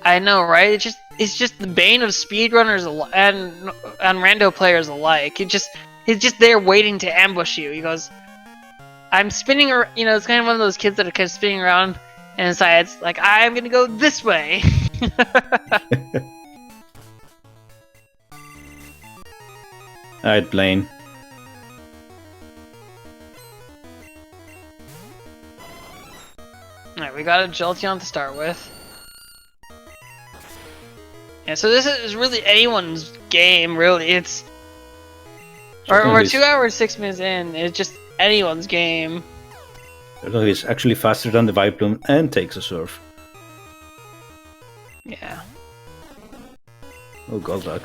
I know, right? It's just the bane of speedrunners and rando players alike. He's just there waiting to ambush you. He goes, I'm spinning, it's kind of one of those kids that are kind of spinning around and decides, like, I'm gonna go this way. Alright, Blaine. Alright, we got a Jolteon to start with. Yeah, so this is really anyone's game, really. It's... We're 2 hours, 6 minutes in, it's just anyone's game. He's actually faster than the Vileplume and takes a surf. Yeah. Oh, Golduck.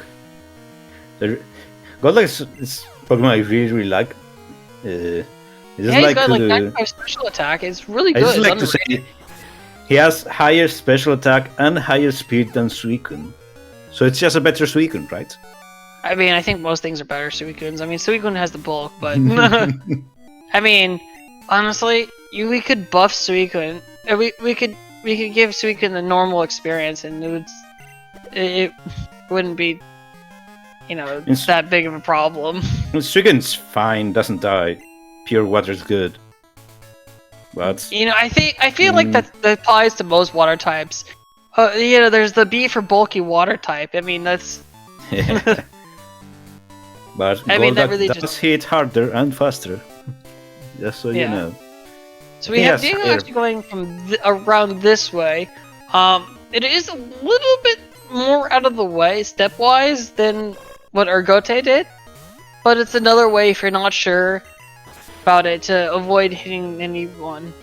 Golduck is Pokemon I really like. He's got like 95 special attack. It's really good. I just like to say he has higher special attack and higher speed than Suicune. So it's just a better Suicune, right? I mean, I think most things are better Suicunes. I mean, Suicune has the bulk, but... I mean, honestly, we could buff Suicune. We could give Suicune the normal experience, and it wouldn't be, that big of a problem. Suicune's fine, doesn't die. Pure water's good. But I feel like that applies to most water types. There's the B for bulky water type. I mean, that's. Yeah. But I mean, that Golduck really does hit harder and faster. Just so you know. So we have Diego actually going from around this way. It is a little bit more out of the way, stepwise, than what Ergotae did. But it's another way if you're not sure about it to avoid hitting anyone.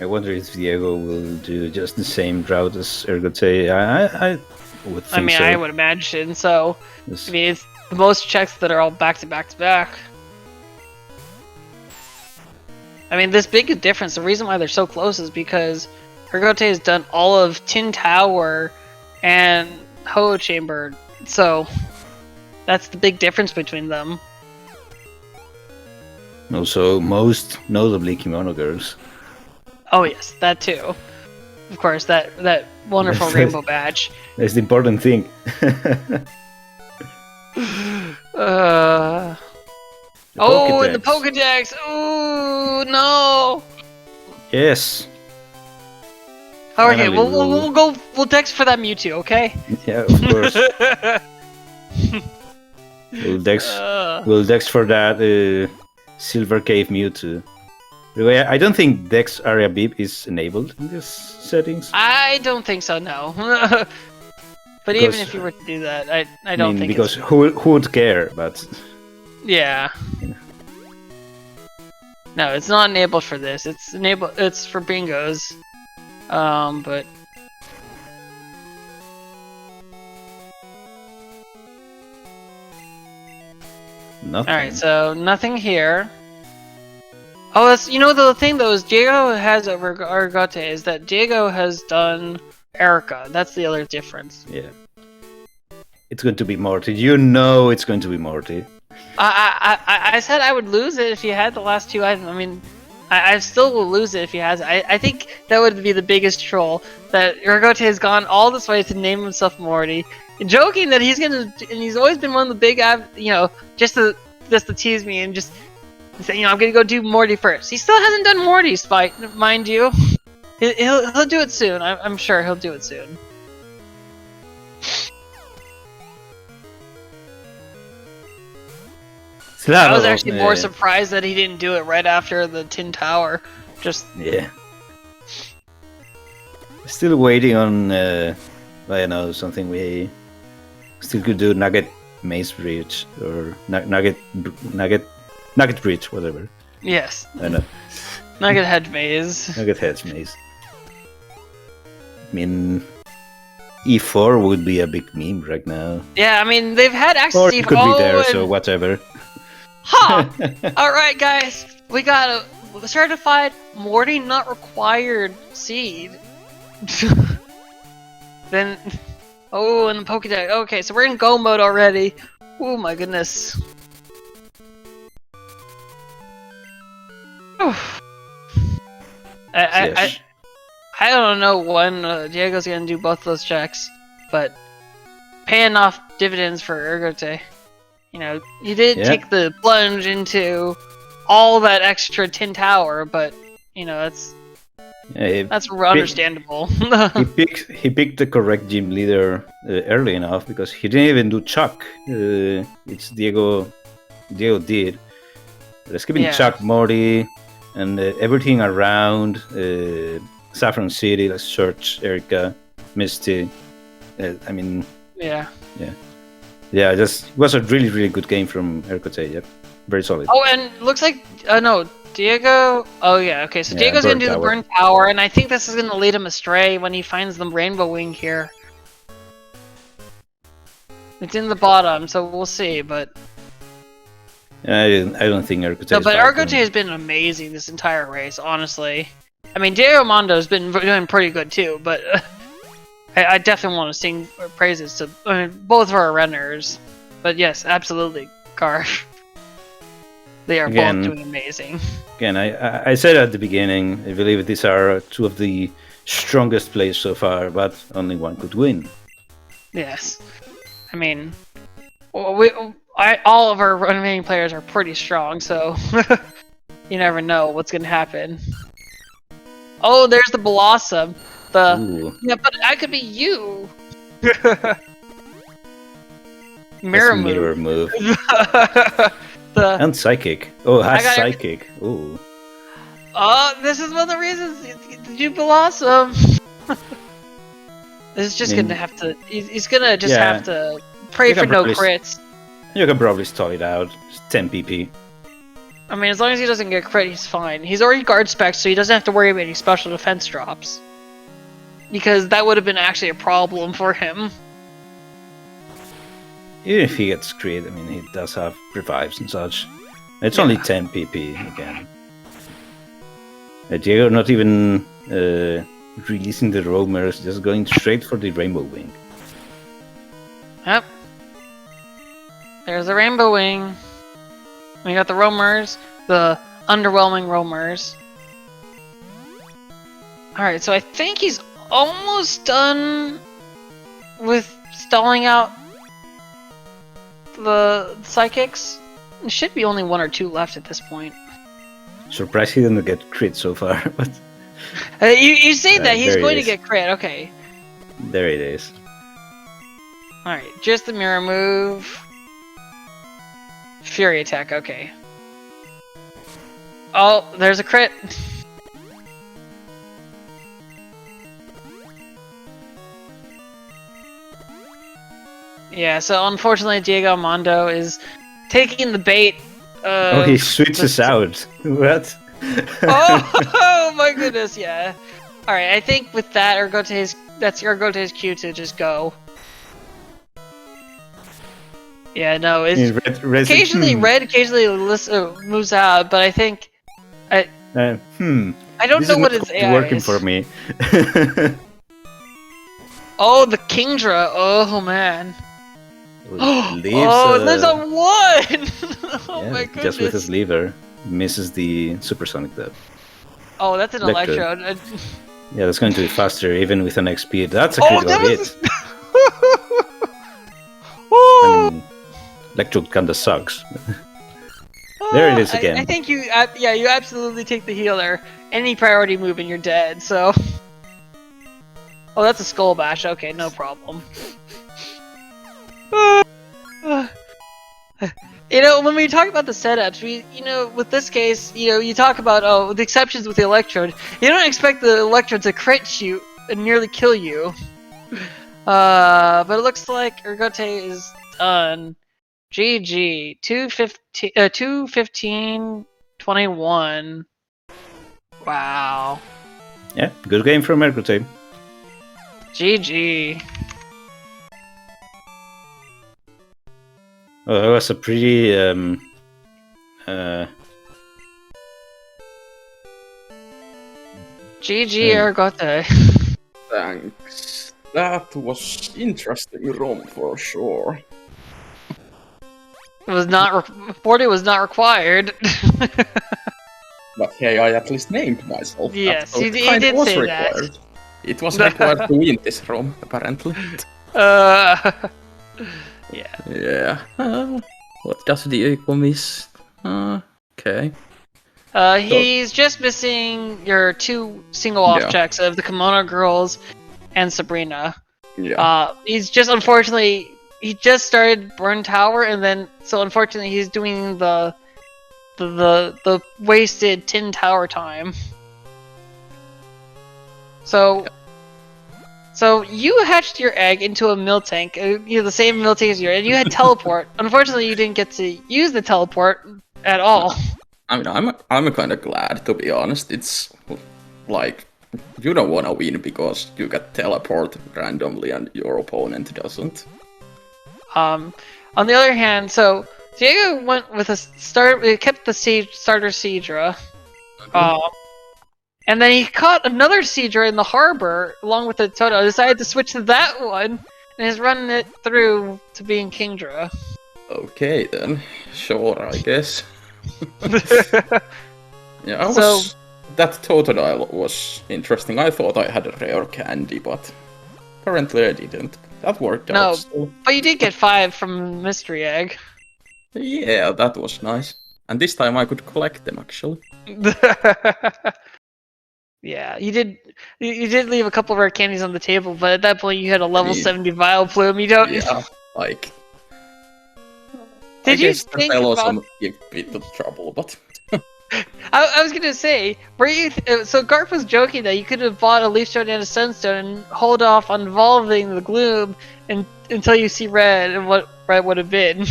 I wonder if Diego will do just the same route as Ergotae. I would think so. I would imagine so. Yes. I mean, it's the most checks that are all back to back to back. I mean, this big difference, the reason why they're so close is because Ergotae has done all of Tin Tower and Ho Chamber, so that's the big difference between them. Also, most notably Kimono Girls. Oh yes, that too. Of course, that wonderful rainbow badge. That's the important thing. Oh, and the Pokedex! Ooh, no! Yes. Okay, we'll dex for that Mewtwo, okay? Yeah, of course. We'll dex for that Silver Cave Mewtwo. I don't think Dex Area Beep is enabled in these settings. I don't think so, no. But even if you were to do that, I don't think because who would care? But yeah. No, it's not enabled for this. It's for bingos. But nothing. All right, so nothing here. Oh, that's the thing though is Diego has over Ergotae is that Diego has done Erica. That's the other difference. Yeah. It's going to be Morty. You know it's going to be Morty. I said I would lose it if he had the last two items. I mean, I still will lose it if he has it. I think that would be the biggest troll, that Ergotae has gone all this way to name himself Morty, joking that he's gonna, and he's always been one of the big, just to tease me and just say, I'm gonna go do Morty first. He still hasn't done Morty, mind you. He'll do it soon. I'm sure he'll do it soon. I was actually more surprised that he didn't do it right after the Tin Tower. Yeah. Still waiting on, I don't know, something we still could do. Nugget Maze Bridge or Nugget Bridge, whatever. Yes. I know. Nugget Hedge Maze. Nugget Hedge Maze. I mean, E4 would be a big meme right now. Yeah, I mean they've had access. Or it could be there, so whatever. Ha! Alright guys, we got a certified Morty not required seed. Then, and the Pokedex. Okay, so we're in go mode already. Oh my goodness. I don't know when Diego's gonna do both those checks, but paying off dividends for Ergotae. You did take the plunge into all that extra Tin Tower, but that's understandable. he picked the correct gym leader early enough because he didn't even do Chuck. It's Diego did. Skipping Chuck, Morty, and everything around Saffron City, like Search, Erica, Misty. I mean, yeah. Just it was a really, really good game from Ergotae. Yep, very solid. Oh, and looks like no, Diego. Oh yeah, okay. So Diego's gonna do the Burn Tower, and I think this is gonna lead him astray when he finds the Rainbow Wing here. It's in the bottom, so we'll see. But I don't think Ergotae. No, but Ergotae has been amazing this entire race, honestly. I mean, DiegoArmando has been doing pretty good too, but. I definitely want to sing praises to both of our runners, but yes, absolutely, Garf. They are both doing amazing. Again, I said at the beginning, I believe these are two of the strongest players so far, but only one could win. Yes, I mean, all of our remaining players are pretty strong, so you never know what's gonna happen. Oh, there's the Blossom. Yeah, but I could be you. Mirror move. And Psychic. Oh, has Psychic. Ooh. Oh, this is one of the reasons you Blossom. This is just gonna have to. He's gonna just have to pray for no crits. You can probably stall it out. It's 10 PP. I mean, as long as he doesn't get crit, he's fine. He's already guard spec, so he doesn't have to worry about any special defense drops. Because that would have been actually a problem for him. Even if he gets crit, I mean, he does have revives and such. It's only 10 PP again. Diego not even releasing the roamers, just going straight for the Rainbow Wing. Yep. There's the Rainbow Wing. We got the roamers, the underwhelming roamers. Alright, so I think he's almost done with stalling out the psychics. There should be only 1 or 2 left at this point. Surprised he didn't get crit so far, but... you say that, he's there going it to is. get crit, okay. There it is. Alright, just the mirror move. Fury attack, okay. Oh, there's a crit. Yeah, so unfortunately DiegoArmando is taking the bait. Oh, he switches out. What? Oh my goodness, yeah. Alright, I think with that, that's Ergotae's cue to just go. Yeah, no, it's occasionally red, occasionally moves out, but I think I don't know what its AI working is. for me. Oh, the Kingdra! Oh man! Leaves, there's a 1! Oh my goodness! Just with his lever, misses the supersonic death. Oh, that's an electrode. Yeah, that's going to be faster even with an X speed. That's a critical hit. Electrode kinda sucks. There it is again. I think you absolutely take the healer. Any priority move and you're dead, so... Oh, that's a skull bash. Okay, no problem. You know, when we talk about the setups, with this case, you talk about, the exceptions with the electrode. You don't expect the electrode to crit you and nearly kill you. But it looks like Ergotae is done. GG. 2:15:21. Wow. Yeah, good game from Ergotae. GG. Oh, that was a pretty GG Ergotae. Thanks. That was interesting ROM for sure. It was not 40 was not required. But hey, I at least named myself. Yes, he did was say required. that. It was required to win this ROM, apparently. Yeah. Yeah. What does Diego miss? Okay. He's just missing your 2 single off checks of the Kimono Girls and Sabrina. Yeah. He's just unfortunately he just started Burn Tower and then unfortunately he's doing the wasted Tin Tower time. So you hatched your egg into a mill tank, the same mill tank as yours, and you had teleport. Unfortunately, you didn't get to use the teleport at all. I mean, I'm kind of glad, to be honest. It's like you don't want to win because you get teleport randomly and your opponent doesn't. On the other hand, so Diego went with kept the starter Seadra. And then he caught another Seadra in the harbor along with the Toto. Decided to switch to that one and is running it through to being Kingdra. Okay then, sure, I guess. Yeah, that Totodile was interesting. I thought I had a rare candy, but apparently I didn't. That worked out. No, still. but you did get 5 from Mystery Egg. Yeah, that was nice. And this time I could collect them actually. Yeah, you did leave a couple of rare candies on the table, but at that point you had a level 70 Vile Plume. You don't. Yeah, like. Did you think about? Some give a bit of trouble, but. I was gonna say, were you? So Garp was joking that you could have bought a Leaf Stone and a Sunstone and hold off on evolving the Gloom until you see red and what red would have been.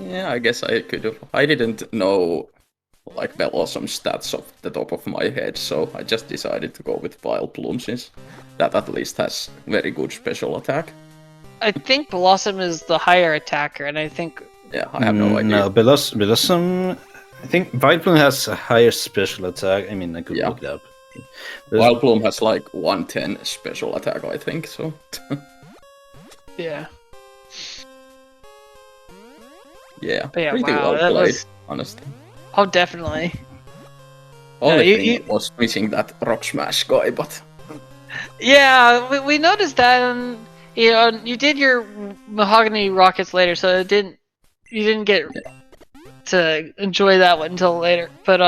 Yeah, I guess I could have. I didn't know like Blossom stats off the top of my head, so I just decided to go with Vile Plume since that at least has very good special attack. I think Blossom is the higher attacker, and I think. Yeah, I have no idea. No, Blossom. I think Vile Plume has a higher special attack. I mean, I could look it up. Vile Plume has like 110 special attack, I think. So. Yeah. Yeah. But yeah, pretty wow, well played, honestly. Oh, definitely. Only thing was missing that Rock Smash guy, but. Yeah, we noticed that, and you did your Mahogany Rockets later, so you didn't get to enjoy that one until later. But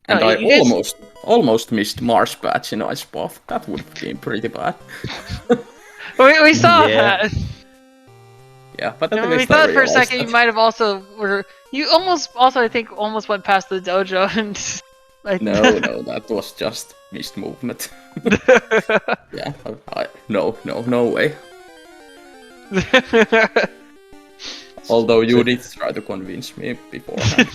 And no, I you guys, almost missed Mars patch in Ice Path. That would have been pretty bad. we saw Yeah. that. Yeah, but at And we least I thought for a realized second you that. might have also you also I think almost went past the dojo and like No, that was just missed movement. Yeah, no way. Although you did try to convince me beforehand.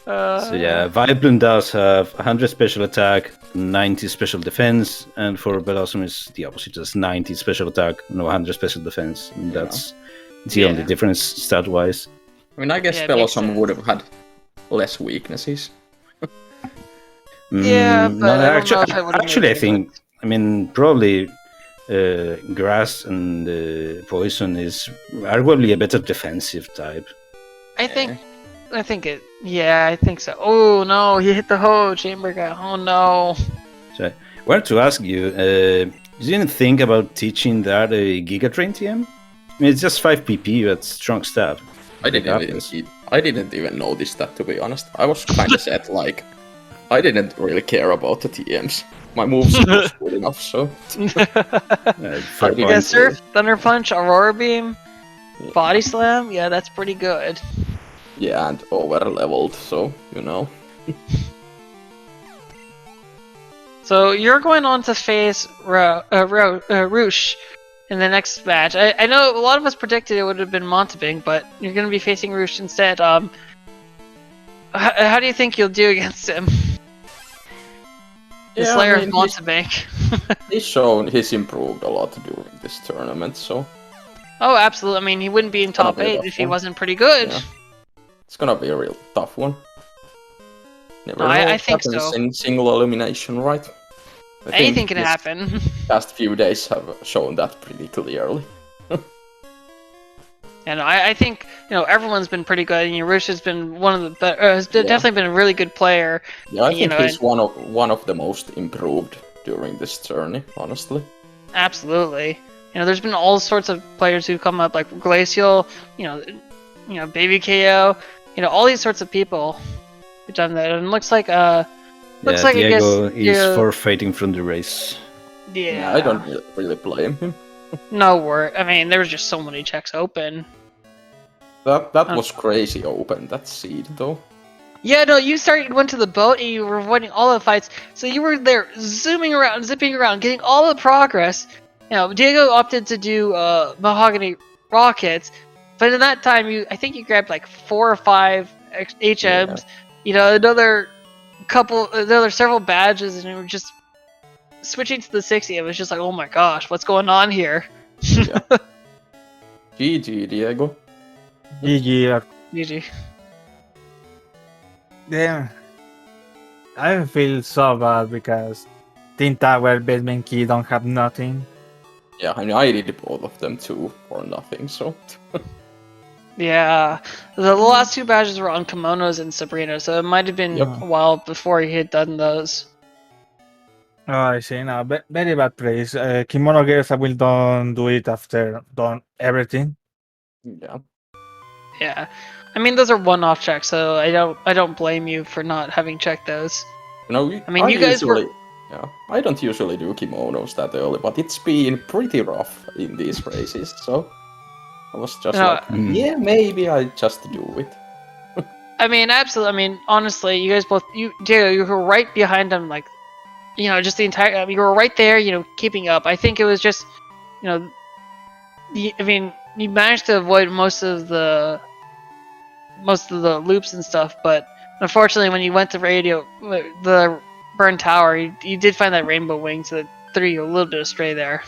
So yeah, Vileplume does have 100 special attack, 90 special defense, and for Bellossom is the opposite. It's 90 special attack, no 100 special defense. And that's the only difference stat-wise. I mean, I guess Bellossom would have had less weaknesses. Yeah, No, but I don't know if I would have actually, I made think, I mean, probably grass and poison is arguably a better defensive type. I think it. Yeah, I think so. Oh no, he hit the hoe, chamber guy. Oh no. So I wanted to ask you, you didn't think about teaching that a Giga Train TM? I mean, it's just 5 PP, but strong stab. I didn't even notice that, to be honest. I was kind of set, like, I didn't really care about the TMs. My moves was good enough, so... You got Surf, Thunder Punch, Aurora Beam, Body Slam. Yeah, that's pretty good. Yeah, and over-leveled, so, you know. So you're going on to face Roosh in the next match. I know a lot of us predicted it would have been Montebank, but you're going to be facing Roosh instead. How do you think you'll do against him? The Slayer of Montebank. He's improved a lot during this tournament, so... Oh, absolutely. I mean, he wouldn't be in top 8 if he wasn't pretty good. Yeah. It's gonna be a real tough one. Never know I think so. In single elimination, right? Anything can happen. Past few days have shown that pretty clearly. And I think everyone's been pretty good. Roosh has been one of the better. Definitely been a really good player. Yeah, I think he's one of the most improved during this journey, honestly. Absolutely. There's been all sorts of players who come up like Glacial, Baby KO, all these sorts of people who've done that. And it looks like Diego is forfeiting from the race. Yeah, I don't really blame him. No word. I mean, there was just so many checks open. That was crazy open, that seed though. Yeah, no, you went to the boat and you were avoiding all the fights. So you were there zooming around, zipping around, getting all the progress. Diego opted to do Mahogany Rockets, but in that time, I think you grabbed like 4 or 5 HMs. Yeah. Another several badges, and you were just switching to the 60. It was just like, oh my gosh, what's going on here? Yeah. GG, Diego. GG. Damn. I feel so bad because Team Tower, Basement Key don't have nothing. Yeah, I mean, I did both of them too for nothing, so... Yeah, the last 2 badges were on Kimonos and Sabrina, so it might have been a while before he had done those. Oh, I see. Now, very bad praise. Kimono girls will don't do it after done everything. Yeah. Yeah, I mean those are one-off checks, so I don't blame you for not having checked those. I mean, you guys were. Yeah, I don't usually do kimonos that early, but it's been pretty rough in these races, so I was just yeah, maybe I just do it. I mean, absolutely. I mean, honestly, you guys both, you were right behind them, like, just the entire. You were right there, keeping up. I think it was just, I mean, you managed to avoid most of the loops and stuff, but unfortunately, when you went to the Burn Tower, you did find that rainbow wing, so that threw you a little bit astray there.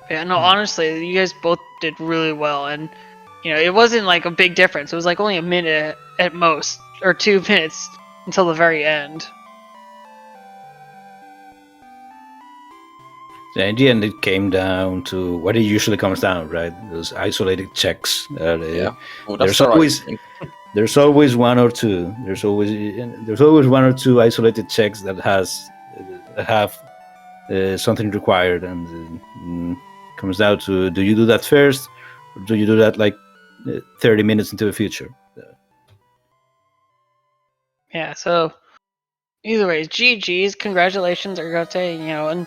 Yeah, no, honestly, you guys both did really well, and it wasn't like a big difference. It was like only a minute at most, or 2 minutes until the very end. So in the end, it came down to what it usually comes down, right? Those isolated checks. There's always one or two. There's always one or two isolated checks that have something required, and comes down to, do you do that first, or do you do that like 30 minutes into the future? Yeah, so either way, GG's, congratulations, Ergotae, and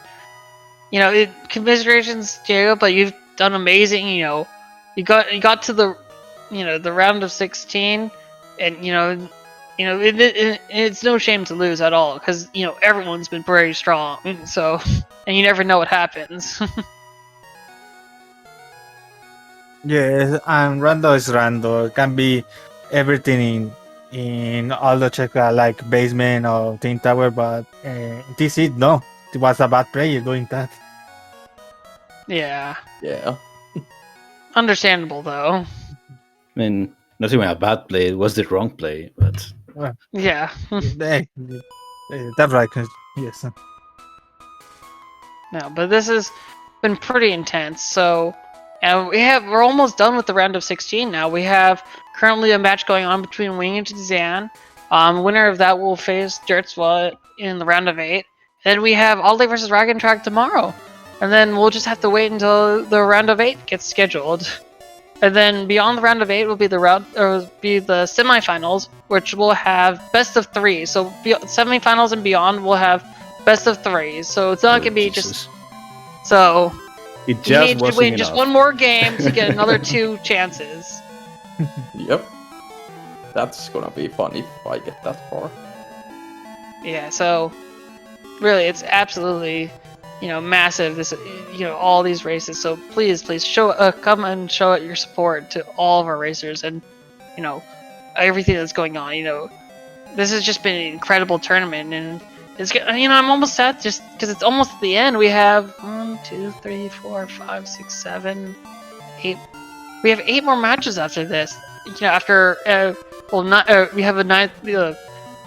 commiserations, Diego, but you've done amazing. You got to the, the round of 16, and it's no shame to lose at all, because everyone's been very strong. So, and you never know what happens. Yes, and Rando is Rando. It can be everything in all the check like basement or Team Tower, but this is no. It was a bad player doing that. Yeah, Yeah. understandable though. I mean, not even a bad play, it was the wrong play, but Yeah. That's right. Yes. No, but this has been pretty intense. So, and we're almost done with the round of 16 now. We have currently a match going on between Wing and Zan. Winner of that will face Dirtswa in the round of 8. Then we have Ollie versus Dragon Track tomorrow, and then we'll just have to wait until the round of 8 gets scheduled. And then beyond the round of 8 will be the semifinals, which will have best of 3. So semifinals and beyond will have best of 3. So it's not gonna be just. So it you just need to wasn't win enough. just one more game to get another 2 chances. Yep. That's gonna be fun if I get that far. Yeah. So really, it's absolutely massive. This all these races. So please come and show your support to all of our racers and everything that's going on. This has just been an incredible tournament, and it's I'm almost sad just because it's almost at the end. We have 1, 2, 3, 4, 5, 6, 7, 8. We have 8 more matches after this. After we have a 9th.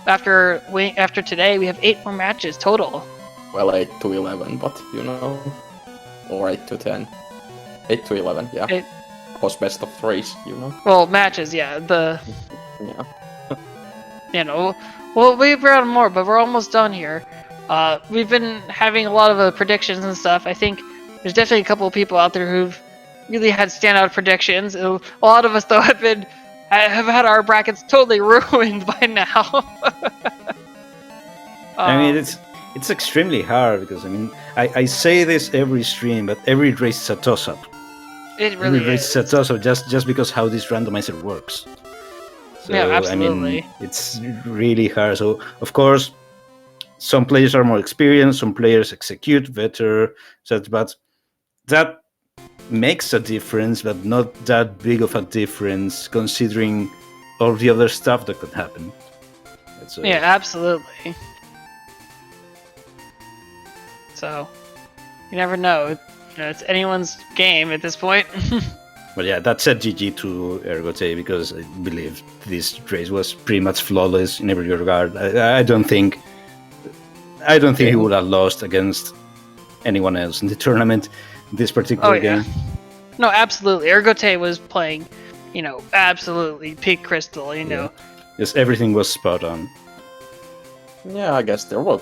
After today, we have 8 more matches total. Well, 8 to 11, but or 8 to 10. 8 to 11, yeah. 8. Because best of 3s, Well, matches, yeah. Yeah. Well, we've run more, but we're almost done here. We've been having a lot of predictions and stuff. I think there's definitely a couple of people out there who've really had standout predictions. A lot of us, though, have had our brackets totally ruined by now. I mean, it's extremely hard because I say this every stream, but every race is a toss-up. It really every race is a toss-up just because how this randomizer works. So, yeah, absolutely. It's really hard. So, of course, some players are more experienced, some players execute better, but that makes a difference, but not that big of a difference considering all the other stuff that could happen. Yeah, absolutely. So, you never know. It's anyone's game at this point. But yeah, that said GG to Ergotae because I believe this race was pretty much flawless in every regard. I don't think he would have lost against anyone else in the tournament this particular game. No, absolutely. Ergotae was playing, absolutely peak crystal, Yeah. Yes, everything was spot on. Yeah, I guess there were.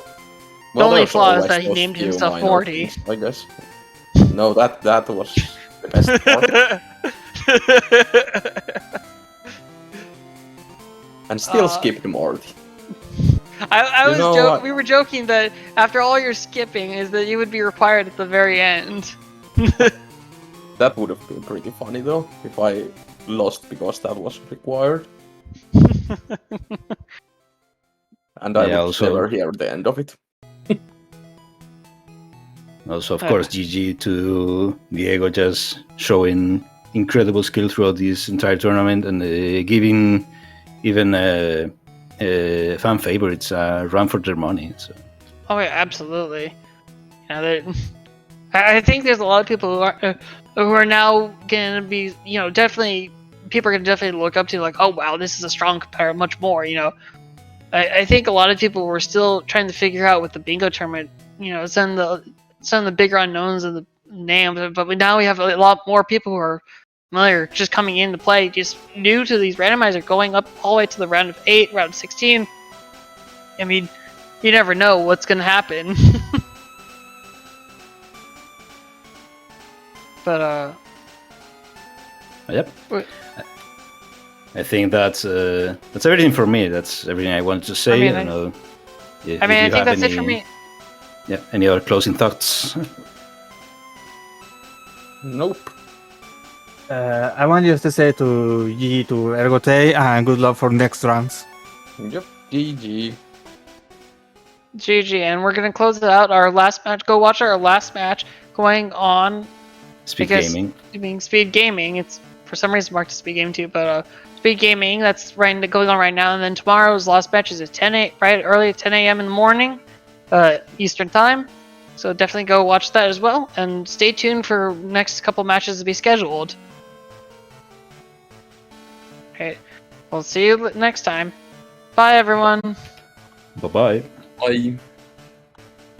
The only flaw is that he named himself 40. I guess. No, that was the best part. And still skipped Morty. We were joking that after all your skipping is that you would be required at the very end. That would have been pretty funny though, if I lost because that was required. And I would never hear the end of it. Also, of course, GG to Diego, just showing incredible skill throughout this entire tournament and giving even fan favorites a run for their money. So. Oh yeah, absolutely. I think there's a lot of people who are now gonna be, definitely people are gonna definitely look up to like, oh wow, this is a strong competitor, much more. I think a lot of people were still trying to figure out with the bingo tournament, some of the bigger unknowns of the names, but now we have a lot more people who are familiar, just coming in to play, just new to these randomizer, going up all the way to the round of 8, round 16. I mean, you never know what's gonna happen. But Yep. Wait. I think that's everything for me. That's everything I wanted to say. mean, I don't know. I mean, I think that's it for me. Yeah. Any other closing thoughts? Nope. I want just to say to GG to Ergotae and good luck for next rounds. Yep. GG. GG, and we're gonna close it out. Our last match. Go watch our last match going on. SpeedGaming. Being Speed Gaming. It's for some reason marked as Speed Gaming too, but Speed Gaming. That's going on right now. And then tomorrow's last match is at early at 10 a.m. in the morning, Eastern time. So definitely go watch that as well, and stay tuned for next couple matches to be scheduled. Okay, we'll see you next time. Bye, everyone. Bye bye. Bye.